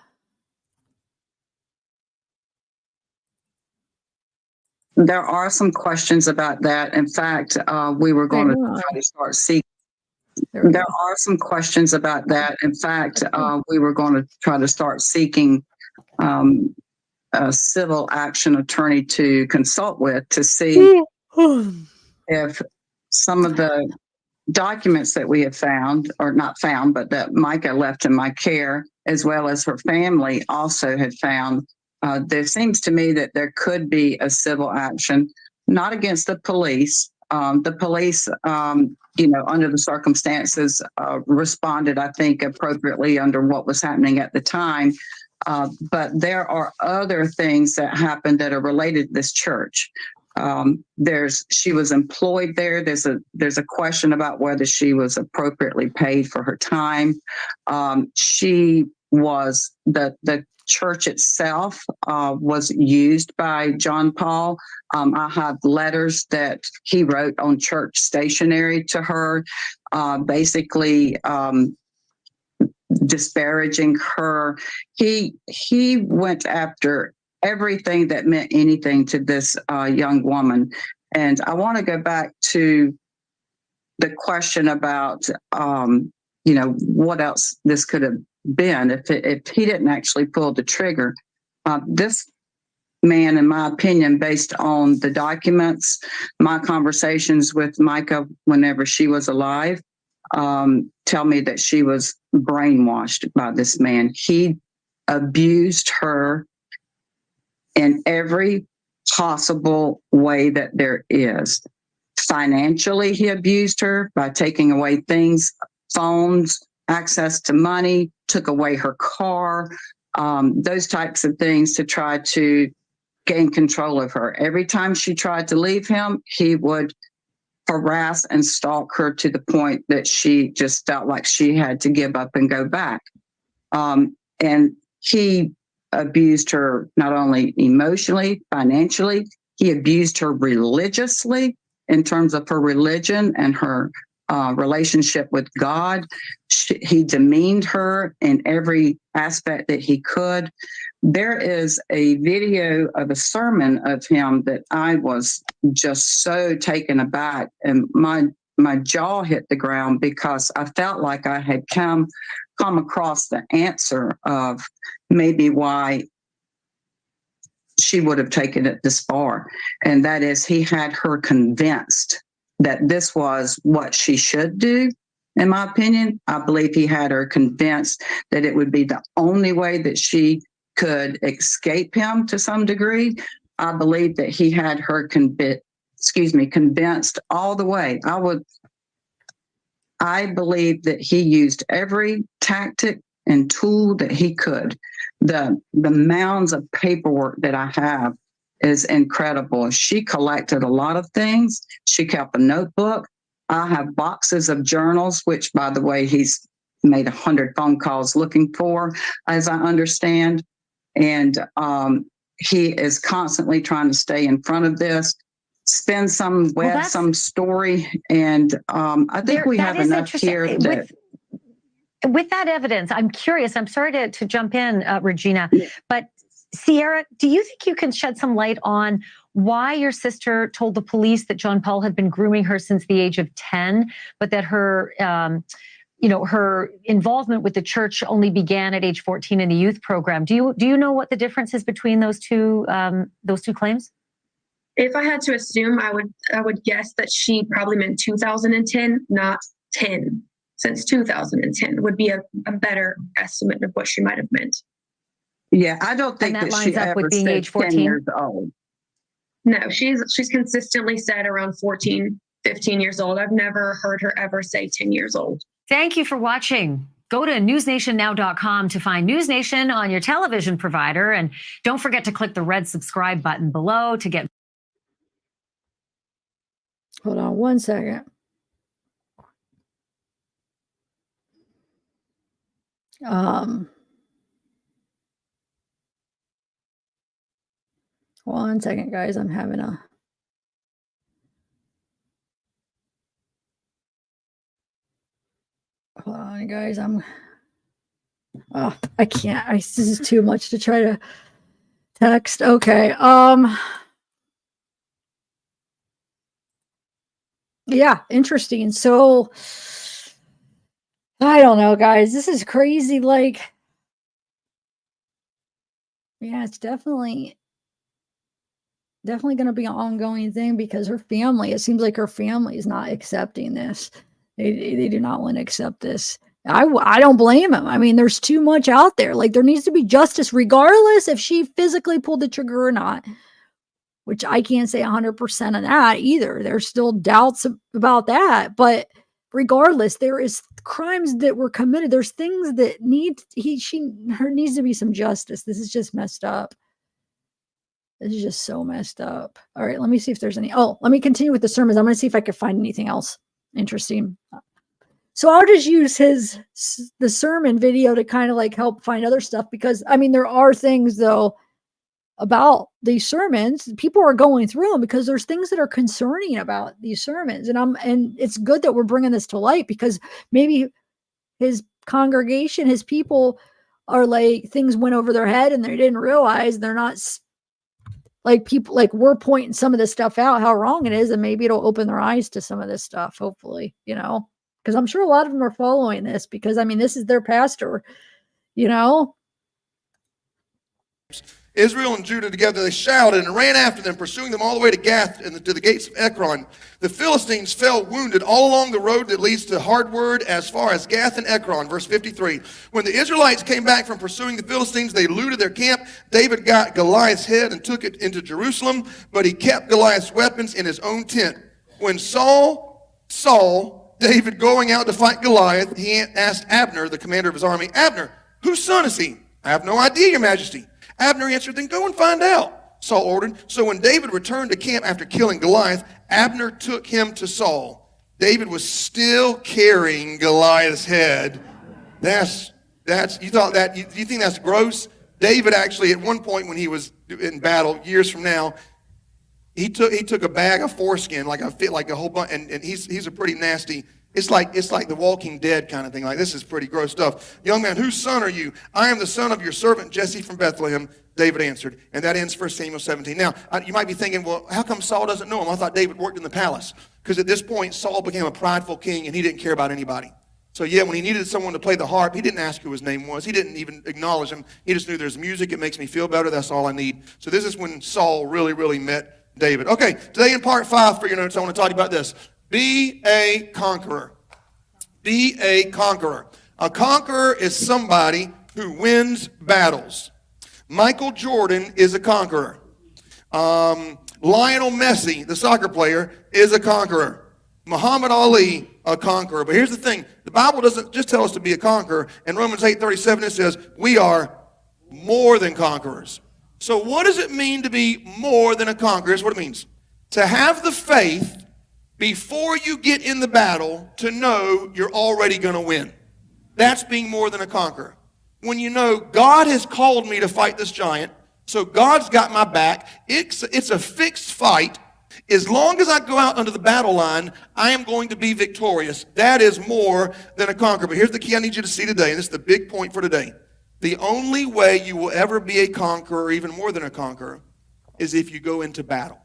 There are some questions about that. In fact, we were going to try to start seeking. There are some questions about that. In fact, we were going to try to start seeking a civil action attorney to consult with to see if some of the documents that we have found, or not found, but that Mica left in my care, as well as her family also had found, there seems to me that there could be a civil action, not against the police. The police, under the circumstances, responded, I think, appropriately under what was happening at the time. But there are other things that happened that are related to this church. She was employed there. There's a question about whether she was appropriately paid for her time. She was the church itself was used by John Paul. I have letters that he wrote on church stationery to her, basically disparaging her. He went after everything that meant anything to this young woman. And I want to go back to the question about, what else this could have been if he didn't actually pull the trigger. This man, in my opinion, based on the documents, my conversations with Mica whenever she was alive, tell me that she was brainwashed by this man. He abused her in every possible way that there is. Financially, he abused her by taking away things, phones, access to money, took away her car, those types of things to try to gain control of her. Every time she tried to leave him, he would harass and stalk her to the point that she just felt like she had to give up and go back. And he abused her not only emotionally, financially, he abused her religiously in terms of her religion and her relationship with God. He demeaned her in every aspect that he could. There is a video of a sermon of him that I was just so taken aback, and my jaw hit the ground because I felt like I had come across the answer of maybe why she would have taken it this far. And that is, he had her convinced that this was what she should do. In my opinion, I believe he had her convinced that it would be the only way that she could escape him to some degree. I believe that he had her convinced all the way. I believe that he used every tactic and tool that he could. The mounds of paperwork that I have is incredible. She collected a lot of things. She kept a notebook. I have boxes of journals, which, by the way, he's made 100 phone calls looking for, as I understand. And he is constantly trying to stay in front of this, spin some web, some story. And I think we have enough here that.
With that evidence, I'm curious. I'm sorry to jump in, Regina, but Sierra, do you think you can shed some light on why your sister told the police that John Paul had been grooming her since the age of 10, but that her, her involvement with the church only began at age 14 in the youth program? Do you know what the difference is between those two claims?
If I had to assume, I would guess that she probably meant 2010, not 10. Since 2010 would be a better estimate of what she might have meant.
Yeah, I don't think that she
up
ever
with being
said
age 14.
10 years old.
No, she's consistently said around 14, 15 years old. I've never heard her ever say 10 years old.
Thank you for watching. Go to newsnationnow.com to find News Nation on your television provider. And don't forget to click the red subscribe button below to get.
Hold on one second. One second, guys. I'm having a hold on, guys. I can't. This is too much to try to text. Okay. Yeah, interesting. So I don't know, guys. This is crazy. Like, yeah, it's definitely going to be an ongoing thing because her family, it seems like her family is not accepting this. They do not want to accept this. I don't blame him. I mean, there's too much out there. Like, there needs to be justice regardless if she physically pulled the trigger or not, which I can't say 100% of that either. There's still doubts about that, but regardless, there is crimes that were committed. There's things that needs to be some justice. This is just messed up. This is just so messed up. All right, let me see if there's any. Oh, let me continue with the sermons. I'm going to see if I can find anything else interesting. So I'll just use the sermon video to kind of like help find other stuff, because I mean, there are things though about these sermons. People are going through them because there's things that are concerning about these sermons. And it's good that we're bringing this to light, because maybe his congregation, his people are like, things went over their head and they didn't realize they're not like people, like we're pointing some of this stuff out, how wrong it is. And maybe it'll open their eyes to some of this stuff, hopefully, because I'm sure a lot of them are following this, because I mean, this is their pastor,
Israel and Judah together, they shouted and ran after them, pursuing them all the way to Gath and to the gates of Ekron. The Philistines fell wounded all along the road that leads to Hardword as far as Gath and Ekron. Verse 53. When the Israelites came back from pursuing the Philistines, they looted their camp. David got Goliath's head and took it into Jerusalem, but he kept Goliath's weapons in his own tent. When Saul saw David going out to fight Goliath, he asked Abner, the commander of his army, "Abner, whose son is he?" "I have no idea, your majesty." Abner answered, "Then go and find out," Saul ordered. So when David returned to camp after killing Goliath, Abner took him to Saul. David was still carrying Goliath's head. You think that's gross? David actually, at one point when he was in battle, years from now, he took a bag of foreskin, like a whole bunch, and he's a pretty nasty. It's like the Walking Dead kind of thing. Like, this is pretty gross stuff. "Young man, whose son are you?" "I am the son of your servant Jesse from Bethlehem," David answered. And that ends 1 Samuel 17. Now, you might be thinking, well, how come Saul doesn't know him? I thought David worked in the palace. Because at this point, Saul became a prideful king, and he didn't care about anybody. So yeah, when he needed someone to play the harp, he didn't ask who his name was. He didn't even acknowledge him. He just knew there's music. It makes me feel better. That's all I need. So this is when Saul really, really met David. Okay, today in part 5 for your notes, I want to talk about this. Be a conqueror. Be a conqueror. A conqueror is somebody who wins battles. Michael Jordan is a conqueror. Lionel Messi, the soccer player, is a conqueror. Muhammad Ali, a conqueror. But here's the thing. The Bible doesn't just tell us to be a conqueror. In Romans 8:37, it says, we are more than conquerors. So what does it mean to be more than a conqueror? Here's what it means. To have the faith before you get in the battle to know you're already going to win. That's being more than a conqueror. When you know God has called me to fight this giant, so God's got my back, it's a fixed fight. As long as I go out under the battle line, I am going to be victorious. That is more than a conqueror. But here's the key I need you to see today, and this is the big point for today. The only way you will ever be a conqueror, even more than a conqueror, is if you go into battle.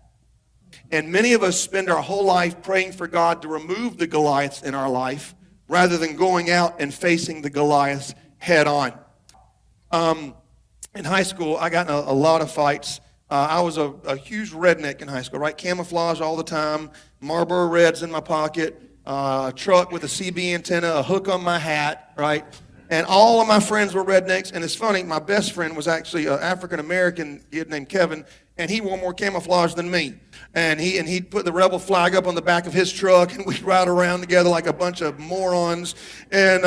And many of us spend our whole life praying for God to remove the Goliaths in our life rather than going out and facing the Goliaths head on. In high school, I got in a lot of fights. I was a huge redneck in high school, right? Camouflage all the time, Marlboro Reds in my pocket, a truck with a CB antenna, a hook on my hat, right? And all of my friends were rednecks. And it's funny, my best friend was actually an African-American kid named Kevin, and he wore more camouflage than me. And he'd put the rebel flag up on the back of his truck, and we'd ride around together like a bunch of morons. And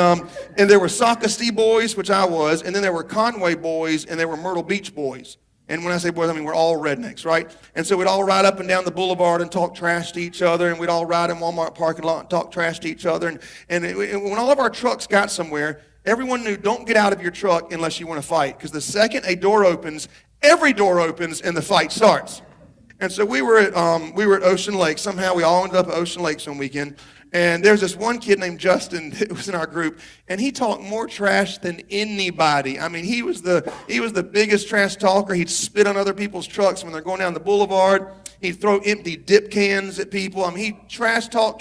there were Socastee boys, which I was, and then there were Conway boys, and there were Myrtle Beach boys. And when I say boys, I mean we're all rednecks, right? And so we'd all ride up and down the boulevard and talk trash to each other, and we'd all ride in Walmart parking lot and talk trash to each other. And when all of our trucks got somewhere, everyone knew, don't get out of your truck unless you want to fight, because the second a door opens, every door opens and the fight starts. And so we were at Ocean Lake. Somehow we all ended up at Ocean Lakes one weekend. And there's this one kid named Justin that was in our group, and he talked more trash than anybody. I mean, he was the biggest trash talker. He'd spit on other people's trucks when they're going down the boulevard. He'd throw empty dip cans at people. I mean, he trash talk.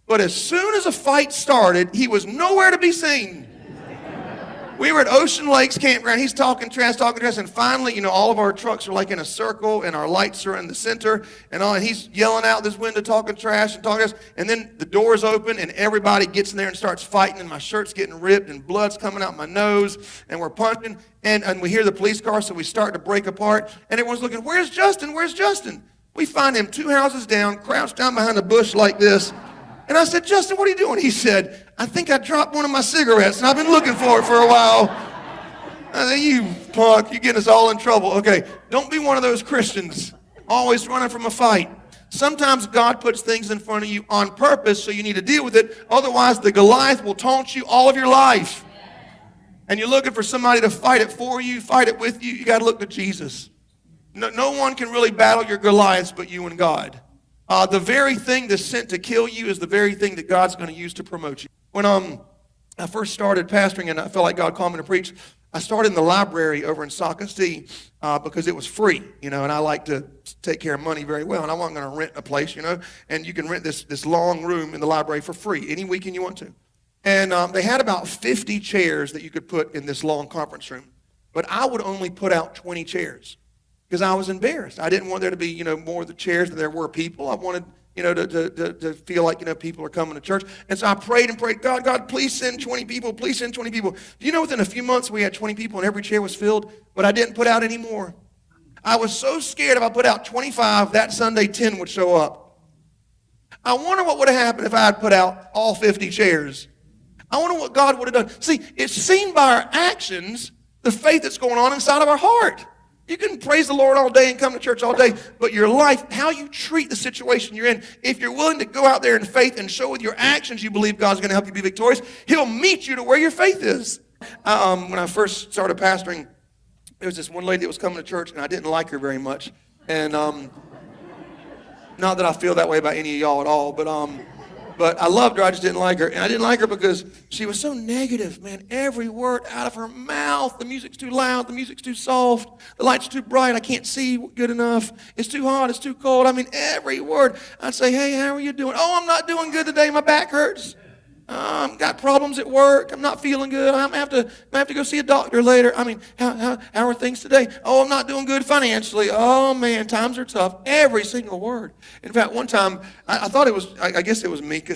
But as soon as a fight started, he was nowhere to be seen. We were at Ocean Lakes campground. He's talking trash, and finally, all of our trucks are like in a circle, and our lights are in the center, and he's yelling out this window, talking trash, and then the doors open, and everybody gets in there and starts fighting, and my shirt's getting ripped, and blood's coming out my nose, and we're punching, and we hear the police car, so we start to break apart, and everyone's looking, where's Justin? We find him 2 houses down, crouched down behind a bush like this. And I said, Justin, what are you doing? He said, I think I dropped one of my cigarettes, and I've been looking for it for a while. I said, you punk, you're getting us all in trouble. Okay, don't be one of those Christians always running from a fight. Sometimes God puts things in front of you on purpose, so you need to deal with it. Otherwise, the Goliath will taunt you all of your life. And you're looking for somebody to fight it for you, fight it with you. You got to look to Jesus. No one can really battle your Goliaths but you and God. The very thing that's sent to kill you is the very thing that God's going to use to promote you. When I first started pastoring and I felt like God called me to preach, I started in the library over in Socastee because it was free, and I like to take care of money very well, and I wasn't going to rent a place, and you can rent this long room in the library for free any weekend you want to. And they had about 50 chairs that you could put in this long conference room, but I would only put out 20 chairs. Because I was embarrassed. I didn't want there to be, more of the chairs than there were people. I wanted, to feel like, people are coming to church. And so I prayed and prayed, God, please send 20 people. Please send 20 people. Do you know within a few months we had 20 people and every chair was filled? But I didn't put out any more. I was so scared if I put out 25, that Sunday 10 would show up. I wonder what would have happened if I had put out all 50 chairs. I wonder what God would have done. See, it's seen by our actions, the faith that's going on inside of our heart. You can praise the Lord all day and come to church all day, but your life, how you treat the situation you're in, if you're willing to go out there in faith and show with your actions you believe God's going to help you be victorious, He'll meet you to where your faith is. When I first started pastoring, there was this one lady that was coming to church, and I didn't like her very much. And not that I feel that way about any of y'all at all, but I loved her, I just didn't like her. And I didn't like her because she was so negative, man. Every word out of her mouth. The music's too loud, the music's too soft, the light's too bright, I can't see good enough. It's too hot, it's too cold. I mean, every word. I'd say, hey, how are you doing? Oh, I'm not doing good today, my back hurts. Got problems at work. I'm not feeling good. I'm gonna have to go see a doctor later. I mean, how are things today? Oh, I'm not doing good financially. Oh man, times are tough. Every single word. In fact, one time I thought it was. I guess it was Mica.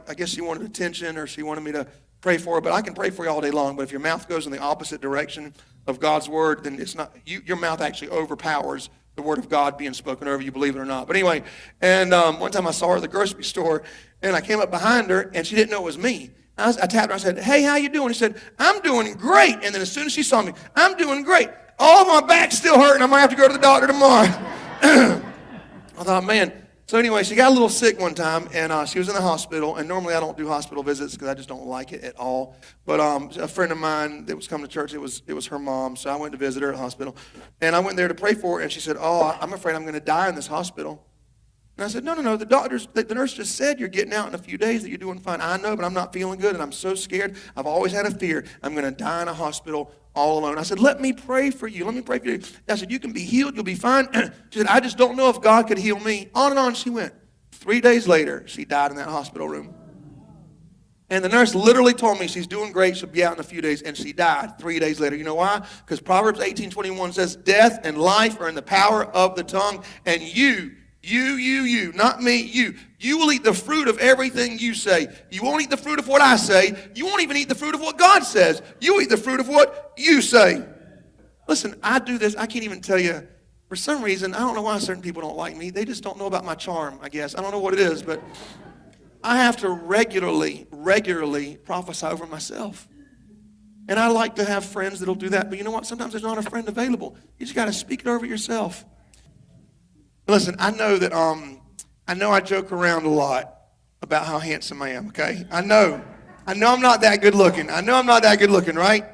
I guess she wanted attention, or she wanted me to pray for her. But I can pray for you all day long. But if your mouth goes in the opposite direction of God's word, then it's not. Your mouth actually overpowers the word of God being spoken over you, believe it or not. But anyway, and one time I saw her at the grocery store, and I came up behind her, and she didn't know it was me. I tapped her. I said, "Hey, how you doing?" She said, "I'm doing great." And then as soon as she saw me, "I'm doing great. Oh, my back's still hurting. I might have to go to the doctor tomorrow." I thought, man. So anyway, she got a little sick one time, and she was in the hospital. And normally I don't do hospital visits because I just don't like it at all. But a friend of mine that was coming to church, it was her mom. So I went to visit her at the hospital. And I went there to pray for her, and she said, "Oh, I'm afraid I'm going to die in this hospital." And I said, no, the nurse just said you're getting out in a few days, that you're doing fine. I know, but I'm not feeling good, and I'm so scared. I've always had a fear. I'm going to die in a hospital all alone. I said, let me pray for you. Let me pray for you. I said, you can be healed. You'll be fine. She said, I just don't know if God could heal me. On and on she went. 3 days later, she died in that hospital room. And the nurse literally told me she's doing great. She'll be out in a few days. And she died 3 days later. You know why? Because Proverbs 18:21 says, death and life are in the power of the tongue. And you, not me, you will eat the fruit of everything you say. You won't eat the fruit of what I say. You won't even eat the fruit of what God says. You eat the fruit of what you say. Listen, I do this. I can't even tell you. For some reason, I don't know why certain people don't like me. They just don't know about my charm, I guess. I don't know what it is, but I have to regularly prophesy over myself. And I like to have friends that'll do that. But you know what? Sometimes there's not a friend available. You just got to speak it over yourself. Listen, I know that I joke around a lot about how handsome I am, okay? I know I'm not that good looking. Right?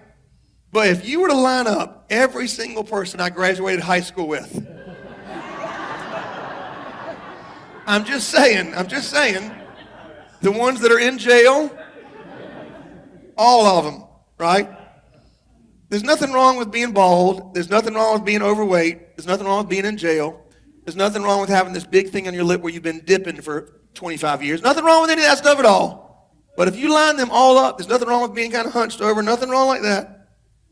But if you were to line up every single person I graduated high school with, I'm just saying, the ones that are in jail, all of them, right? There's nothing wrong with being bald. There's nothing wrong with being overweight. There's nothing wrong with being in jail. There's nothing wrong with having this big thing on your lip where you've been dipping for 25 years. Nothing wrong with any of that stuff at all. But if you line them all up, there's nothing wrong with being kind of hunched over. Nothing wrong like that.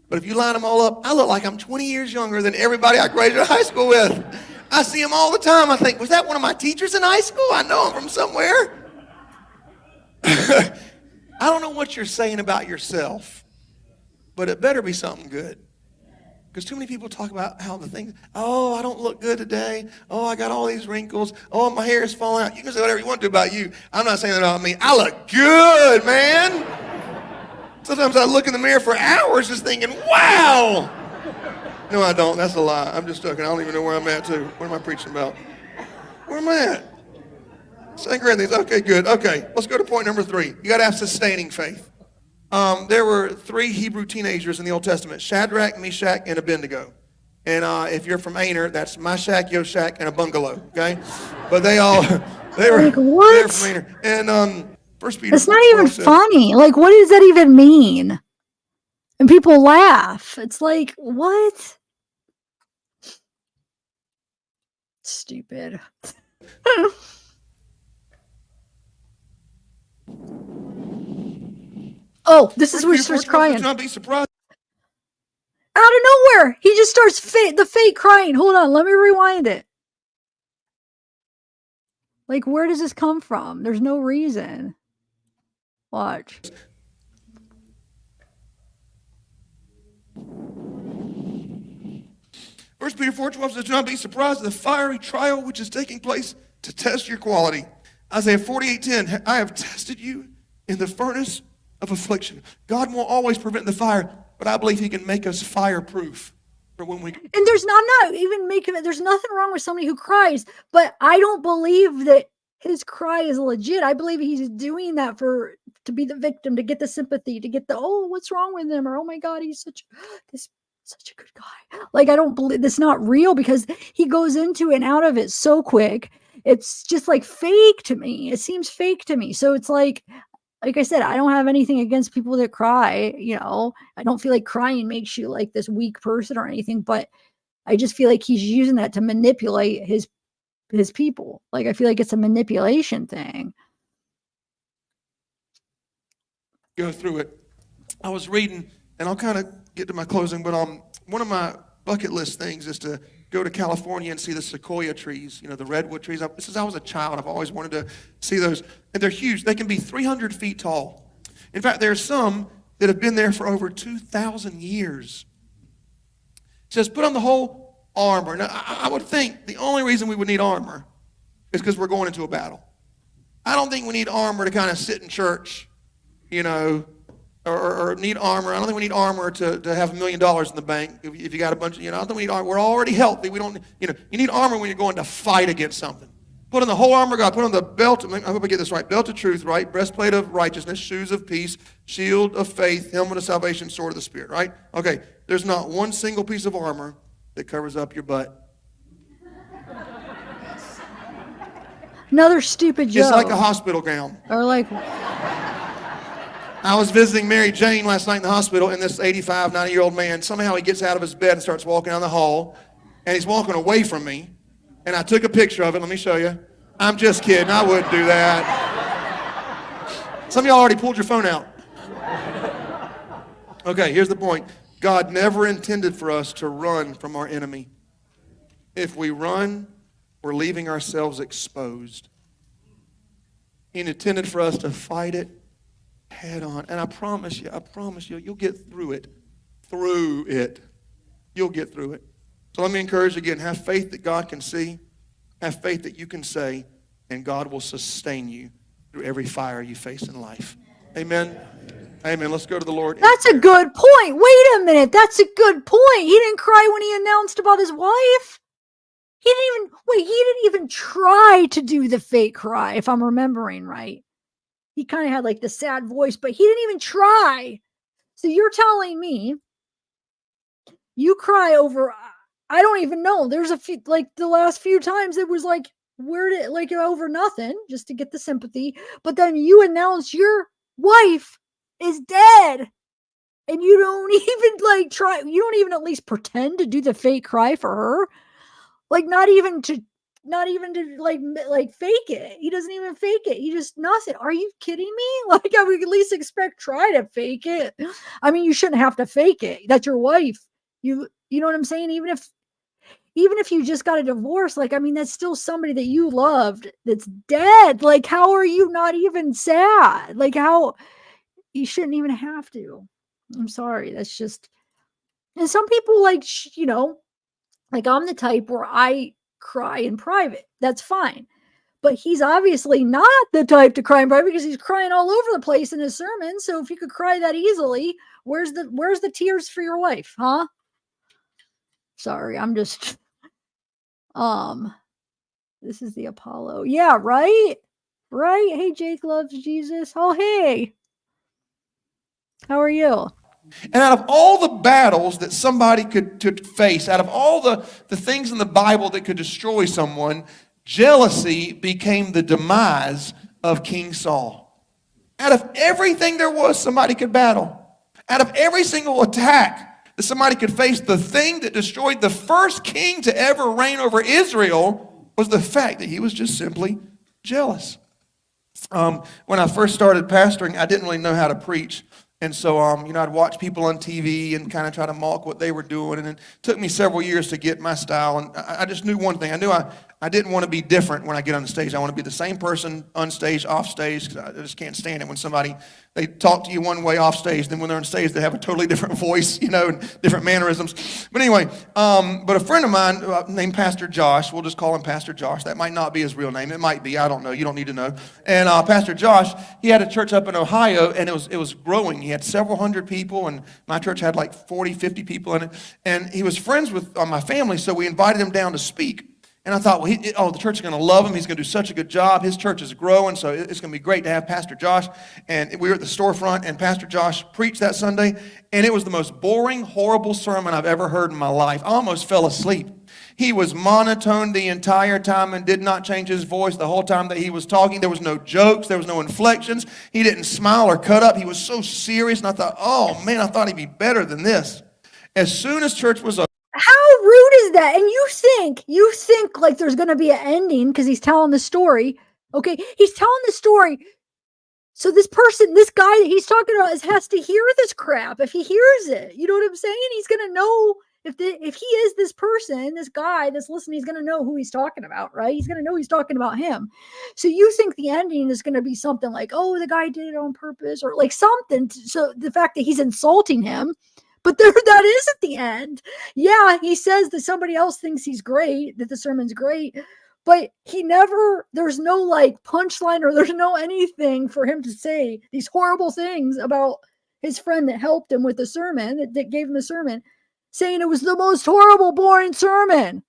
But if you line them all up, I look like I'm 20 years younger than everybody I graduated high school with. I see them all the time. I think, was that one of my teachers in high school? I know him from somewhere. I don't know what you're saying about yourself, but it better be something good. Because too many people talk about how the things, oh, I don't look good today. Oh, I got all these wrinkles. Oh, my hair is falling out. You can say whatever you want to about you. I'm not saying that about me. I look good, man. Sometimes I look in the mirror for hours just thinking, wow. No, I don't. That's a lie. I'm just joking. I don't even know where I'm at, too. What am I preaching about? Where am I at? 2 Corinthians. Okay, good. Okay, let's go to point number 3. You got to have sustaining faith. There were 3 Hebrew teenagers in the Old Testament, Shadrach, Meshach, and Abednego. And if you're from Aner, that's my shack, your shack, and a bungalow, okay? But they were,
like, what?
They were from Aner. And 1 Peter.
It's not even funny. Like, what does that even mean? And people laugh. It's like, what? Stupid. Oh, this is where he starts crying.
Not be surprised.
Out of nowhere, he just starts the fake crying. Hold on, let me rewind it. Like, where does this come from? There's no reason. Watch.
First Peter 4:12 says, do not be surprised at the fiery trial which is taking place to test your quality. Isaiah 48:10, I have tested you in the furnace of affliction. God won't always prevent the fire, but I believe he can make us fireproof for when we.
And there's not even making it. There's nothing wrong with somebody who cries, but I don't believe that his cry is legit. I believe he's doing that to be the victim, to get the sympathy, to get the, oh, what's wrong with him? Or, oh my God, he's such a good guy. Like, I don't believe that's not real, because he goes into and out of it so quick. It's just like fake to me. It seems fake to me. So it's like I said, I don't have anything against people that cry. You know, I don't feel like crying makes you like this weak person or anything, but I just feel like he's using that to manipulate his people. Like, I feel like it's a manipulation thing.
Go through it. I was reading, and I'll kind of get to my closing, but one of my bucket list things is to go to California and see the sequoia trees, you know, the redwood trees. Since I was a child, I've always wanted to see those. And they're huge. They can be 300 feet tall. In fact, there are some that have been there for over 2,000 years. It says, put on the whole armor. Now, I would think the only reason we would need armor is because we're going into a battle. I don't think we need armor to kind of sit in church, you know, or need armor. I don't think we need armor to have $1 million in the bank if you got a bunch of, you know, I don't think we need armor. We're already healthy. We don't, you know, you need armor when you're going to fight against something. Put on the whole armor of God. Put on the belt. I hope I get this right. Belt of truth, right? Breastplate of righteousness, shoes of peace, shield of faith, helmet of salvation, sword of the Spirit, right? Okay, there's not one single piece of armor that covers up your butt.
Another stupid joke.
It's like a hospital gown.
Or like,
I was visiting Mary Jane last night in the hospital, and this 85, 90-year-old man, somehow he gets out of his bed and starts walking down the hall, and he's walking away from me, and I took a picture of it. Let me show you. I'm just kidding. I wouldn't do that. Some of y'all already pulled your phone out. Okay, here's the point. God never intended for us to run from our enemy. If we run, we're leaving ourselves exposed. He intended for us to fight it head on. And I promise you, you'll get through it. Through it. You'll get through it. So let me encourage you again, have faith that God can see. Have faith that you can say, and God will sustain you through every fire you face in life. Amen. Amen. Let's go to the Lord.
That's a good point. Wait a minute. That's a good point. He didn't cry when he announced about his wife. He didn't even try to do the fake cry, if I'm remembering right. He kind of had like the sad voice, but he didn't even try. So you're telling me you cry over, I don't even know. There's a few, like the last few times it was like, over nothing, just to get the sympathy. But then you announce your wife is dead. And you don't even you don't even at least pretend to do the fake cry for her. Like not even to like fake it. He doesn't even fake it. He just nothing. Are you kidding me? Like I would at least try to fake it. I mean, you shouldn't have to fake it. That's your wife. You know what I'm saying? Even if you just got a divorce, like I mean, that's still somebody that you loved that's dead. Like how are you not even sad? Like how you shouldn't even have to. I'm sorry. That's just, and some people you know, like I'm the type where I cry in private. That's fine. But he's obviously not the type to cry in private because he's crying all over the place in his sermon. So if you could cry that easily, where's the tears for your wife, huh? Sorry, I'm just this is the Apollo. Yeah, right? Right? Hey, Jake loves Jesus. Oh, hey. How are you?
And out of all the battles that somebody could face, out of all the things in the Bible that could destroy someone, jealousy became the demise of King Saul. Out of everything there was somebody could battle, out of every single attack that somebody could face, the thing that destroyed the first king to ever reign over Israel was the fact that he was just simply jealous. When I first started pastoring, I didn't really know how to preach. And so, you know, I'd watch people on TV and kind of try to mock what they were doing. And it took me several years to get my style. And I just knew one thing. I knew I didn't want to be different when I get on the stage. I want to be the same person on stage, off stage, because I just can't stand it when somebody, they talk to you one way off stage, then when they're on stage, they have a totally different voice, you know, and different mannerisms. But anyway, but a friend of mine named Pastor Josh, we'll just call him Pastor Josh. That might not be his real name. It might be. I don't know. You don't need to know. And Pastor Josh, he had a church up in Ohio, and it was growing. He had several hundred people, and my church had like 40, 50 people in it. And he was friends with my family, so we invited him down to speak. And I thought, well, the church is going to love him. He's going to do such a good job. His church is growing, so it's going to be great to have Pastor Josh. And we were at the storefront, and Pastor Josh preached that Sunday, and it was the most boring, horrible sermon I've ever heard in my life. I almost fell asleep. He was monotone the entire time and did not change his voice the whole time that he was talking. There was no jokes. There was no inflections. He didn't smile or cut up. He was so serious, and I thought, oh, man, I thought he'd be better than this. As soon as church was over,
how rude is that? And you think like there's going to be an ending because he's telling the story. Okay, he's telling the story. So this guy that he's talking about has to hear this crap. If he hears it, you know what I'm saying? He's going to know if he is this person, this guy that's listening, he's going to know who he's talking about, right? He's going to know he's talking about him. So you think the ending is going to be something like, oh, the guy did it on purpose or like something. So the fact that he's insulting him, But there that is at the end. Yeah, he says that somebody else thinks he's great, that the sermon's great, but there's no like punchline or there's no anything for him to say these horrible things about his friend that helped him with the sermon, that gave him the sermon, saying it was the most horrible, boring sermon.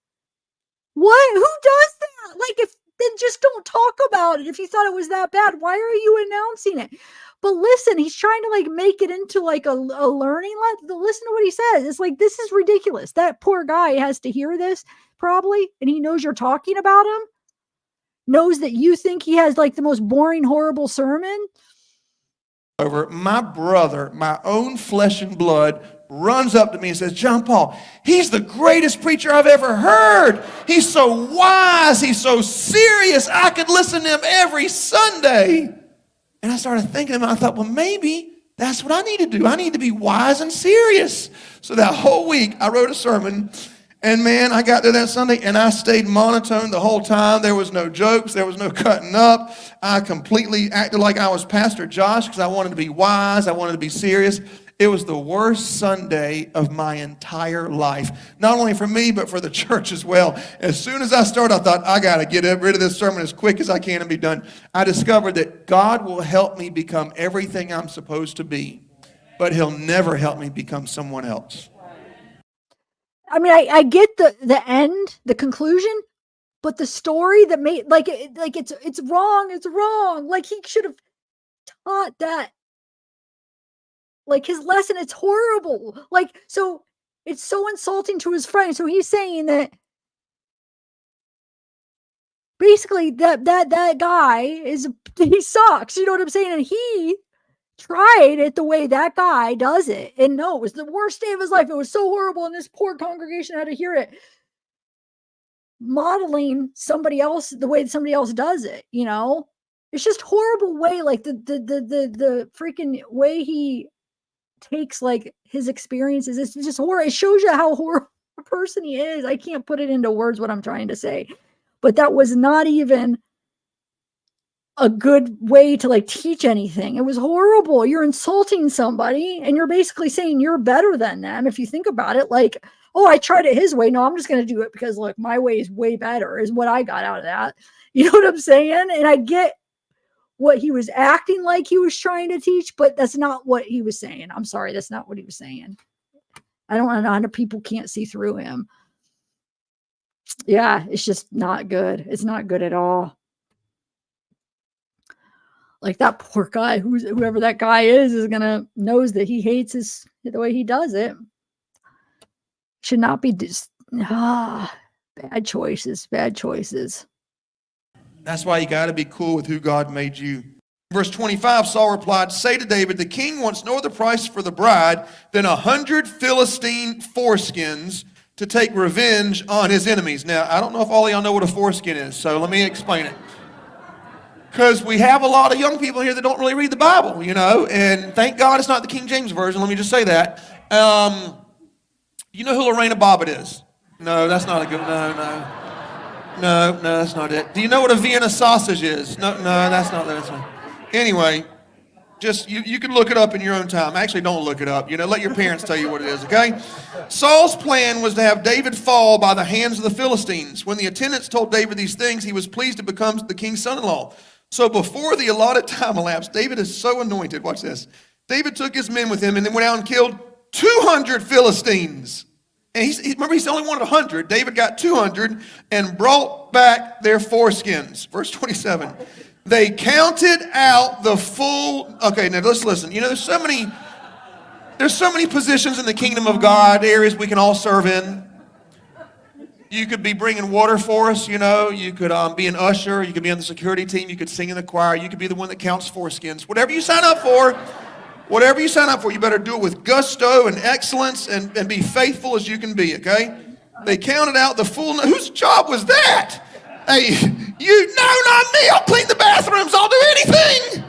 What? Who does that? Like, if then just don't talk about it. If you thought it was that bad, why are you announcing it? But listen, he's trying to like make it into like a learning lesson. Listen to what he says. It's like, this is ridiculous. That poor guy has to hear this probably, and he knows you're talking about him, knows that you think he has like the most boring, horrible sermon.
Over my brother, my own flesh and blood, runs up to me and says, John Paul, he's the greatest preacher I've ever heard. He's so wise. He's so serious. I could listen to him every Sunday. And I started thinking, I thought, well, maybe that's what I need to do. I need to be wise and serious. So that whole week I wrote a sermon, and man, I got there that Sunday and I stayed monotone the whole time. There was no jokes. There was no cutting up. I completely acted like I was Pastor Josh because I wanted to be wise. I wanted to be serious. It was the worst Sunday of my entire life. Not only for me, but for the church as well. As soon as I started, I thought, I got to get rid of this sermon as quick as I can and be done. I discovered that God will help me become everything I'm supposed to be, but he'll never help me become someone else.
I mean, I get the end, the conclusion, but the story that made it's wrong. It's wrong. Like, he should have taught that. Like, his lesson, it's horrible. Like, so it's so insulting to his friend. So he's saying that basically that guy he sucks. You know what I'm saying? And he tried it the way that guy does it. And no, it was the worst day of his life. It was so horrible. And this poor congregation had to hear it. Modeling somebody else the way somebody else does it, you know? It's just horrible way. Like the freaking way he takes like his experiences. It's just horrible. It shows you how horrible a person he is. I can't put it into words what I'm trying to say. But that was not even a good way to like teach anything. It was horrible. You're insulting somebody and you're basically saying you're better than them. If you think about it, like, oh, I tried it his way. No, I'm just going to do it because look, my way is way better is what I got out of that. You know what I'm saying? And I get what he was acting like he was trying to teach, but that's not what he was saying. I'm sorry. That's not what he was saying. I don't know how people can't see through him. Yeah, it's just not good. It's not good at all. Like, that poor guy, whoever that guy is knows that he hates the way he does it. Should not be just bad choices.
That's why you got to be cool with who God made you. Verse 25, Saul replied, say to David, the king wants no other price for the bride than 100 Philistine foreskins to take revenge on his enemies. Now, I don't know if all of y'all know what a foreskin is, so let me explain it. Because we have a lot of young people here that don't really read the Bible, you know, and thank God it's not the King James Version. Let me just say that. You know who Lorena Bobbitt is? No, that's not a good, no, that's not it. Do you know what a Vienna sausage is? No, that's not. Anyway, just, you can look it up in your own time. Actually, don't look it up. You know, let your parents tell you what it is, okay? Saul's plan was to have David fall by the hands of the Philistines. When the attendants told David these things, he was pleased to become the king's son-in-law. So before the allotted time elapsed, David is so anointed. Watch this. David took his men with him and then went out and killed 200 Philistines. And remember, he's only wanted 100. David got 200 and brought back their foreskins. Verse 27. They counted out the full. Okay, now let's listen. You know, there's so many positions in the kingdom of God, areas we can all serve in. You could be bringing water for us, you know. You could be an usher. You could be on the security team. You could sing in the choir. You could be the one that counts foreskins. Whatever you sign up for, you better do it with gusto and excellence and be faithful as you can be, okay? They counted out the full. Whose job was that? Hey, no, not me. I'll clean the bathrooms. I'll do anything.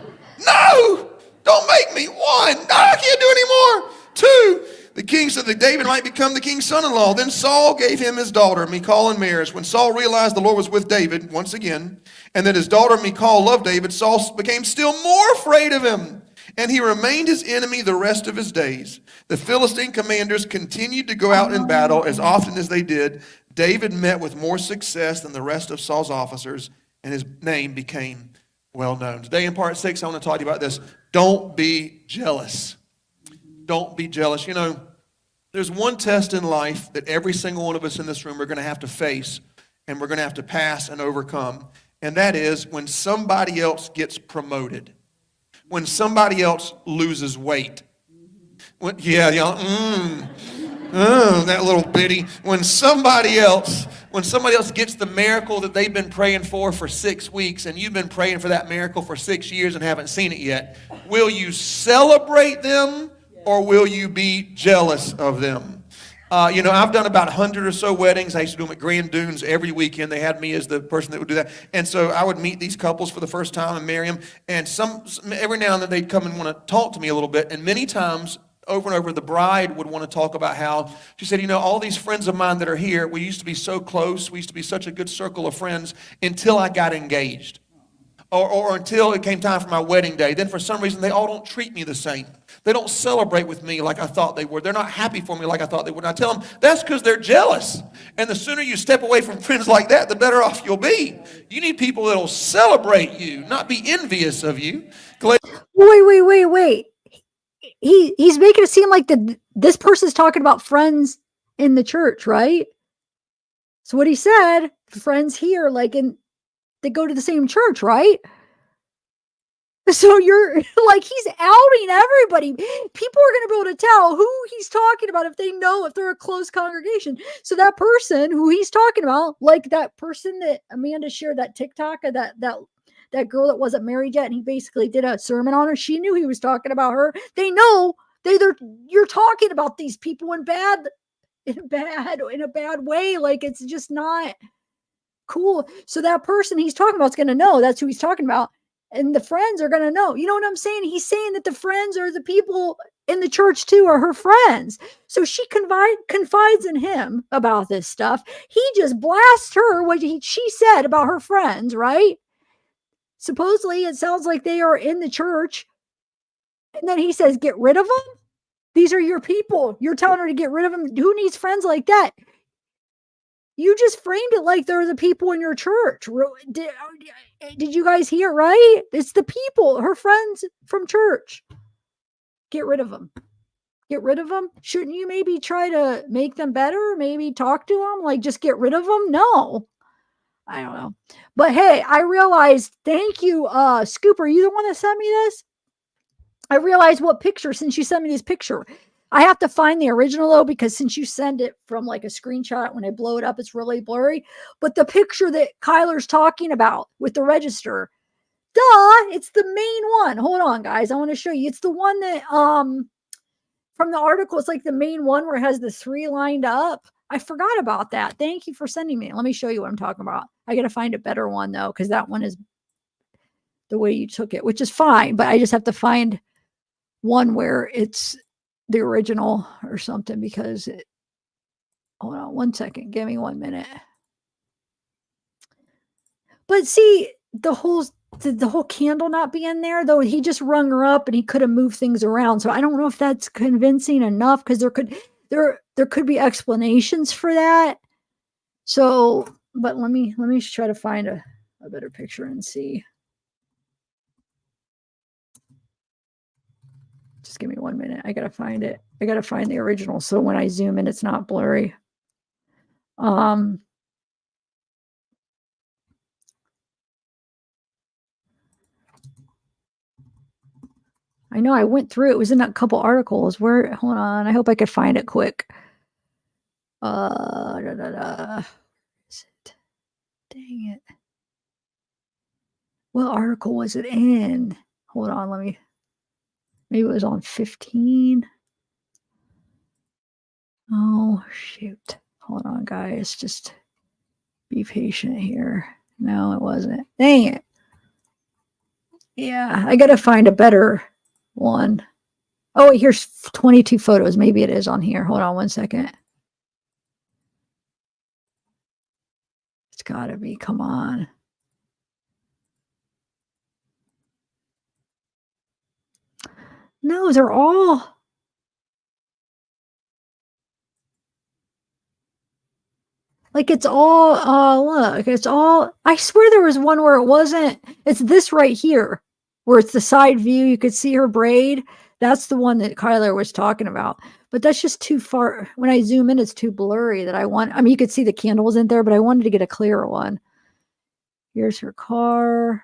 No, don't make me. 1, no, I can't do any more. 2, the king said that David might become the king's son-in-law. Then Saul gave him his daughter, Michal, in marriage. When Saul realized the Lord was with David, once again, and that his daughter Michal loved David, Saul became still more afraid of him. And he remained his enemy the rest of his days. The Philistine commanders continued to go out in battle as often as they did. David met with more success than the rest of Saul's officers, and his name became well known. Today in part 6, I want to talk to you about this. Don't be jealous. Don't be jealous. You know, there's one test in life that every single one of us in this room are going to have to face, and we're going to have to pass and overcome. And that is when somebody else gets promoted. When somebody else loses weight. That little bitty. When somebody else gets the miracle that they've been praying for 6 weeks, and you've been praying for that miracle for 6 years and haven't seen it yet, will you celebrate them or will you be jealous of them? I've done about 100 or so weddings. I used to do them at Grand Dunes every weekend. They had me as the person that would do that. And so I would meet these couples for the first time and marry them. And every now and then they'd come and want to talk to me a little bit. And many times, over and over, the bride would want to talk about how, she said, all these friends of mine that are here, we used to be so close. We used to be such a good circle of friends until I got engaged. Or until it came time for my wedding day. Then for some reason, they all don't treat me the same. They don't celebrate with me like I thought they would. They're not happy for me like I thought they would. And I tell them, that's because they're jealous. And the sooner you step away from friends like that, the better off you'll be. You need people that'll celebrate you, not be envious of you.
Wait. He's making it seem like this person's talking about friends in the church, right? So what he said, friends here, they go to the same church, right? So you're like, he's outing everybody. People are going to be able to tell who he's talking about if they're a close congregation. So that person who he's talking about, like that person that Amanda shared that TikTok of that girl that wasn't married yet, and he basically did a sermon on her. She knew he was talking about her. They know you're talking about these people in a bad way. Like, it's just not cool. So that person he's talking about is going to know that's who he's talking about. And the friends are going to know. You know what I'm saying? He's saying that the friends are the people in the church too, are her friends. So she confides in him about this stuff. He just blasts her what she said about her friends, right? Supposedly, it sounds like they are in the church. And then he says, get rid of them? These are your people. You're telling her to get rid of them? Who needs friends like that? You just framed it like they're the people in your church. Did you guys hear, right? It's the people, her friends from church. Get rid of them. Get rid of them? Shouldn't you maybe try to make them better? Maybe talk to them? Like, just get rid of them? No. I don't know. But hey, I realized, thank you, Scoop, are you the one that sent me this? I realized what picture, since you sent me this picture. I have to find the original though, because since you send it from like a screenshot, when I blow it up, it's really blurry. But the picture that Kyler's talking about with the register, it's the main one. Hold on, guys. I want to show you. It's the one that, from the article, it's like the main one where it has the 3 lined up. I forgot about that. Thank you for sending me. Let me show you what I'm talking about. I got to find a better one though, because that one is the way you took it, which is fine. But I just have to find one where it's the original or something, because hold on one second. Give me 1 minute. But see, the whole candle not being there, though, he just rung her up and he could have moved things around. So I don't know if that's convincing enough, because there could be explanations for that. So, but let me try to find a better picture and see. Just give me 1 minute. I gotta find it. I gotta find the original, so when I zoom in, it's not blurry. I know I went through it. It was in a couple articles. Hold on. I hope I could find it quick. Is it? Dang it. What article was it in? Hold on. Maybe it was on 15. Oh, shoot. Hold on, guys. Just be patient here. No, it wasn't. Dang it. Yeah, I got to find a better one. Oh, wait, here's 22 photos. Maybe it is on here. Hold on 1 second. It's got to be. Come on. No, they're all. Like it's all, look, it's all, I swear there was one where it wasn't, it's this right here, where it's the side view, you could see her braid. That's the one that Kyler was talking about. But that's just too far. When I zoom in, it's too blurry that I want, I mean, you could see the candles in there, but I wanted to get a clearer one. Here's her car.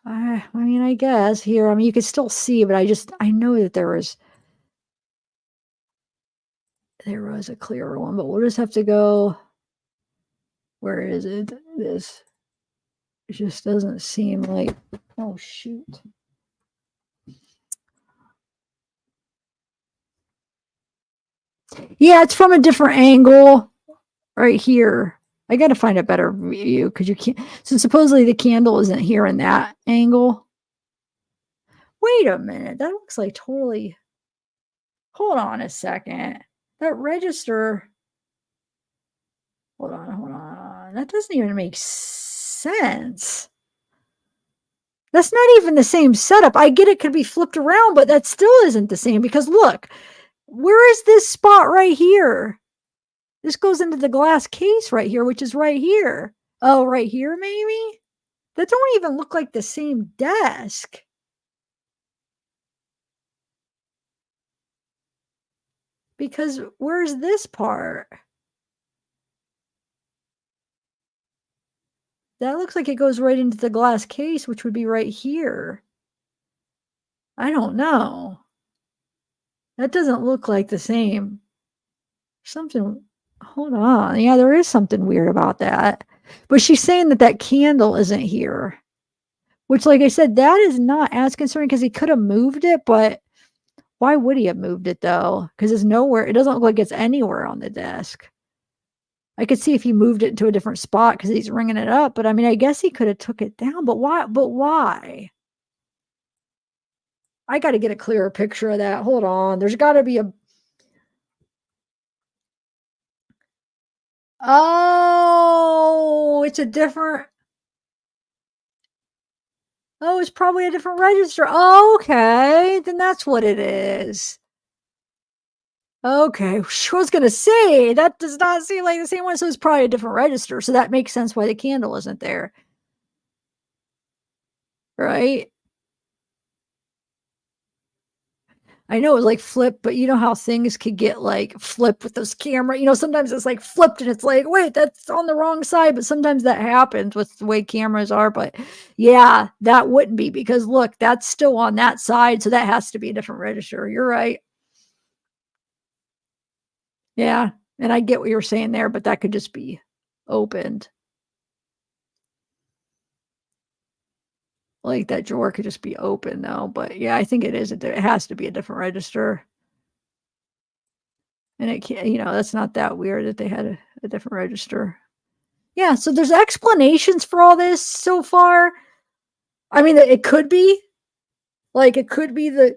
I mean, I guess here, I mean, you could still see, but I know that there was a clearer one, but we'll just have to go. Where is it? This. It just doesn't seem like, oh shoot. Yeah, it's from a different angle right here. I got to find a better view because you can't, so supposedly the candle isn't here in that angle. Wait a minute. That looks like totally, hold on a second. That register, hold on. That doesn't even make sense. That's not even the same setup. I get it could be flipped around, but that still isn't the same because look, where is this spot right here? This goes into the glass case right here, which is right here. Oh, right here, maybe? That don't even look like the same desk. Because where's this part? That looks like it goes right into the glass case, which would be right here. I don't know. That doesn't look like the same. Something, hold on. Yeah, there is something weird about that. But she's saying that that candle isn't here. Which, like I said, that is not as concerning because he could have moved it, but why would he have moved it though? Because it's nowhere. It doesn't look like it's anywhere on the desk. I could see if he moved it into a different spot because he's ringing it up. But I mean, I guess he could have took it down. But why? But why? I got to get a clearer picture of that. Hold on. There's got to be a. Oh, it's a different. Oh, it's probably a different register. Oh, okay. Then that's what it is. Okay. I was going to say, that does not seem like the same one. So it's probably a different register. So that makes sense why the candle isn't there. Right? I know it was like flip, but you know how things could get like flipped with those camera. You know, sometimes it's like flipped and it's like, wait, that's on the wrong side. But sometimes that happens with the way cameras are. But yeah, that wouldn't be because look, that's still on that side. So that has to be a different register. You're right. Yeah. And I get what you're saying there, but that could just be opened. Like that drawer could just be open though. But yeah, I think it is. It has to be a different register. And it can't, you know, that's not that weird that they had a different register. Yeah, so there's explanations for all this so far. I mean, it could be like it could be the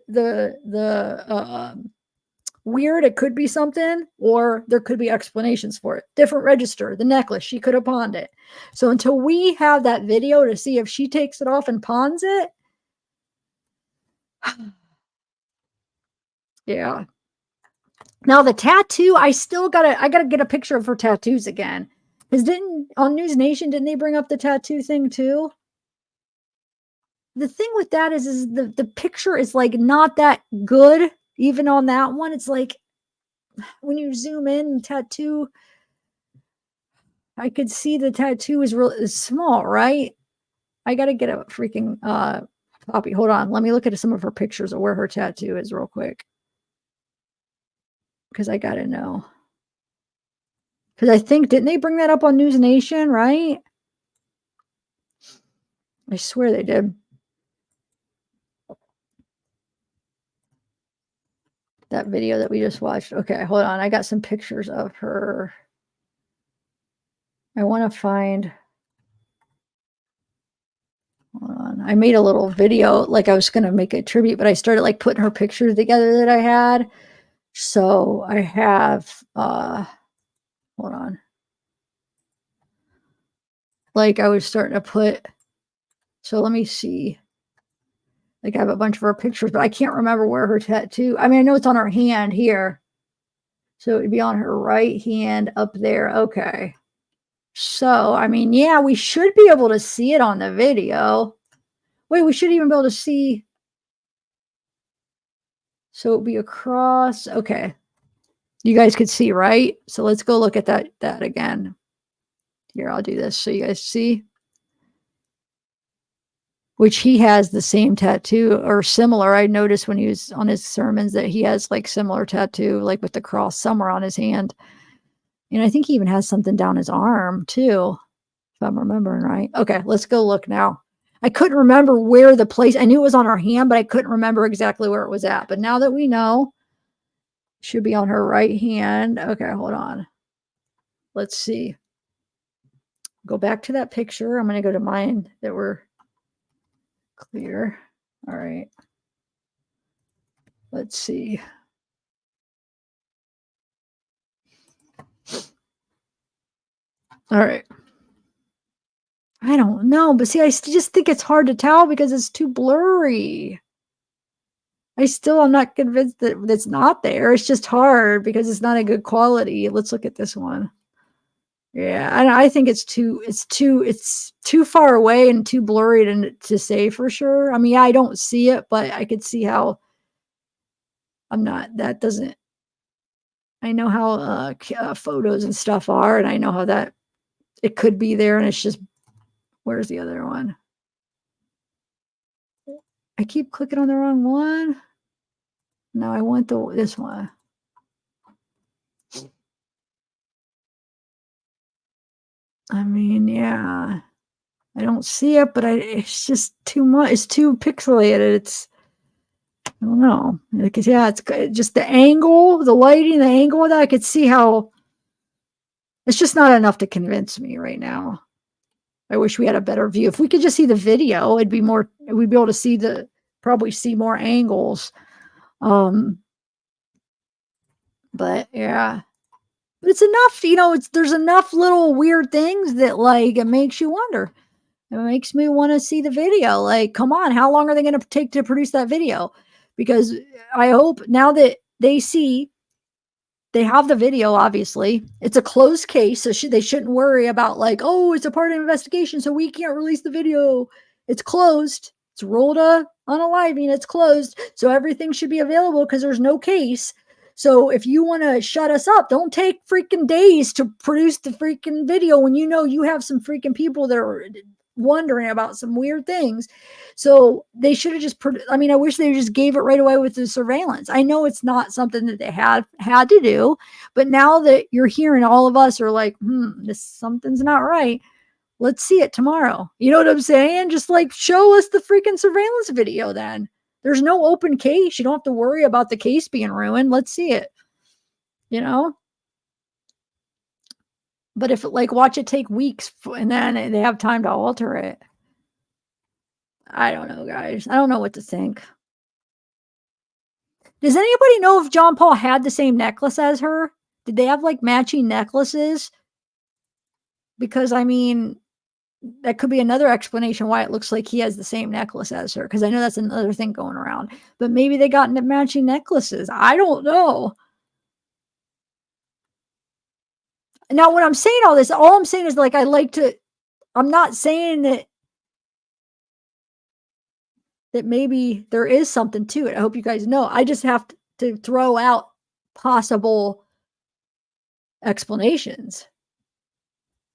weird. It could be something, or there could be explanations for it. Different register, the necklace. She could have pawned it. So until we have that video to see if she takes it off and pawns it, yeah. Now the tattoo, I gotta get a picture of her tattoos again. Because didn't on News Nation, didn't they bring up the tattoo thing too? The thing with that is the picture is like not that good, even on that one. It's like when you zoom in, tattoo, I could see the tattoo is small, right? I gotta get a freaking copy. Hold on, let me look at some of her pictures of where her tattoo is real quick. Because I gotta know. Because I think, didn't they bring that up on News Nation, right? I swear they did. That video that we just watched. Okay, hold on. I got some pictures of her. I want to find. Hold on. I made a little video, like I was going to make a tribute, but I started like putting her pictures together that I had. So I have, hold on. like I was starting to put, so let me see. Like I have a bunch of her pictures, but I can't remember where her tattoo, I mean, I know it's on her hand here. So it would be on her right hand up there. Okay. So, I mean, yeah, we should be able to see it on the video. Wait, we should even be able to see. So it would be across. Okay. You guys could see, right? So let's go look at that again. Here, I'll do this so you guys see. Which he has the same tattoo or similar. I noticed when he was on his sermons that he has like similar tattoo, like with the cross somewhere on his hand. And I think he even has something down his arm too, if I'm remembering right. Okay, let's go look now. I couldn't remember where the place, I knew it was on her hand, but I couldn't remember exactly where it was at. But now that we know, it should be on her right hand. Okay, hold on. Let's see. Go back to that picture. I'm going to go to mine that were clear. All right. Let's see. All right. I don't know, but see, I just think it's hard to tell because it's too blurry. I'm not convinced that it's not there. It's just hard because it's not a good quality. Let's look at this one. Yeah, I think it's too far away and too blurry to say for sure. I mean, yeah, I don't see it, but I could see how I know how photos and stuff are, and I know how that it could be there, and it's just, where's the other one? I keep clicking on the wrong one. No, I want this one. I mean, yeah, I don't see it, but it's just too much. It's too pixelated. I don't know. Because yeah, it's just the angle, the lighting, the angle of that. I could see how it's just not enough to convince me right now. I wish we had a better view. If we could just see the video, we'd be able to see probably see more angles. But yeah. But it's enough, there's enough little weird things that like it makes you wonder. It makes me want to see the video. Like, come on, how long are they going to take to produce that video? Because I hope now that they have the video, obviously. It's a closed case, so they shouldn't worry about like, oh, it's a part of an investigation, so we can't release the video. It's closed. It's rolled unaliving. It's closed. So everything should be available because there's no case. So if you want to shut us up, don't take freaking days to produce the freaking video when you know you have some freaking people that are wondering about some weird things. So they should have just I mean, I wish they just gave it right away with the surveillance. I know it's not something that they had to do, but now that you're hearing all of us are like, something's not right. Let's see it tomorrow. You know what I'm saying? Just like show us the freaking surveillance video then. There's no open case. You don't have to worry about the case being ruined. Let's see it. But if watch it take weeks and then they have time to alter it. I don't know, guys. I don't know what to think. Does anybody know if John Paul had the same necklace as her? Did they have like matching necklaces? Because I mean, that could be another explanation why it looks like he has the same necklace as her. Because I know that's another thing going around. But maybe they got matching necklaces. I don't know. Now, when I'm saying all this, all I'm saying is like I'm not saying that maybe there is something to it. I hope you guys know. I just have to throw out possible explanations.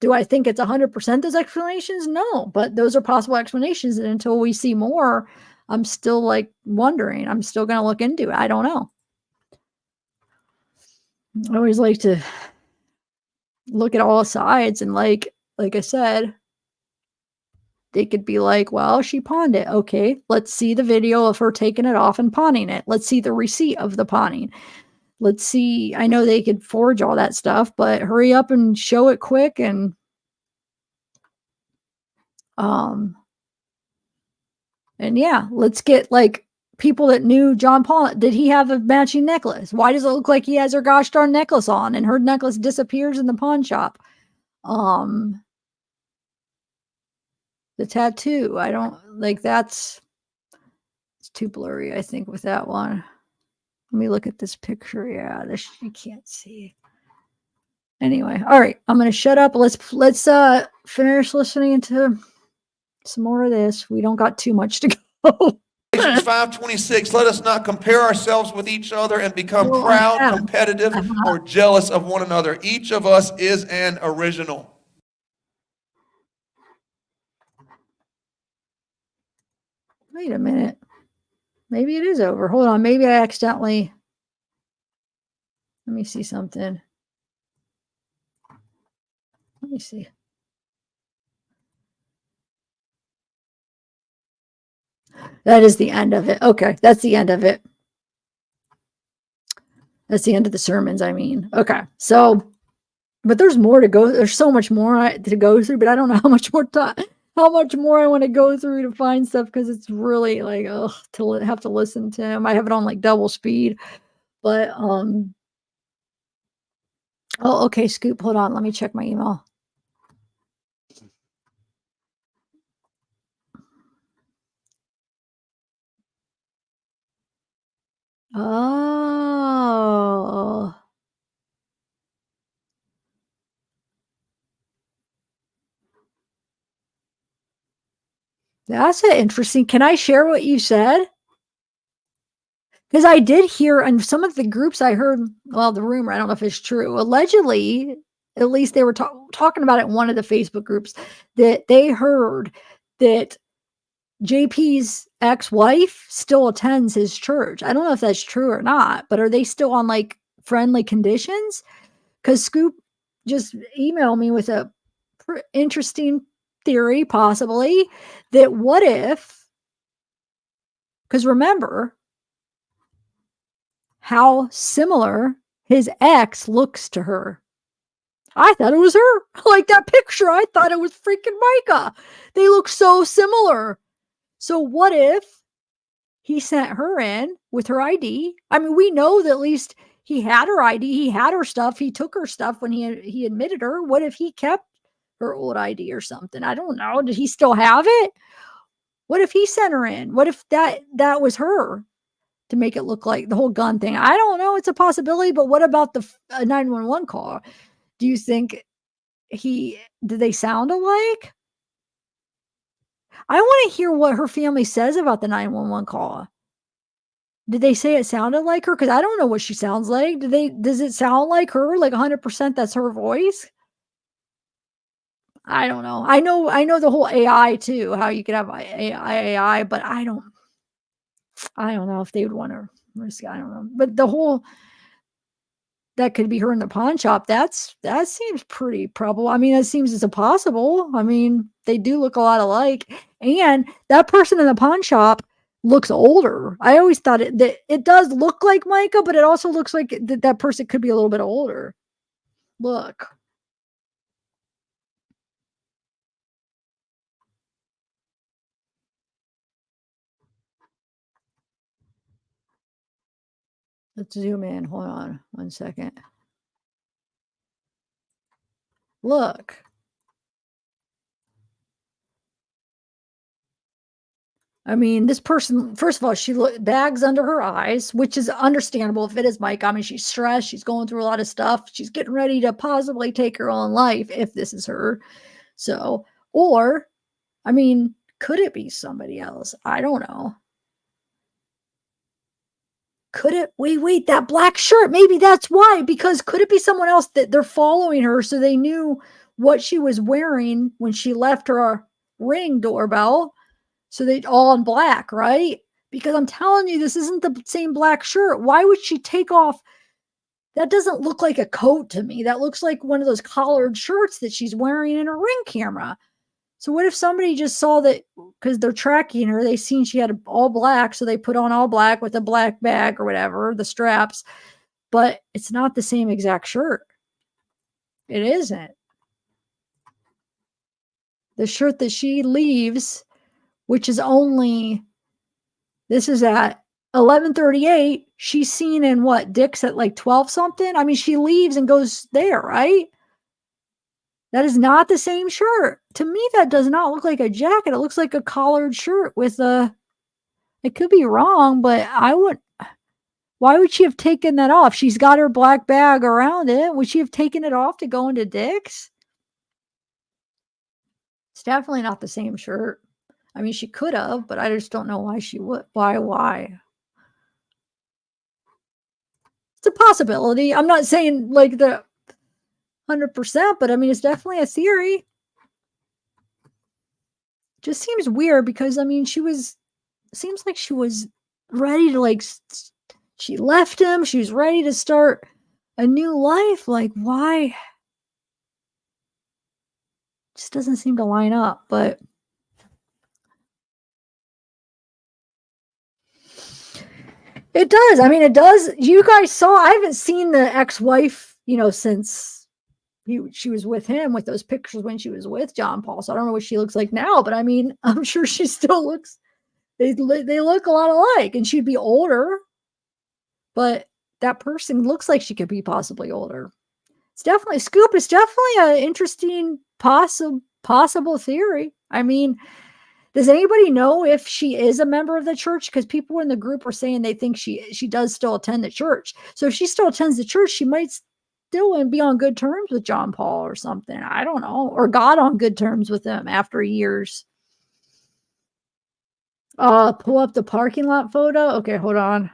Do I think it's 100% those explanations? No, but those are possible explanations. And until we see more, I'm still like wondering. I'm still going to look into it. I don't know. I always like to look at all sides and like I said, they could be like, well, she pawned it. Okay, let's see the video of her taking it off and pawning it. Let's see the receipt of the pawning. Let's see. I know they could forge all that stuff, but hurry up and show it quick. And yeah, let's get like people that knew John Paul. Did he have a matching necklace? Why does it look like he has her gosh darn necklace on and her necklace disappears in the pawn shop? The tattoo. I don't like it's too blurry, I think, with that one. Let me look at this picture. Yeah, this you can't see. Anyway, all right, I'm gonna shut up. Let's finish listening to some more of this. We don't got too much to go.
Galatians 5:26, let us not compare ourselves with each other and become
Well,
proud, competitive, or jealous of one another. Each of us is an original.
Wait a minute. Maybe it is over. Hold on. Maybe I accidentally. Let me see something. Let me see. That is the end of it. Okay. That's the end of it. That's the end of the sermons, I mean. Okay. So, but there's more to go. There's so much more to go through, but I don't know how much more time, how much more I want to go through to find stuff because it's really like, ugh, to have to listen to him. I have it on like double speed, but, oh, okay. Scoop. Hold on. Let me check my email. Oh. That's interesting. Can I share what you said? Because I did hear in some of the groups I heard, well, the rumor, I don't know if it's true. Allegedly, at least they were talking about it in one of the Facebook groups, that they heard that JP's ex-wife still attends his church. I don't know if that's true or not, but are they still on like friendly conditions? Because Scoop just emailed me with a interesting theory, possibly, that what if, because remember how similar his ex looks to her. I thought it was her. Like that picture, I thought it was freaking Mica. They look so similar. So what if he sent her in with her ID? I mean, we know that at least he had her ID, he had her stuff, he took her stuff when he admitted her. What if he kept her old ID or something? I don't know. Did he still have it? What if he sent her in? What if that was her to make it look like the whole gun thing? I don't know. It's a possibility, but what about the 911 call? Do you think did they sound alike? I want to hear what her family says about the 911 call. Did they say it sounded like her? Because I don't know what she sounds like. Does it sound like her? Like 100% that's her voice? I don't know. I know the whole AI too, how you could have AI, but I don't know if they would want to risk. I don't know. But the whole that could be her in the pawn shop. That seems pretty probable. I mean, it seems it's a possible. I mean, they do look a lot alike, and that person in the pawn shop looks older. I always thought that it does look like Mica, but it also looks like that person could be a little bit older. Look. Let's zoom in. Hold on 1 second. Look. I mean, this person, first of all, she bags under her eyes, which is understandable if it is Mike. I mean, she's stressed. She's going through a lot of stuff. She's getting ready to possibly take her own life if this is her. So, or, I mean, could it be somebody else? I don't know. Could it? Wait, that black shirt. Maybe that's why. Because could it be someone else that they're following her so they knew what she was wearing when she left her Ring doorbell? So they all in black, right? Because I'm telling you, this isn't the same black shirt. Why would she take off? That doesn't look like a coat to me. That looks like one of those collared shirts that she's wearing in a Ring camera. So what if somebody just saw that because they're tracking her, they seen she had all black, so they put on all black with a black bag or whatever, the straps, but it's not the same exact shirt. It isn't. The shirt that she leaves, which is only, this is at 11:38. She's seen in what, Dick's at like 12 something? I mean, she leaves and goes there, right? That is not the same shirt. To me, that does not look like a jacket. It looks like a collared shirt with a, I could be wrong, but why would she have taken that off? She's got her black bag around it. Would she have taken it off to go into Dick's? It's definitely not the same shirt. I mean, she could have, but I just don't know why she would. Why? It's a possibility. I'm not saying like the 100%, but I mean, it's definitely a theory. Just seems weird because I mean, seems like she was ready to like, she left him. She was ready to start a new life. Like, why? Just doesn't seem to line up, but it does. I mean, it does. You guys saw, I haven't seen the ex-wife, since she was with him, with those pictures when she was with John Paul. So I don't know what she looks like now, but I mean, I'm sure she still looks, they look a lot alike, and she'd be older, but that person looks like she could be possibly older. It's definitely Scoop. It's definitely an interesting possible theory. I mean, does anybody know if she is a member of the church? Because people in the group were saying they think she does still attend the church. So if she still attends the church, she might still be on good terms with John Paul or something. I don't know. Or got on good terms with him after years. Pull up the parking lot photo. Okay, hold on.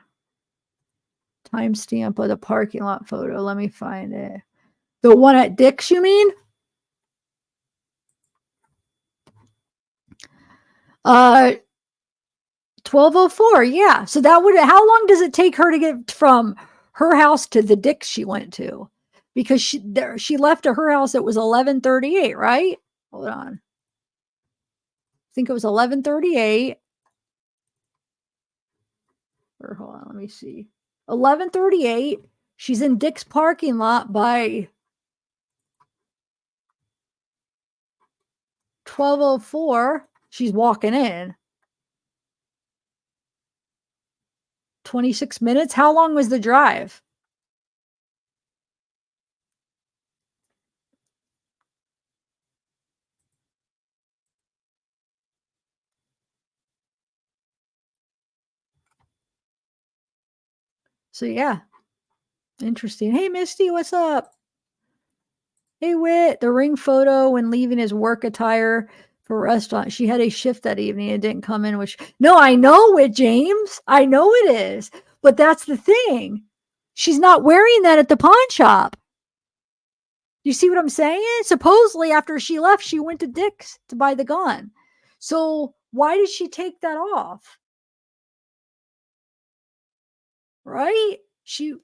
Timestamp of the parking lot photo. Let me find it. The one at Dick's, you mean? 12:04. Yeah. So that would, how long does it take her to get from her house to the Dick's she went to? Because she left at her house, it was 11:38, right? Hold on. I think it was 11:38. Or hold on, let me see. 11:38. She's in Dick's parking lot by 12:04. She's walking in. 26 minutes. How long was the drive? So yeah, interesting. Hey, Misty, what's up? Hey, Wit, the ring photo when leaving his work attire for a restaurant. She had a shift that evening and didn't come in, which, no, I know it, James. I know it is. But that's the thing. She's not wearing that at the pawn shop. You see what I'm saying? Supposedly, after she left, she went to Dick's to buy the gun. So why did she take that off? Right?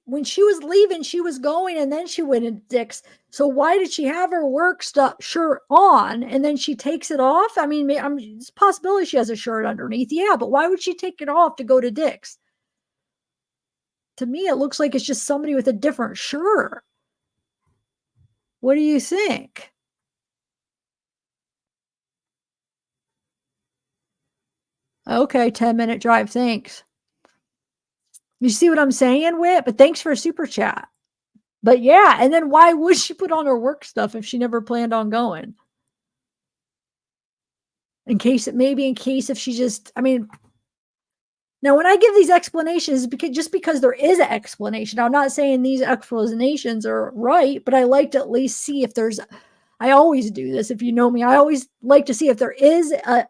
When she was leaving, she was going, and then she went to Dick's. So why did she have her work stuff shirt on and then she takes it off? I mean, it's a possibility she has a shirt underneath. Yeah, but why would she take it off to go to Dick's? To me, it looks like it's just somebody with a different shirt. What do you think? Okay, 10-minute drive. Thanks. You see what I'm saying, Whit? But thanks for a super chat. But yeah, and then why would she put on her work stuff if she never planned on going? In case if she just, I mean, now when I give these explanations, because there is an explanation. I'm not saying these explanations are right, but I like to at least see if there's, I always do this. If you know me, I always like to see if there is a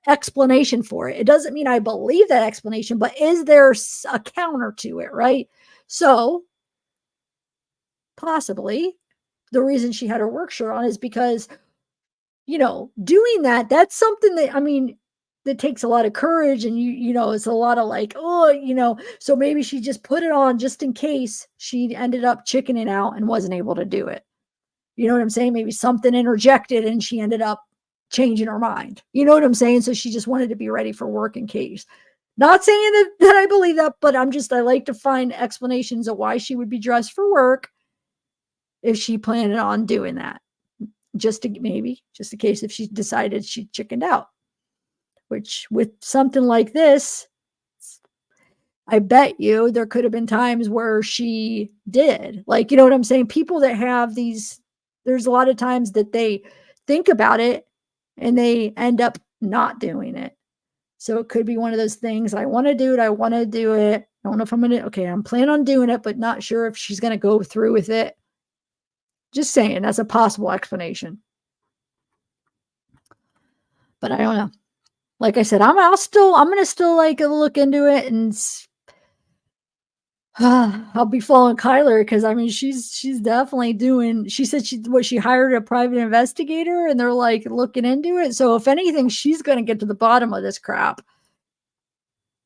explanation for it. It doesn't mean I believe that explanation, but is there a counter to it, right? So possibly the reason she had her work shirt on is because, doing that's something that, I mean, that takes a lot of courage, and it's a lot of like, so maybe she just put it on just in case she ended up chickening out and wasn't able to do it. You know what I'm saying? Maybe something interjected and she ended up changing her mind. You know what I'm saying? So she just wanted to be ready for work in case. Not saying that I believe that, but I like to find explanations of why she would be dressed for work if she planned on doing that. Just in case if she decided she chickened out. Which with something like this, I bet you there could have been times where she did. Like, you know what I'm saying? People that have these there's a lot of times that they think about it and they end up not doing it. So it could be one of those things. I want to do it. I want to do it. I don't know if I'm going to, okay, I'm planning on doing it, but not sure if she's going to go through with it. Just saying, that's a possible explanation. But I don't know. Like I said, I'm going to still like look into it, and I'll be following Kyler, because I mean, she's definitely doing, she said she hired a private investigator and they're like looking into it. So if anything, she's going to get to the bottom of this crap,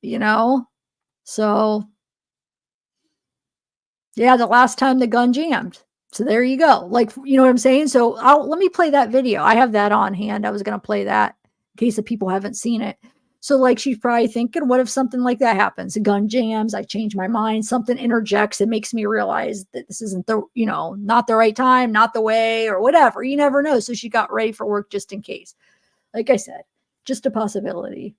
you know? So yeah, the last time the gun jammed. So there you go. Like, you know what I'm saying? So let me play that video. I have that on hand. I was going to play that in case the people haven't seen it. So like, she's probably thinking, what if something like that happens? A gun jams, I change my mind, something interjects, it makes me realize that this isn't the, you know, not the right time, not the way, or whatever. You never know. So she got ready for work just in case. Like I said, just a possibility.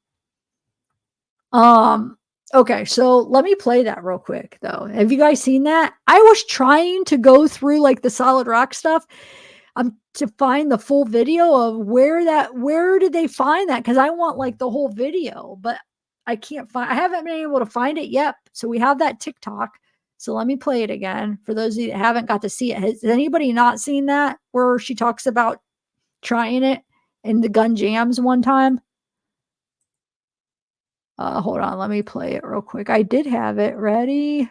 Okay, so let me play that real quick though. Have you guys seen that? I was trying to go through like the solid rock stuff to find the full video of where did they find that? Because I want like the whole video, but I haven't been able to find it yet. So we have that TikTok. So let me play it again for those of you that haven't got to see it. Has anybody not seen that where she talks about trying it and the gun jams one time? Hold on, let me play it real quick. I did have it ready.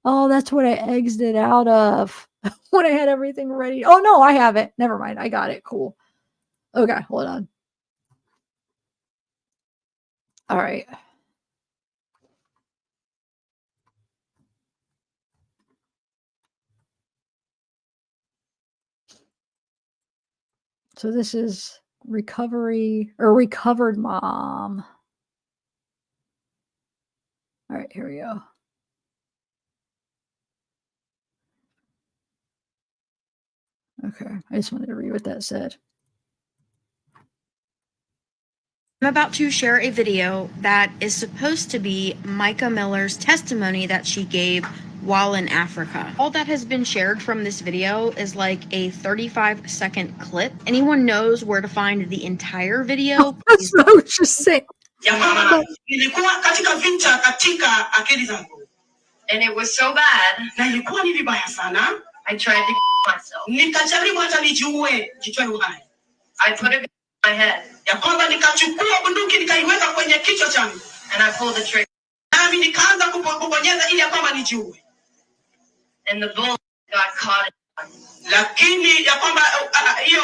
Oh, that's what I exited out of when I had everything ready. Oh no, I have it. Never mind. I got it. Cool. Okay, hold on. All right. So this is recovered mom. All right, here we go. Okay, I just wanted to read what that said.
I'm about to share a video that is supposed to be Mica Miller's testimony that she gave while in Africa. All that has been shared from this video is like a 35-second clip. Anyone knows where to find the entire video?
That's what I was just saying.
Nilikuwa katika vita katika akili zangu. And it was so bad. Na ilikuwa ni vibaya sana. I tried to kill myself. Nikajaribu hata nijiue, jitoe uhai. I put it in my head. Ya kwamba nikachukua bunduki nikaiweka kwenye kichwa changu. And I pulled the trigger. Nami nikaanza kubonyeza ili ya kwamba nijiue. And the bullet got caught in. Lakini ya kwamba hiyo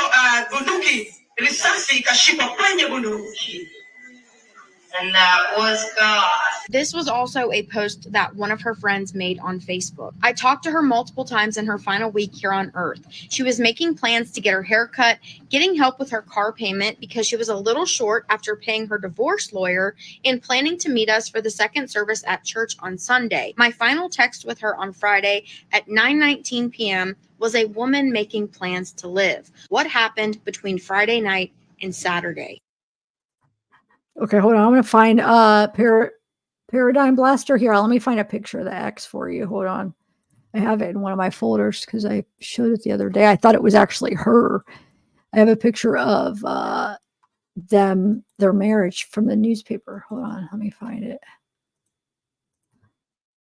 bunduki, risasi ikashikwa kwenye bunduki. And that was God.
This was also a post that one of her friends made on Facebook. I talked to her multiple times in her final week here on Earth. She was making plans to get her hair cut, getting help with her car payment because she was a little short after paying her divorce lawyer, and planning to meet us for the second service at church on Sunday. My final text with her on Friday at 9:19 p.m. was a woman making plans to live. What happened between Friday night and Saturday?
Okay, hold on. I'm going to find Paradigm Blaster here. Let me find a picture of the X for you. Hold on. I have it in one of my folders because I showed it the other day. I thought it was actually her. I have a picture of their marriage from the newspaper. Hold on. Let me find it.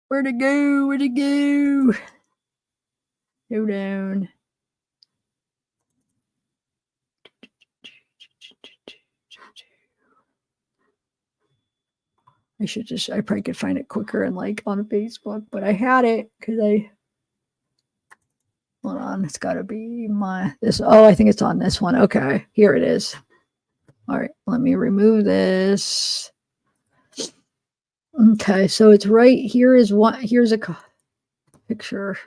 Where'd it go? Where'd it go? Go down. I probably could find it quicker and like on Facebook, but I had it because hold on, it's got to be I think it's on this one. Okay, here it is. All right, let me remove this. Okay, so it's right here here's a picture.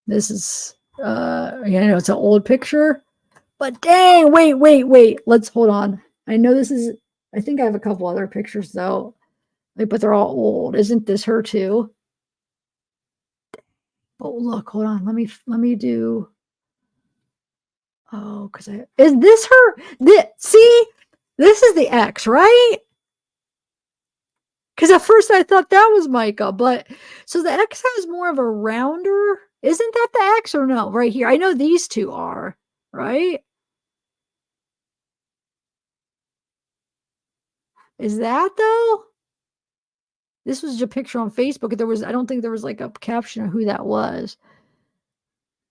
This is, it's an old picture. But dang, wait. Let's hold on. I know I think I have a couple other pictures though. But they're all old. Isn't this her too? Oh, look, hold on. Let me do. Oh, is this her? See, this is the X, right? Because at first I thought that was Mica, but so the X has more of a rounder. Isn't that the X or no? Right here. I know these two are, right? Is that though? This was a picture on Facebook. I don't think there was like a caption of who that was.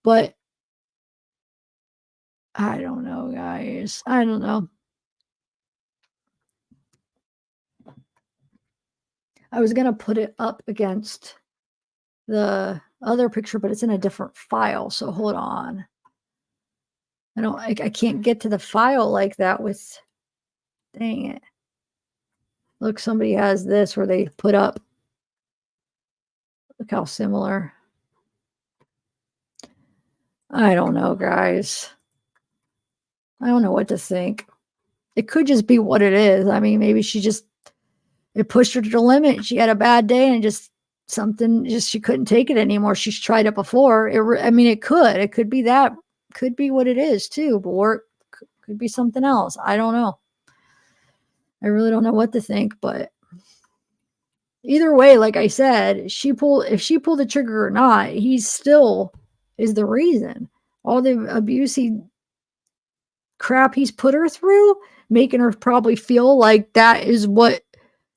But I don't know, guys. I don't know. I was going to put it up against the other picture, but it's in a different file. So hold on. I can't get to the file like that with, dang it. Look, somebody has this where they put up, look how similar. I don't know, guys. I don't know what to think. It could just be what it is. I mean, maybe it pushed her to the limit. She had a bad day and she couldn't take it anymore. She's tried it before. It could be that, could be what it is too, or it could be something else. I don't know. I really don't know what to think, but either way, like I said, if she pulled the trigger or not, he still is the reason. All the abuse crap he's put her through, making her probably feel like that is what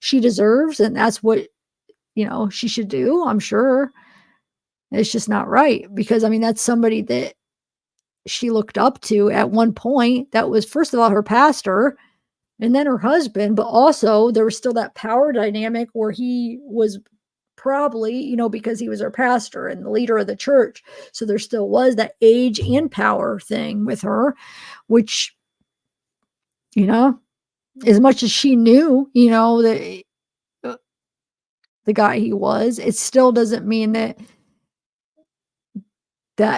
she deserves and that's what, she should do. I'm sure it's just not right because, that's somebody that she looked up to at one point. That was, first of all, her pastor and then her husband, but also there was still that power dynamic where he was probably, because he was her pastor and the leader of the church. So there still was that age and power thing with her, which, as much as she knew, that the guy he was, it still doesn't mean that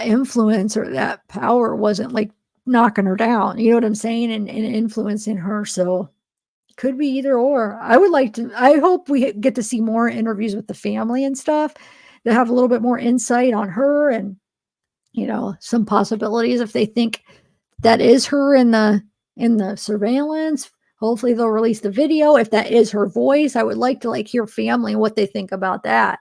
influence or that power wasn't like knocking her down. You know what I'm saying? And influencing her. So could be either or. I hope we get to see more interviews with the family and stuff that have a little bit more insight on her and, some possibilities if they think that is her in the surveillance. Hopefully they'll release the video. If that is her voice, I would like to hear family what they think about that,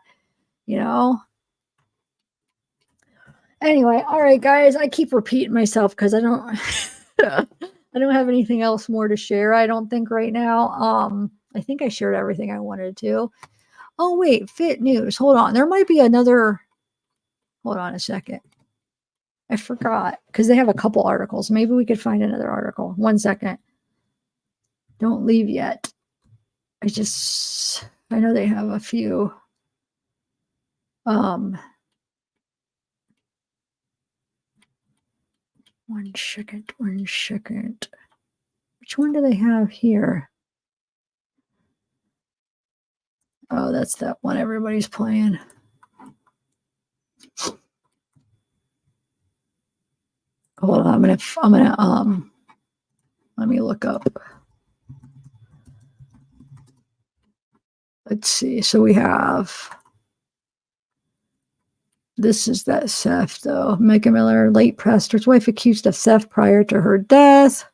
Anyway, all right, guys, I keep repeating myself because I don't I don't have anything else more to share, I don't think right now. I think I shared everything I wanted to. Oh, wait, Fit News. Hold on. There might be another. Hold on a second. I forgot because they have a couple articles. Maybe we could find another article. 1 second. Don't leave yet. I know they have a few. One second. Which one do they have here? Oh, that's that one everybody's playing. Hold on, I'm gonna let me look up. Let's see. So we have, this is that theft though. Mica Miller, late pastor's wife, accused of theft prior to her death.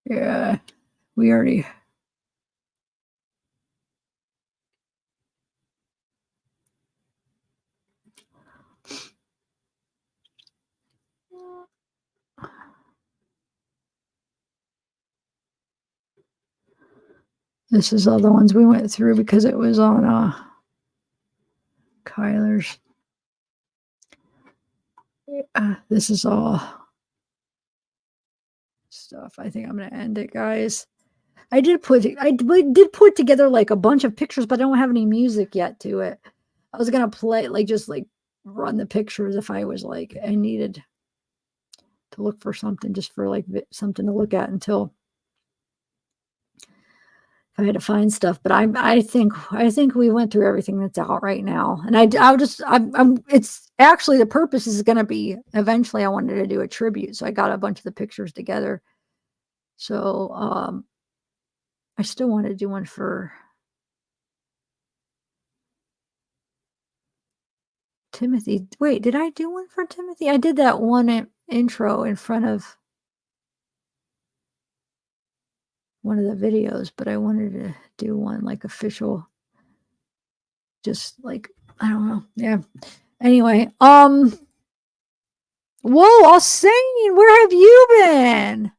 Yeah, we already. This is all the ones we went through because it was on Kyler's. This is all stuff. I think I'm gonna end it, guys. I did put together like a bunch of pictures, but I don't have any music yet to it. I was gonna play just run the pictures if I was I needed to look for something just for something to look at until I had to find stuff. But I think we went through everything that's out right now, and it's actually the purpose is going to be eventually I wanted to do a tribute, so I got a bunch of the pictures together. So I still want to do one for Timothy. Wait, did I do one for Timothy? I did that one intro in front of one of the videos, but I wanted to do one like official, just like, I don't know. Yeah. Anyway, whoa, Austin, where have you been?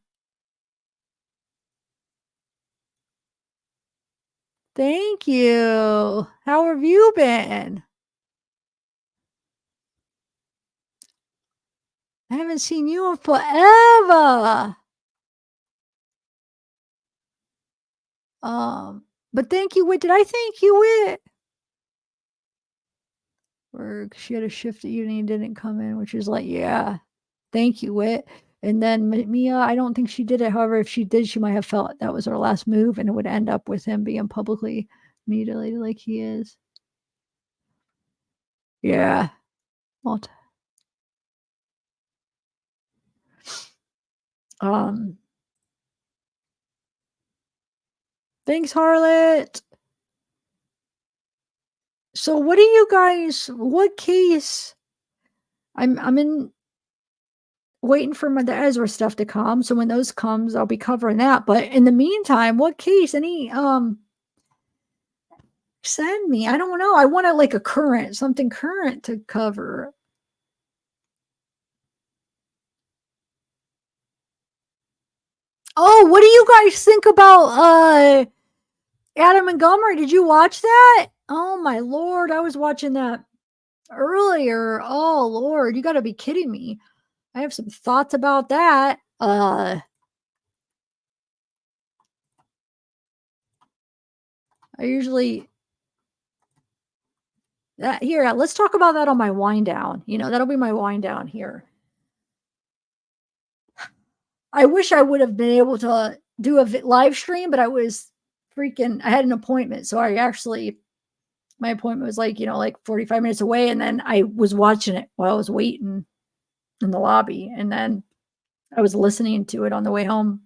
Thank you. How have you been? I haven't seen you in forever. But thank you, Wit. Did I thank you, Wit? Work. She had a shift at uni and didn't come in, which is like, yeah. Thank you, Wit. And then Mia, I don't think she did it. However, if she did, she might have felt that was her last move, and it would end up with him being publicly mutilated like he is. Yeah. Thanks, Harlot. So what do you guys, what case? I'm in waiting for the Ezra stuff to come. So when those comes, I'll be covering that. But in the meantime, what case? Any send me. I don't know. I want like a current, something current to cover. Oh, what do you guys think about Adam Montgomery? Did you watch that? Oh my Lord, I was watching that earlier. Oh Lord, you got to be kidding me. I have some thoughts about that. I usually here, let's talk about that on my wind down. You know, that'll be my wind down here. I wish I would have been able to do a live stream, but I was freaking, I had an appointment. So I actually, my appointment was like, you know, like 45 minutes away. And then I was watching it while I was waiting in the lobby. And then I was listening to it on the way home.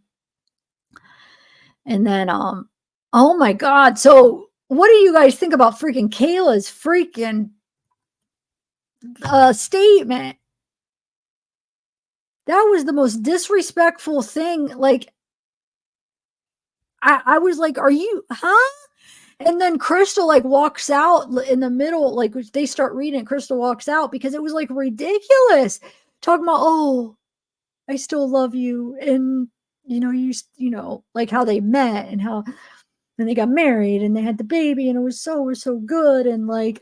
And then, oh my God. So what do you guys think about freaking Kayla's freaking statement? That was the most disrespectful thing. Like, I was like, are you, huh? And then Crystal like walks out in the middle, like they start reading, Crystal walks out because it was like ridiculous. Talking about, oh, I still love you. And, you know, you know, like how they met and how, and they got married and they had the baby and it was so good. And like,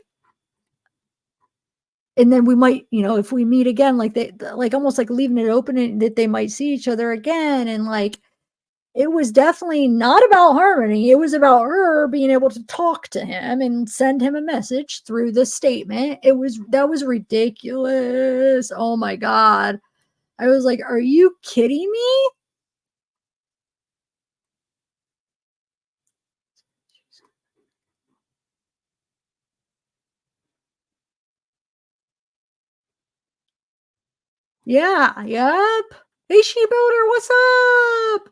and then we might, you know, if we meet again, like they, like almost like leaving it open and that they might see each other again. And like, it was definitely not about Harmony. It was about her being able to talk to him and send him a message through the statement. That was ridiculous. Oh my God. I was like, are you kidding me? Yeah, yep. Hey, She Builder, what's up?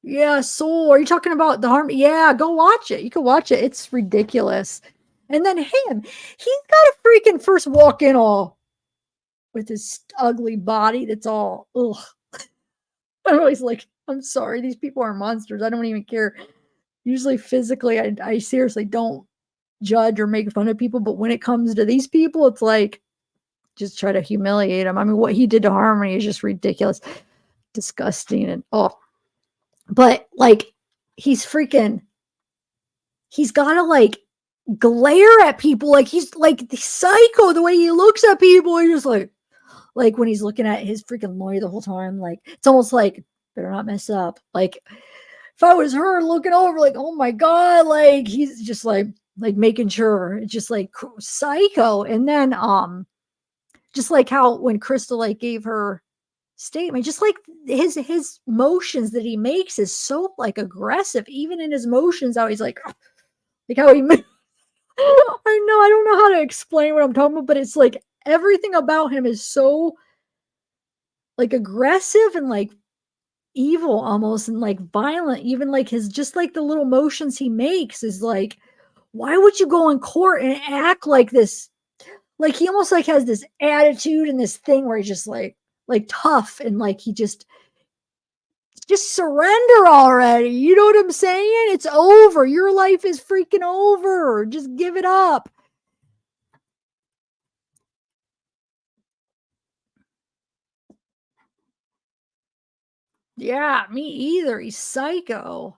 Yeah, Soul. Are you talking about the harm? Yeah, go watch it. You can watch it. It's ridiculous. And then him, he's got a freaking first walk in all with his ugly body that's all, ugh. I'm always like, I'm sorry, these people are monsters. I don't even care. Usually physically, I seriously don't judge or make fun of people, but when it comes to these people, it's like, just try to humiliate them. I mean, what he did to Harmony is just ridiculous, disgusting, and oh. But like, he's gotta like glare at people like he's like the psycho. The way he looks at people, he's just like when he's looking at his freaking lawyer the whole time, like it's almost like better not mess up. Like if I was her looking over, like oh my God, like he's just like making sure it's just like psycho. And then just like how when Crystal like gave her statement, just like his motions that he makes is so like aggressive, even in his motions, how he's like how he I know, I don't know how to explain what I'm talking about, but it's like everything about him is so like aggressive and like evil almost and like violent. Even like his just like the little motions he makes is like, why would you go in court and act like this? Like he almost like has this attitude and this thing where he's just like like tough and like he just surrender already. You know what I'm saying? It's over. Your life is freaking over. Just give it up. Yeah, me either. He's psycho.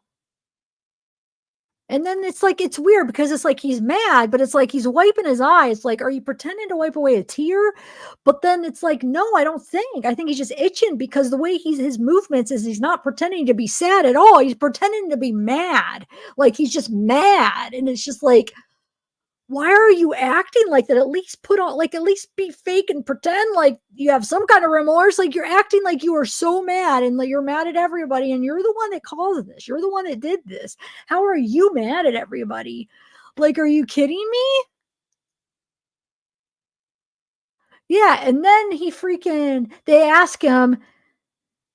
And then it's like, it's weird because it's like he's mad, but it's like he's wiping his eyes. Like, are you pretending to wipe away a tear? But then it's like, no, I don't think. I think he's just itching because the way his movements is he's not pretending to be sad at all. He's pretending to be mad. Like he's just mad. And it's just like, why are you acting like that? At least put on, like, at least be fake and pretend like you have some kind of remorse. Like you're acting like you are so mad and like you're mad at everybody and you're the one that caused this. You're the one that did this. How are you mad at everybody? Like, are you kidding me? Yeah. And then they ask him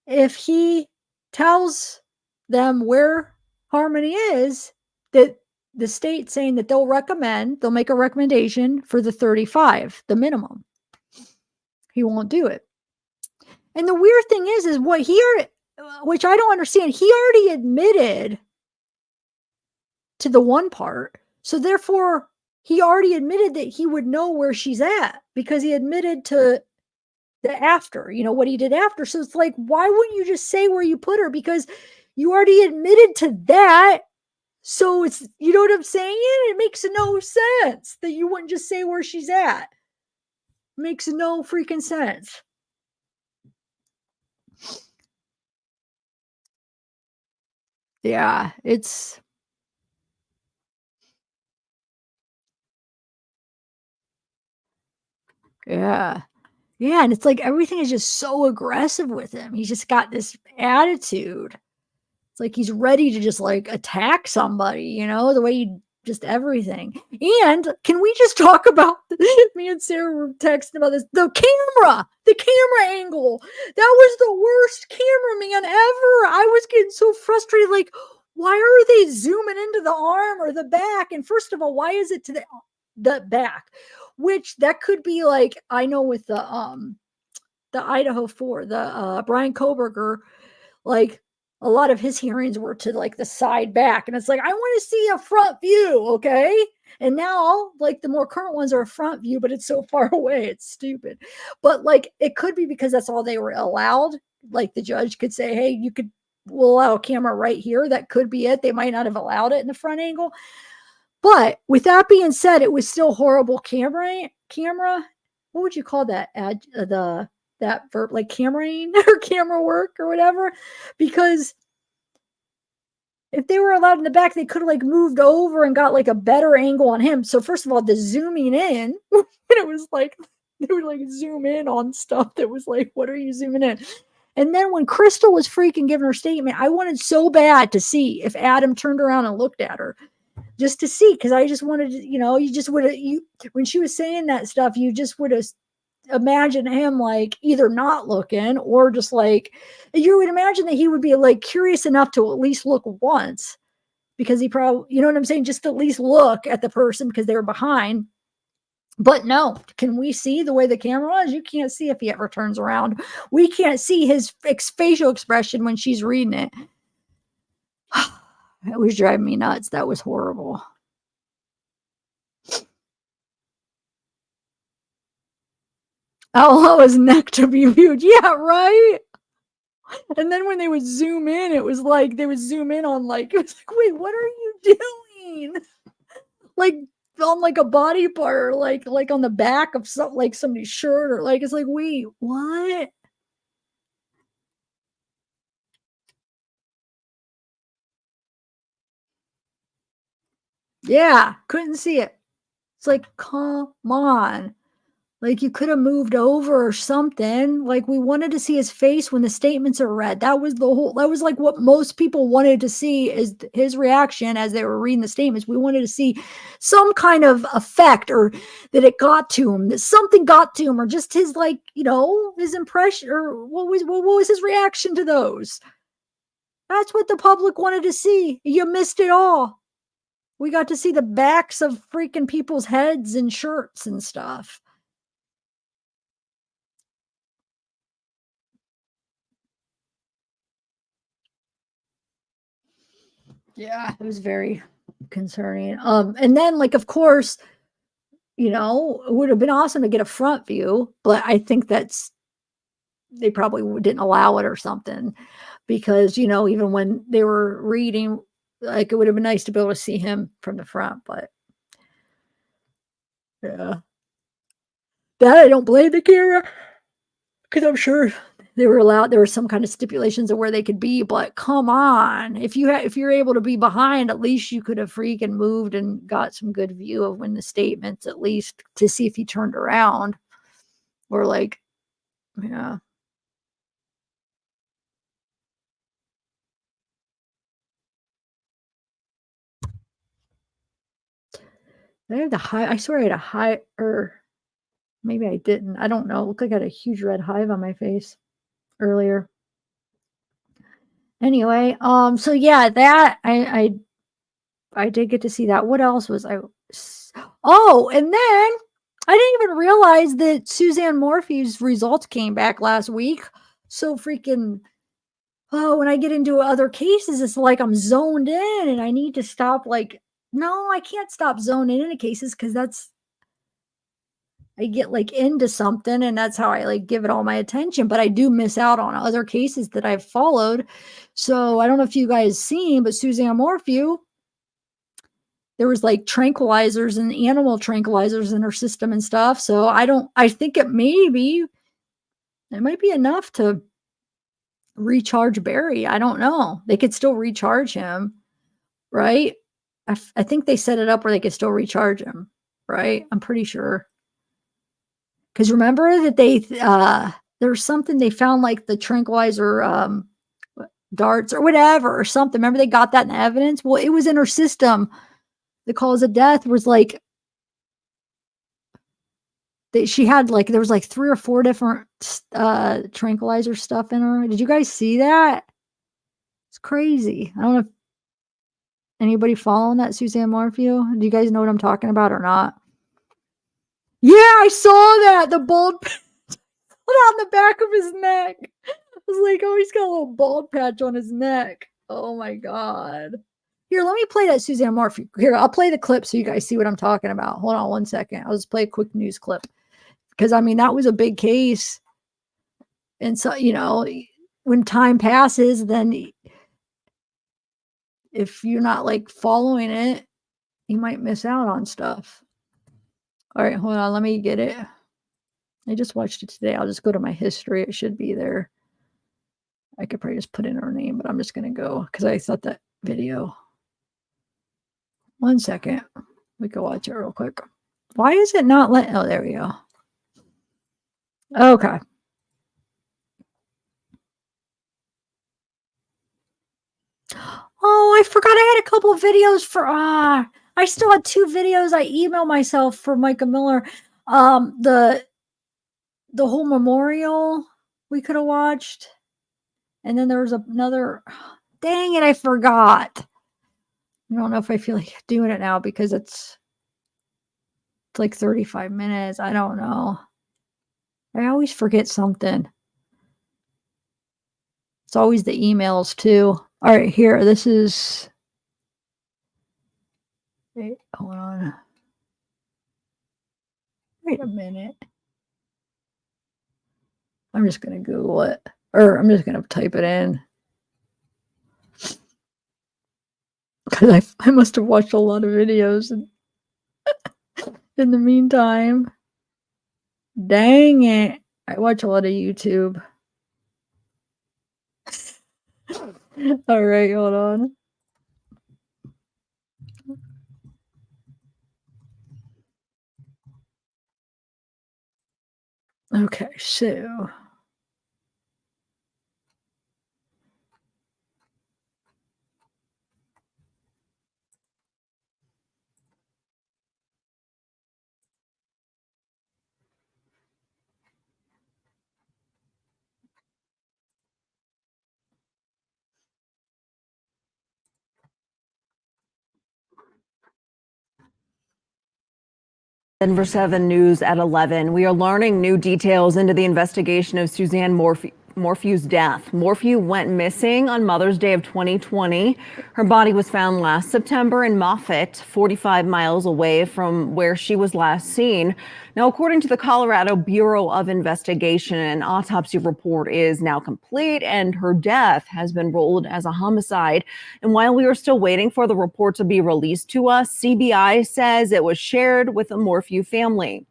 if he tells them where Harmony is, that the state saying that they'll make a recommendation for the 35, the minimum. He won't do it. And the weird thing is what which I don't understand, he already admitted to the one part. So therefore, he already admitted that he would know where she's at because he admitted to the after, what he did after. So it's like, why wouldn't you just say where you put her? Because you already admitted to that. So it's, you know what I'm saying? It makes no sense that you wouldn't just say where she's at. Makes no freaking sense. Yeah, it's. Yeah. Yeah. And it's like everything is just so aggressive with him. He's just got this attitude. It's like he's ready to just like attack somebody, the way he just everything. And can we just talk about me and Sarah were texting about this? The camera angle. That was the worst cameraman ever. I was getting so frustrated. Like, why are they zooming into the arm or the back? And first of all, why is it to the back? Which that could be like, I know with the Idaho 4, the Brian Koberger, like a lot of his hearings were to like the side back. And it's like, I want to see a front view. Okay. And now like the more current ones are a front view, but it's so far away. It's stupid. But like, it could be because that's all they were allowed. Like the judge could say, hey, we'll allow a camera right here. That could be it. They might not have allowed it in the front angle. But with that being said, it was still horrible camera. What would you call that? That verb, like cameraing or camera work or whatever, because if they were allowed in the back, they could have like moved over and got like a better angle on him. So first of all, the zooming in, it was like they would like zoom in on stuff that was like, what are you zooming in? And then when Crystal was freaking giving her statement, I wanted so bad to see if Adam turned around and looked at her, just to see, because I just wanted to, you just would have, when she was saying that stuff, you just would have imagine him like either not looking or just like, you would imagine that he would be like curious enough to at least look once, because he probably, you know what I'm saying, just at least look at the person because they were behind. But no, can we see the way the camera was? You can't see if he ever turns around. We can't see his facial expression when she's reading it. It was driving me nuts. That was horrible. I'll allow his neck to be viewed. Yeah, right? And then when they would zoom in, it was like they would zoom in on like, it was like, wait, what are you doing? Like on like a body part, or like on the back of something, like somebody's shirt, or like, it's like, wait, what? Yeah, couldn't see it. It's like, come on. Like you could have moved over or something. Like we wanted to see his face when the statements are read. That was like what most people wanted to see, is his reaction as they were reading the statements. We wanted to see some kind of effect, or that it got to him, that something got to him, or just his like, his impression, or what was his reaction to those. That's what the public wanted to see. You missed it all. We got to see the backs of freaking people's heads and shirts and stuff. Yeah, it was very concerning. And then like, of course, you know, it would have been awesome to get a front view, but I think they probably didn't allow it or something because, you know, even when they were reading, like it would have been nice to be able to see him from the front, but yeah. That I don't blame the camera because I'm sure they were allowed. There were some kind of stipulations of where they could be, but come on, if you're able to be behind, at least you could have freaking moved and got some good view of when the statements, at least to see if he turned around, or like, yeah. I had the high. I swear I had a high, or maybe I didn't. I don't know. It looked like I had a huge red hive on my face earlier. Anyway, so yeah, that I did get to see that. What else was I? Oh, and then I didn't even realize that Suzanne Morphy's results came back last week. So freaking, oh, when I get into other cases, it's like I'm zoned in and I need to stop. Like, no, I can't stop zoning into cases because I get like into something and that's how I like give it all my attention. But I do miss out on other cases that I've followed. So I don't know if you guys seen, but Suzanne Morphy, there was like tranquilizers and animal tranquilizers in her system and stuff. So I think it might be enough to recharge Barry. I don't know. They could still recharge him, right? I think they set it up where they could still recharge him, right? I'm pretty sure. Because remember that there was something they found, like the tranquilizer darts or whatever or something. Remember they got that in the evidence? Well, it was in her system. The cause of death was like she had like there was like 3 or 4 different tranquilizer stuff in her. Did you guys see that? It's crazy. I don't know if anybody following that Suzanne Morphy. Do you guys know what I'm talking about or not? Yeah, I saw that. The bald patch on the back of his neck. I was like, oh, he's got a little bald patch on his neck. Oh my God. Here, let me play that Suzanne Morphy. Here, I'll play the clip so you guys see what I'm talking about. Hold on one second. I'll just play a quick news clip. Because, I mean, that was a big case. And so, you know, when time passes, then if you're not like following it, you might miss out on stuff. All right, hold on. Let me get it. I just watched it today. I'll just go to my history. It should be there. I could probably just put in her name, but I'm just going to go because I thought that video. One second. We can watch it real quick. Why is it not letting? Oh, there we go. Okay. Oh, I forgot I had a couple of videos for I still had 2 videos I emailed myself for Mica Miller. The whole memorial we could have watched. And then there was another, dang it, I forgot. I don't know if I feel like doing it now because it's like 35 minutes. I don't know. I always forget something. It's always the emails too. All right, here. This is. Wait, hold on. Wait a minute. I'm just going to Google it. Or I'm just going to type it in. Because I must have watched a lot of videos in the meantime. Dang it. I watch a lot of YouTube. All right, hold on. Okay, so.
Denver 7 News at 11. We are learning new details into the investigation of Suzanne Morphy. Morphew's death. Morphew went missing on Mother's Day of 2020. Her body was found last September in Moffett, 45 miles away from where she was last seen. Now, according to the Colorado Bureau of Investigation, an autopsy report is now complete and her death has been ruled as a homicide. And while we are still waiting for the report to be released to us, CBI says it was shared with the Morphew family.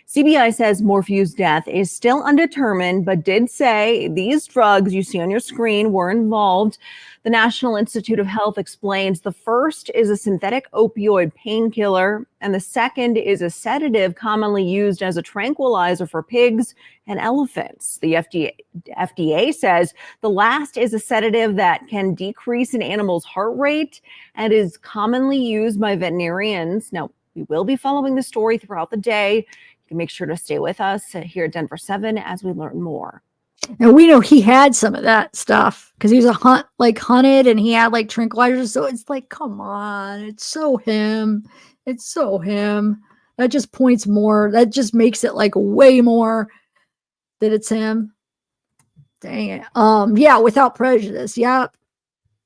CBI says Morphew's death is still undetermined, but did say these drugs you see on your screen were involved. The National Institute of Health explains the first is a synthetic opioid painkiller, and the second is a sedative commonly used as a tranquilizer for pigs and elephants. The FDA says the last is a sedative that can decrease an animal's heart rate and is commonly used by veterinarians. Now, we will be following the story throughout the day. Make sure to stay with us here at Denver 7 as we learn more.
And we know he had some of that stuff because he was hunted and he had like tranquilizers. So it's like, come on, it's so him. It's so him. That just points more. That just makes it like way more that it's him. Dang it. Yeah, without prejudice. Yeah.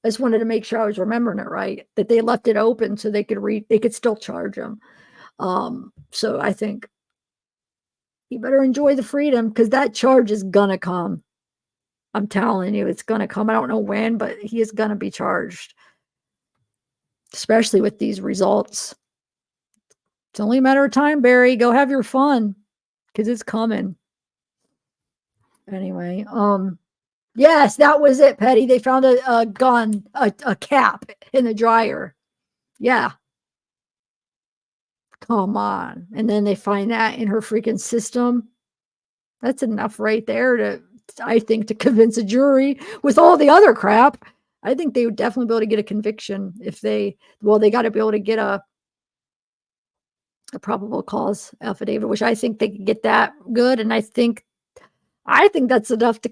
I just wanted to make sure I was remembering it right. That they left it open so they could still charge him. So I think you better enjoy the freedom because that charge is gonna come. I'm telling you, it's gonna come. I don't know when, but he is gonna be charged, especially with these results. It's only a matter of time, Barry. Go have your fun because it's coming. Anyway, yes, that was it, Petty. They found a gun, a cap in the dryer. Yeah. Come on. And then they find that in her freaking system. That's enough right there I think, to convince a jury with all the other crap. I think they would definitely be able to get a conviction if they got to be able to get a probable cause affidavit, which I think they could get that good. And I think that's enough to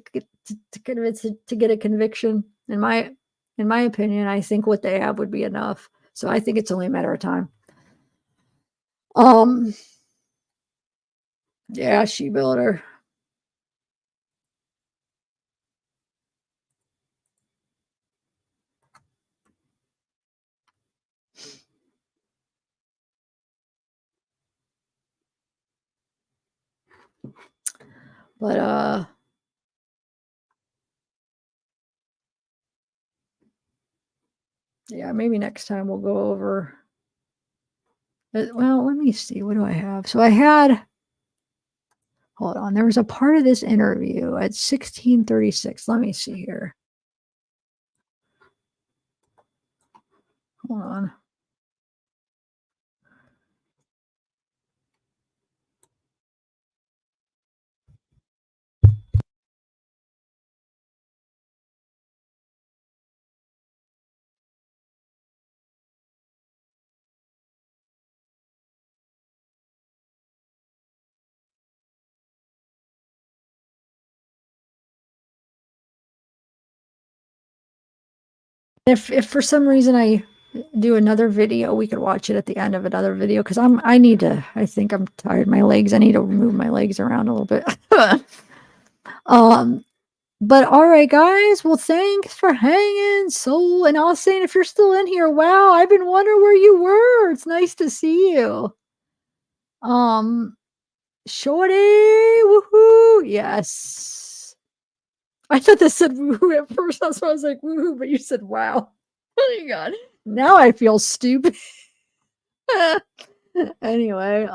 convince to get a conviction. In my opinion, I think what they have would be enough. So I think it's only a matter of time. Yeah, she built her. But yeah, maybe next time we'll go over. Well, let me see. What do I have? So I had. Hold on. There was a part of this interview at 1636. Let me see here. Hold on. If for some reason I do another video, we could watch it at the end of another video because I think I'm tired. My legs, I need to move my legs around a little bit. But all right, guys. Well, thanks for hanging. So, and I was saying, if you're still in here, wow, I've been wondering where you were. It's nice to see you. Shorty, woohoo! Yes. I thought this said woohoo at first. That's why I was like woohoo, but you said wow. Oh my god. Now I feel stupid. Anyway,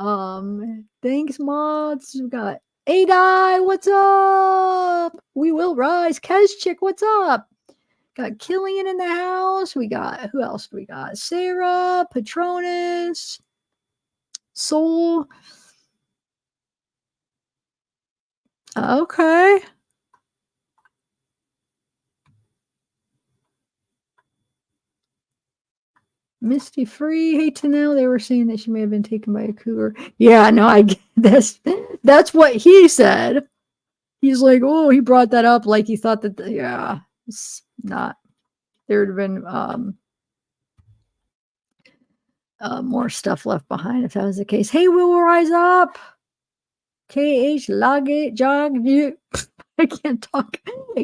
thanks, mods. We got Adai, what's up? We will rise. Kezchik, what's up? Got Killian in the house. We got who else? We got Sarah, Patronus, Soul. Okay. Misty Free, hey Tanel, they were saying that she may have been taken by a cougar. Yeah, no, I guess that's what he said. He's like, oh, he brought that up like he thought that, yeah, it's not. There would have been more stuff left behind if that was the case. Hey, we will rise up. KH Logic Jog. I can't talk.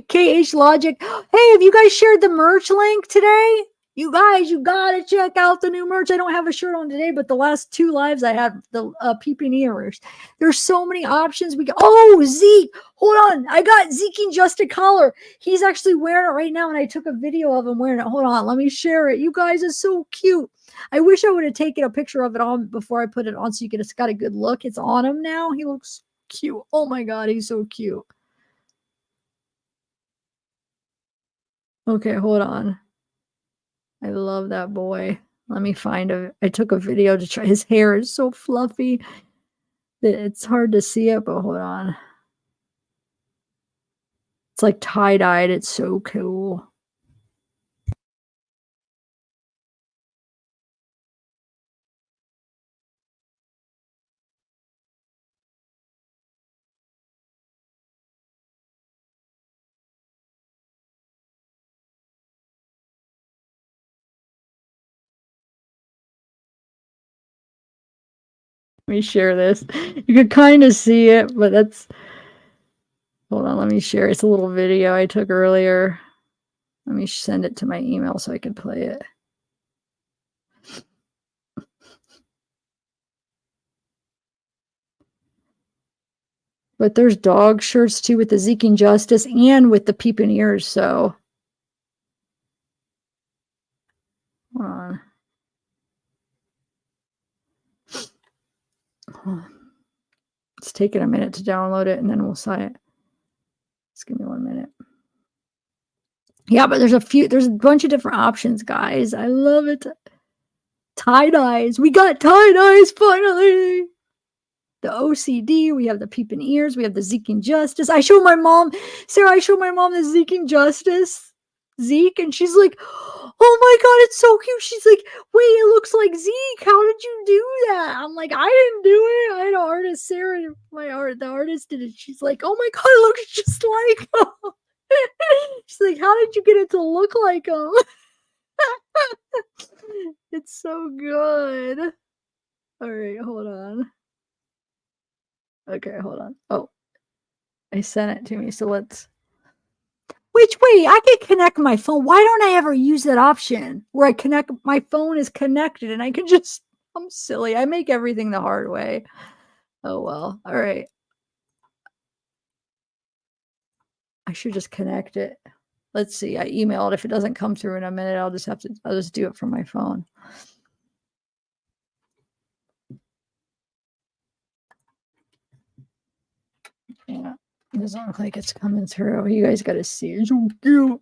KH Logic. Hey, have you guys shared the merch link today? You guys, you gotta check out the new merch. I don't have a shirt on today, but the last 2 lives I had the peeping ears. There's so many options. Zeke, hold on. I got Zeke in just a collar. He's actually wearing it right now, and I took a video of him wearing it. Hold on, let me share it. You guys, it's so cute. I wish I would have taken a picture of it on before I put it on so you could have got a good look. It's on him now. He looks cute. Oh my god, he's so cute. Okay, hold on. I love that boy. Let me find I took a video to try. His hair is so fluffy that it's hard to see it, but hold on. It's like tie-dyed. It's so cool. Let me share this. You can kind of see it, but that's... Hold on, let me share. It's a little video I took earlier. Let me send it to my email so I can play it. But there's dog shirts too with the Zeke and Justice and with the peeping ears, so... Hold on. It's taking a minute to download it, and then we'll sign it. Just give me 1 minute. Yeah, but there's a bunch of different options, guys. I love it. Tie-dyes. We got tie-dyes finally. The OCD. We have the peeping ears. We have the Zeke and Justice. I showed my mom, Sarah, the Zeke and Justice. Zeke, and she's like, oh my god, it's so cute. She's like, wait, it looks like Zeke. How did you do that? I'm like, I didn't do it. I had an artist, Sarah, the artist did it. She's like, oh my god, it looks just like him. She's like, how did you get it to look like him? It's so good. All right, hold on. Okay, hold on. Oh, I sent it to me, so let's... Which way? I can connect my phone. Why don't I ever use that option where I connect, my phone is connected and I can just... I'm silly. I make everything the hard way. Oh, well. All right. I should just connect it. Let's see. I emailed. If it doesn't come through in a minute, I'll just do it from my phone. Yeah. It doesn't look like it's coming through. You guys got to see. It's so cute.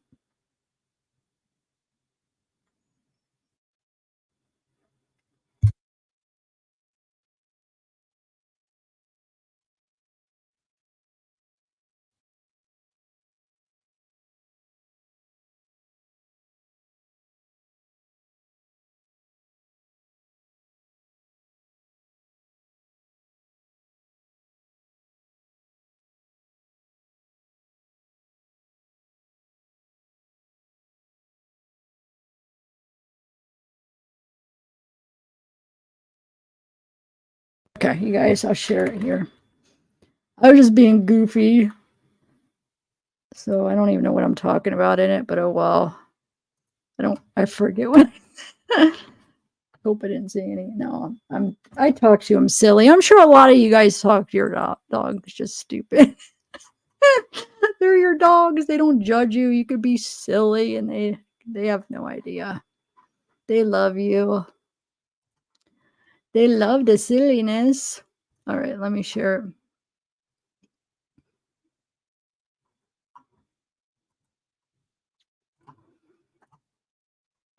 Okay, you guys, I'll share it here. I was just being goofy. So I don't even know what I'm talking about in it, but oh well. I forget what I hope I didn't say any. No, I talk to him silly. I'm sure a lot of you guys talk to your dog. It's just stupid. They're your dogs. They don't judge you. You could be silly and they have no idea. They love you. They love the silliness. All right, let me share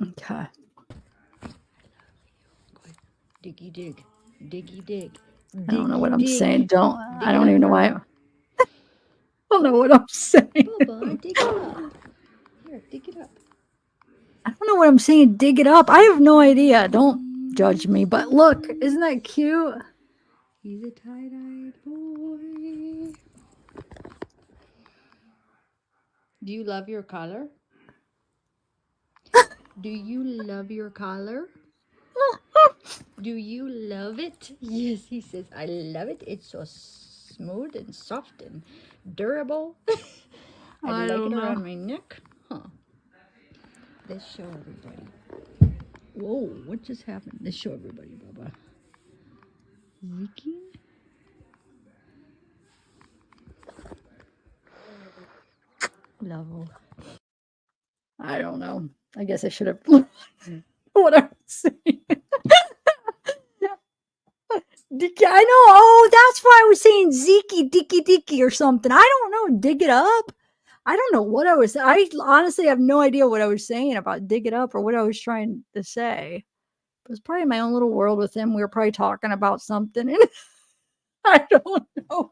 it. Okay.
Diggy dig. Diggy dig.
I don't know what I'm saying. I don't even know why. I don't know what I'm saying.
Bubba, dig it up. Here, dig it up.
I don't know what I'm saying. Dig it up. I have no idea. Don't judge me. But look, isn't that cute?
He's a tie-dyed boy. Do you love your color? Do you love your collar? Do you love it? Yes, he says, I love it. It's so smooth and soft and durable. I like
don't
it
know.
around my neck. Huh. Let's show everybody. Whoa, what just happened? Let's show everybody, Bubba. Zeke? Level.
I don't know. I guess I should have what I was saying. I know. Oh, that's why I was saying Zeke, Dicky, Dicky, or something. I don't know. Dig it up. I don't know what I was. I honestly have no idea what I was saying about dig it up or what I was trying to say. It was probably my own little world with him. We were probably talking about something, and I don't know.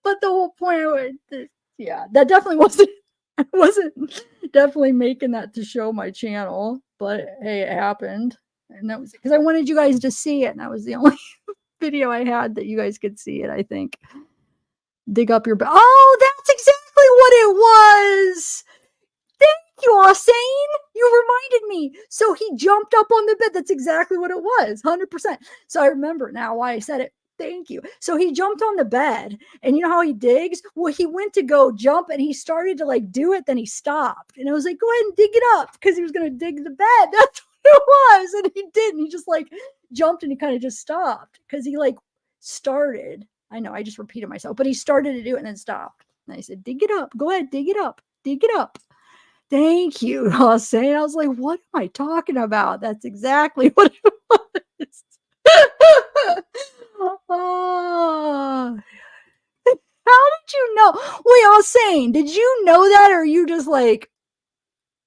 But the whole point of it, yeah, that definitely wasn't. I wasn't definitely making that to show my channel, but hey, it happened, and that was because I wanted you guys to see it, and that was the only video I had that you guys could see it. I think. Dig up your. Oh, that's exactly what it was. Thank you, Hossein. You reminded me. So he jumped up on the bed. That's exactly what it was. 100%. So I remember now why I said it. Thank you. So he jumped on the bed, and you know how he digs? Well, he went to go jump and he started to like do it, then he stopped. And I was like, go ahead and dig it up because he was going to dig the bed. That's what it was. And he didn't. He just like jumped and he kind of just stopped because he like started. I know I just repeated myself, but he started to do it and then stopped. And I said, dig it up. Go ahead, dig it up. Dig it up. Thank you, Hossein. I was like, what am I talking about? That's exactly what it was. Oh. How did you know? Wait, Hossein, did you know that, or are you just like,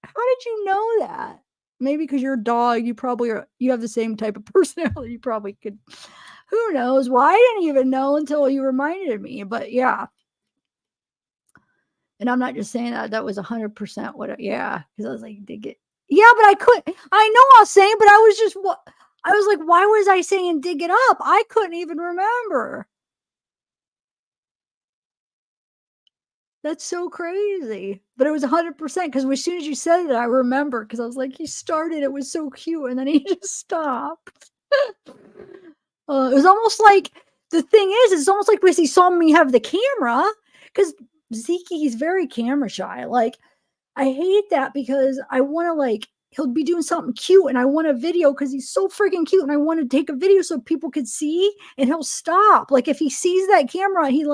how did you know that? Maybe because you're a dog, you have the same type of personality. You probably could. Who knows? Well, I didn't even know until you reminded me. But yeah. And I'm not just saying that was 100% what, yeah. Because I was like, dig it. Yeah, but I couldn't. I know I was saying, but I was just, I was like, why was I saying dig it up? I couldn't even remember. That's so crazy. But it was 100% because as soon as you said it, I remember because I was like, he started, it was so cute. And then he just stopped. It was almost like, the thing is, it's almost like because he saw me have the camera because Zeke, he's very camera shy. Like, I hate that because I want to like, he'll be doing something cute and I want a video because he's so freaking cute and I want to take a video so people could see and he'll stop. Like if he sees that camera, he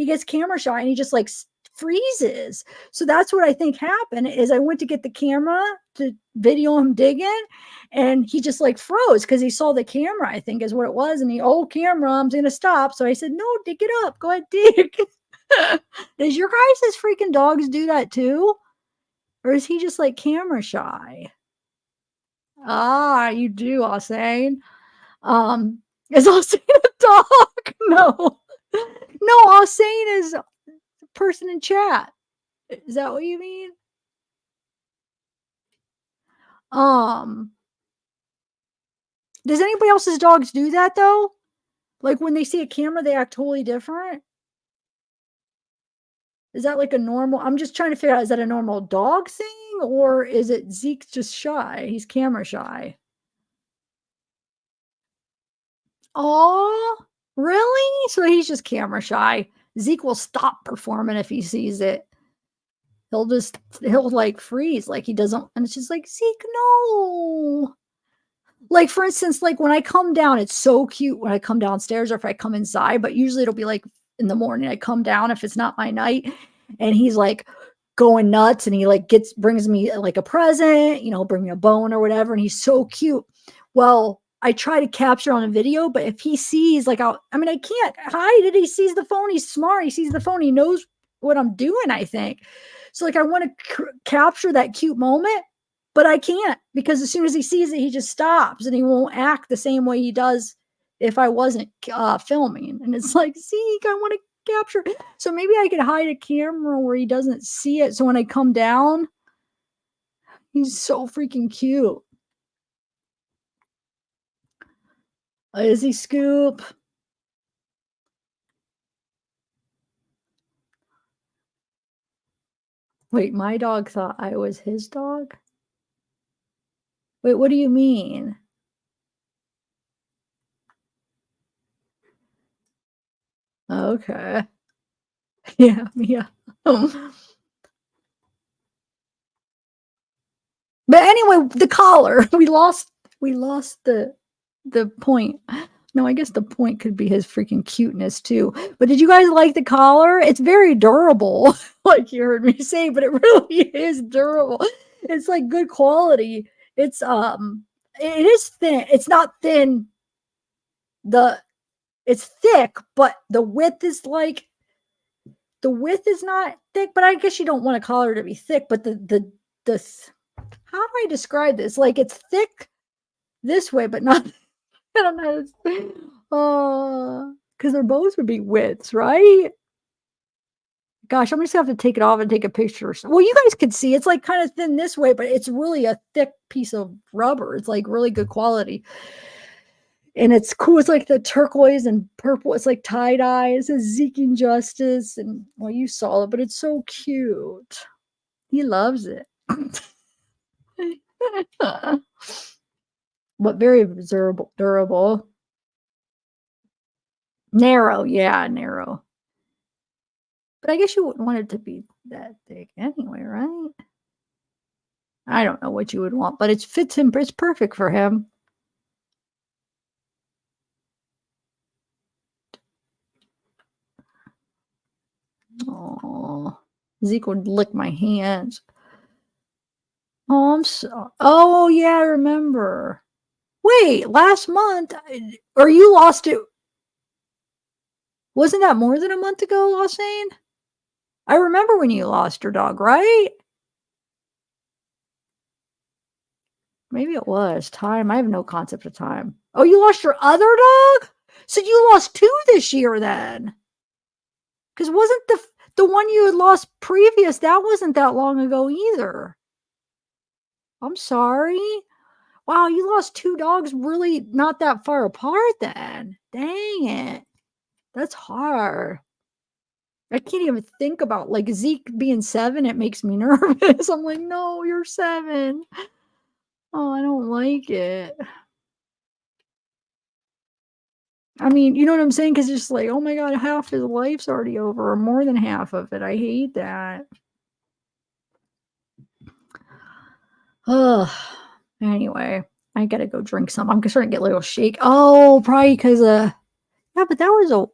gets camera shy and he just like freezes. So that's what I think happened is I went to get the camera to video him digging and he just like froze because he saw the camera, I think is what it was. And the old camera, I'm going to stop. So I said, no, dig it up. Go ahead, dig. Does your guys' freaking dogs do that too? Or is he just like camera shy? Ah, you do, Hossein. Is Hossein a dog? No. No, Hossein is a person in chat. Is that what you mean? Does anybody else's dogs do that though? Like when they see a camera, they act totally different? Is that like a normal? I'm just trying to figure out, is that a normal dog thing? Or is it Zeke's just shy? He's camera shy. Oh, really? So he's just camera shy. Zeke will stop performing if he sees it. He'll like freeze, like he doesn't, and it's just like, Zeke, no. Like, for instance, like when I come down, it's so cute when I come downstairs or if I come inside, but usually it'll be like in the morning. I come down if it's not my night, and he's like going nuts and he like brings me like a present, bring me a bone or whatever, and he's so cute. Well, I try to capture on a video, but if he sees like I can't hide it. He sees the phone. He's smart. He sees the phone. He knows what I'm doing, I think. So like I want to capture that cute moment, but I can't because as soon as he sees it, he just stops and he won't act the same way he does if I wasn't filming. And it's like, Zeke, I want to capture. So maybe I could hide a camera where he doesn't see it. So when I come down, he's so freaking cute. Is he Scoop? Wait, my dog thought I was his dog? Wait, what do you mean? Okay. Yeah, yeah. But anyway, the collar. We lost the point. No, I guess the point could be his freaking cuteness too. But did you guys like the collar? It's very durable, like you heard me say, but it really is durable. It's like good quality. It's it is thin. It's not thin. The It's thick, but the width is not thick, but I guess you don't want a collar to be thick, but the how do I describe this? Like it's thick this way, but not I don't know. Because they're both would be widths, right? Gosh, I'm just gonna have to take it off and take a picture. Well, you guys can see it's like kind of thin this way, but it's really a thick piece of rubber. It's like really good quality. And it's cool. It's like the turquoise and purple. It's like tie-dye. It says Seeking Justice. And well, you saw it, but it's so cute. He loves it. But very durable. Narrow, yeah, narrow. But I guess you wouldn't want it to be that thick anyway, right? I don't know what you would want, but it fits him. It's perfect for him. Oh, Zeke would lick my hands. Oh, I'm so. Oh, yeah, I remember. Wait, last month, or you lost it? Wasn't that more than a month ago, Losane? I remember when you lost your dog, right? Maybe it was time. I have no concept of time. Oh, you lost your other dog? So you lost 2 this year then? Because wasn't the one you had lost previous, that wasn't that long ago either. I'm sorry. Wow, you lost 2 dogs really not that far apart then. Dang it. That's hard. I can't even think about like Zeke being 7. It makes me nervous. I'm like, no, you're 7. Oh, I don't like it. I mean, you know what I'm saying? Because it's just like, oh my God, half his life's already over, or more than half of it. I hate that. Ugh. Anyway, I gotta go drink some. I'm starting to get a little shake. Oh, probably because yeah, but that was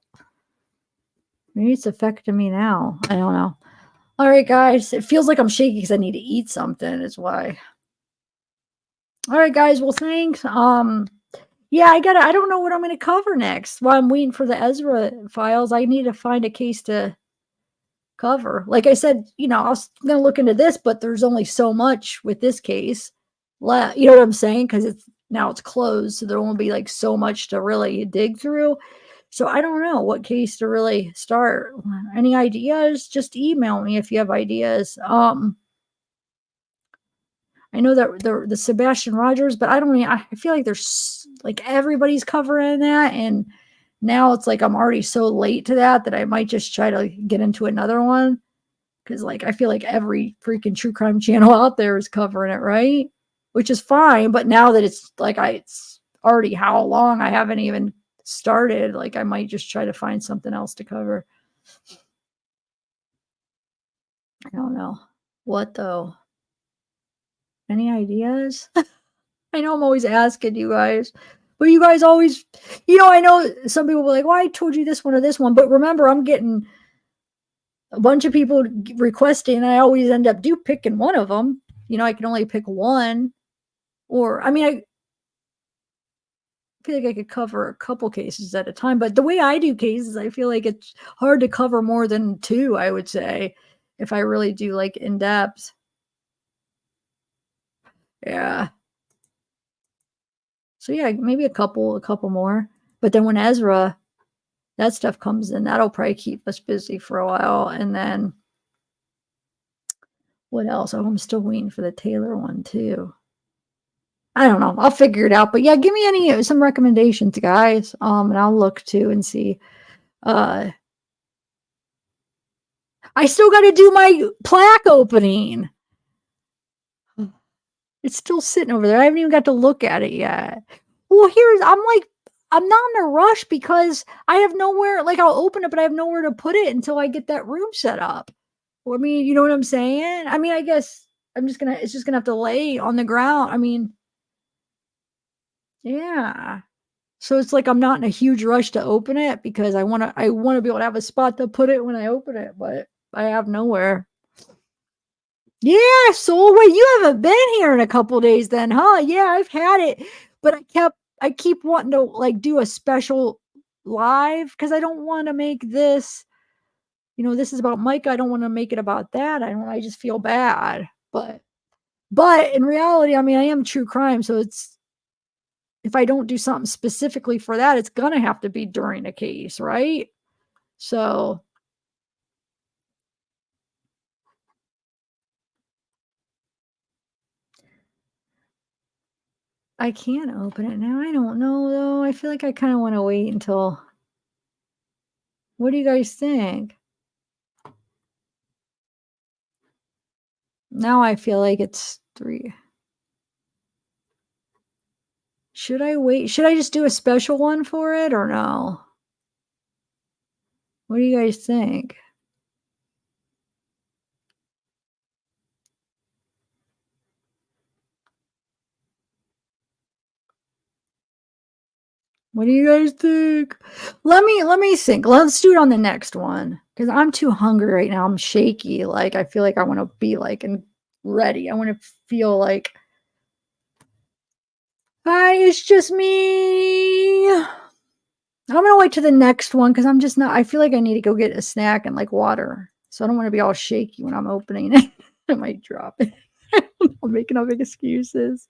maybe it's affecting me now. I don't know. All right, guys. It feels like I'm shaky because I need to eat something, is why. All right, guys. Well, thanks. Yeah, I don't know what I'm gonna cover next. While I'm waiting for the Ezra files, I need to find a case to cover. Like I said, I was gonna look into this, but there's only so much with this case left. You know what I'm saying? Because it's closed, so there won't be like so much to really dig through. So I don't know what case to really start. Any ideas? Just email me if you have ideas. I know that the Sebastian Rogers, but I feel like there's like everybody's covering that, and now it's like I'm already so late to that I might just try to get into another one, because like I feel like every freaking true crime channel out there is covering it, right? Which is fine, but now that it's like it's already how long I haven't even started, like I might just try to find something else to cover. I don't know what though. Any ideas? I know I'm always asking you guys, but you guys always, I know some people will be like, well, I told you this one or this one, but remember, I'm getting a bunch of people requesting, and I always end up picking one of them. I can only pick one, or, I mean, I feel like I could cover a couple cases at a time, but the way I do cases, I feel like it's hard to cover more than 2, I would say, if I really do like in depth. Yeah. So yeah, maybe a couple more. But then when Ezra, that stuff comes in, that'll probably keep us busy for a while. And then what else? Oh, I'm still waiting for the Taylor one too. I don't know. I'll figure it out. But yeah, give me some recommendations, guys. And I'll look too and see. I still got to do my plaque opening. It's still sitting over there. I haven't even got to look at it yet. Well, I'm like, I'm not in a rush because I have nowhere, like I'll open it, but I have nowhere to put it until I get that room set up. I mean, you know what I'm saying? I mean, I guess it's just gonna have to lay on the ground. I mean, yeah. So it's like I'm not in a huge rush to open it because I want to be able to have a spot to put it when I open it, but I have nowhere. Yeah, so wait, you haven't been here in a couple days then, huh? Yeah, I've had it, but I keep wanting to like do a special live because I don't want to make this, this is about Micah. I don't want to make it about that. I just feel bad. But in reality, I mean, I am true crime, so it's if I don't do something specifically for that, it's gonna have to be during a case, right? So I can open it now. I don't know though. I feel like I kind of want to wait until. What do you guys think? Now I feel like it's 3. Should I wait? Should I just do a special one for it or no? What do you guys think? What do you guys think? Let me think. Let's do it on the next one because I'm too hungry right now. I'm shaky. Like I feel like I want to be like and ready. I want to feel like hi, it's just me. I'm gonna wait to the next one because I'm just not. I feel like I need to go get a snack and like water, so I don't want to be all shaky when I'm opening it. I might drop it. I'm making up big excuses.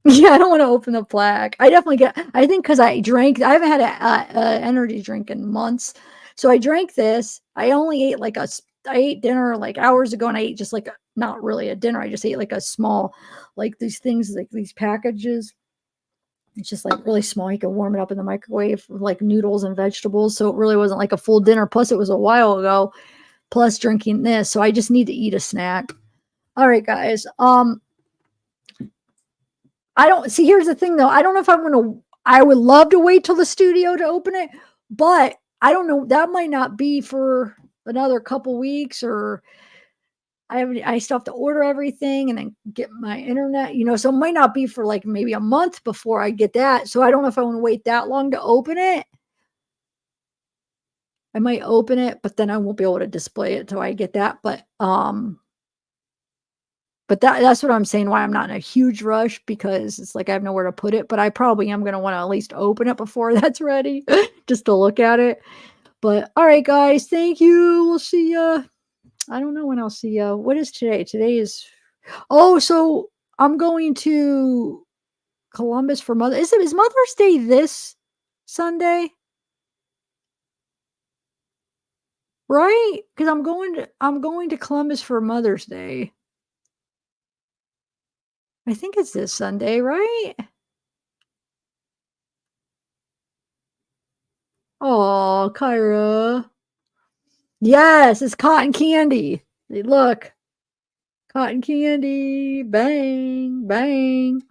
Yeah, I don't want to open the plaque. I definitely I think because I haven't had a energy drink in months. So I drank this. I only ate I ate dinner like hours ago and I ate just like not really a dinner. I just ate like a small, like these things, like these packages. It's just like really small. You can warm it up in the microwave with like noodles and vegetables. So it really wasn't like a full dinner. Plus it was a while ago, plus drinking this. So I just need to eat a snack. All right, guys. I don't see. Here's the thing, though. I don't know if I'm gonna. I would love to wait till the studio to open it, but I don't know. That might not be for another couple weeks, or I still have to order everything and then get my internet. So it might not be for like maybe a month before I get that. So I don't know if I want to wait that long to open it. I might open it, but then I won't be able to display it till I get that. But that's what I'm saying, why I'm not in a huge rush, because it's like I have nowhere to put it, but I probably am gonna wanna at least open it before that's ready, just to look at it. But, alright, guys, thank you. We'll see ya. I don't know when I'll see ya. What is today? Today is so I'm going to Columbus for is Mother's Day this Sunday? Right? Because I'm going to Columbus for Mother's Day. I think it's this Sunday, right? Oh, Kyra. Yes, it's cotton candy. Look, cotton candy. Bang, bang.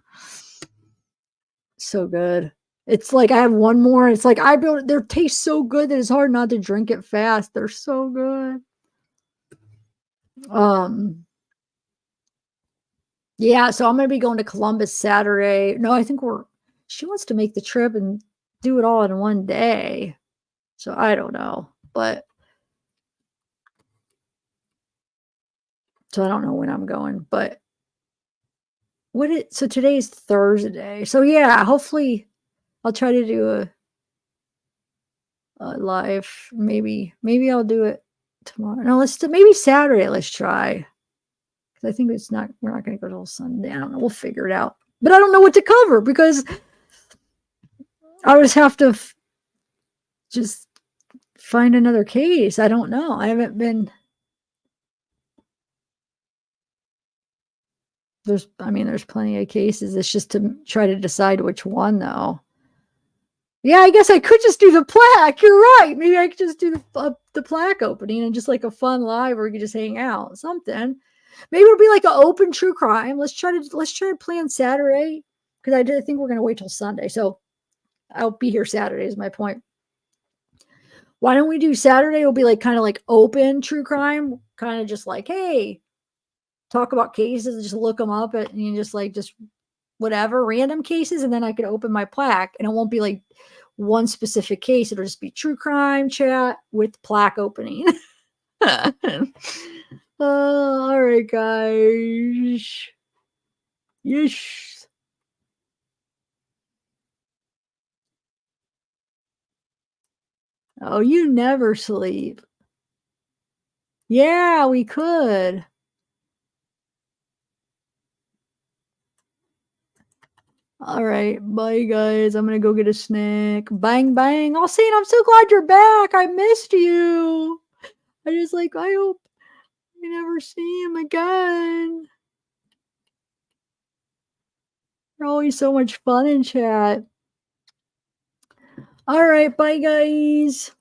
So good. It's like I have one more. It's like they taste so good that it's hard not to drink it fast. They're so good. Yeah, so I'm gonna be going to Columbus Saturday. No, I think she wants to make the trip and do it all in one day. So I don't know. So I don't know when I'm going, but so today's Thursday. So yeah, hopefully I'll try to do a live. Maybe I'll do it tomorrow. No, maybe Saturday. Let's try. Because I think we're not going to go till Sunday. I don't know. We'll figure it out. But I don't know what to cover because I just have to just find another case. I don't know. I haven't been. There's plenty of cases. It's just to try to decide which one, though. Yeah, I guess I could just do the plaque. You're right. Maybe I could just do the plaque opening and just like a fun live where you could just hang out. Something. Maybe it'll be like an open true crime. Let's try to plan Saturday because I think we're gonna wait till Sunday. So I'll be here Saturday is my point. Why don't we do Saturday? It'll be like kind of like open true crime, kind of just like, hey, talk about cases, just look them up and you just whatever random cases, and then I could open my plaque, and it won't be like one specific case. It'll just be true crime chat with plaque opening. All right, guys. Yes. Oh, you never sleep. Yeah, we could. All right, bye guys. I'm gonna go get a snack. Bang bang. Oh, Saint, I'm so glad you're back. I missed you. I hope we never see him again. They're always so much fun in chat. All right, bye guys.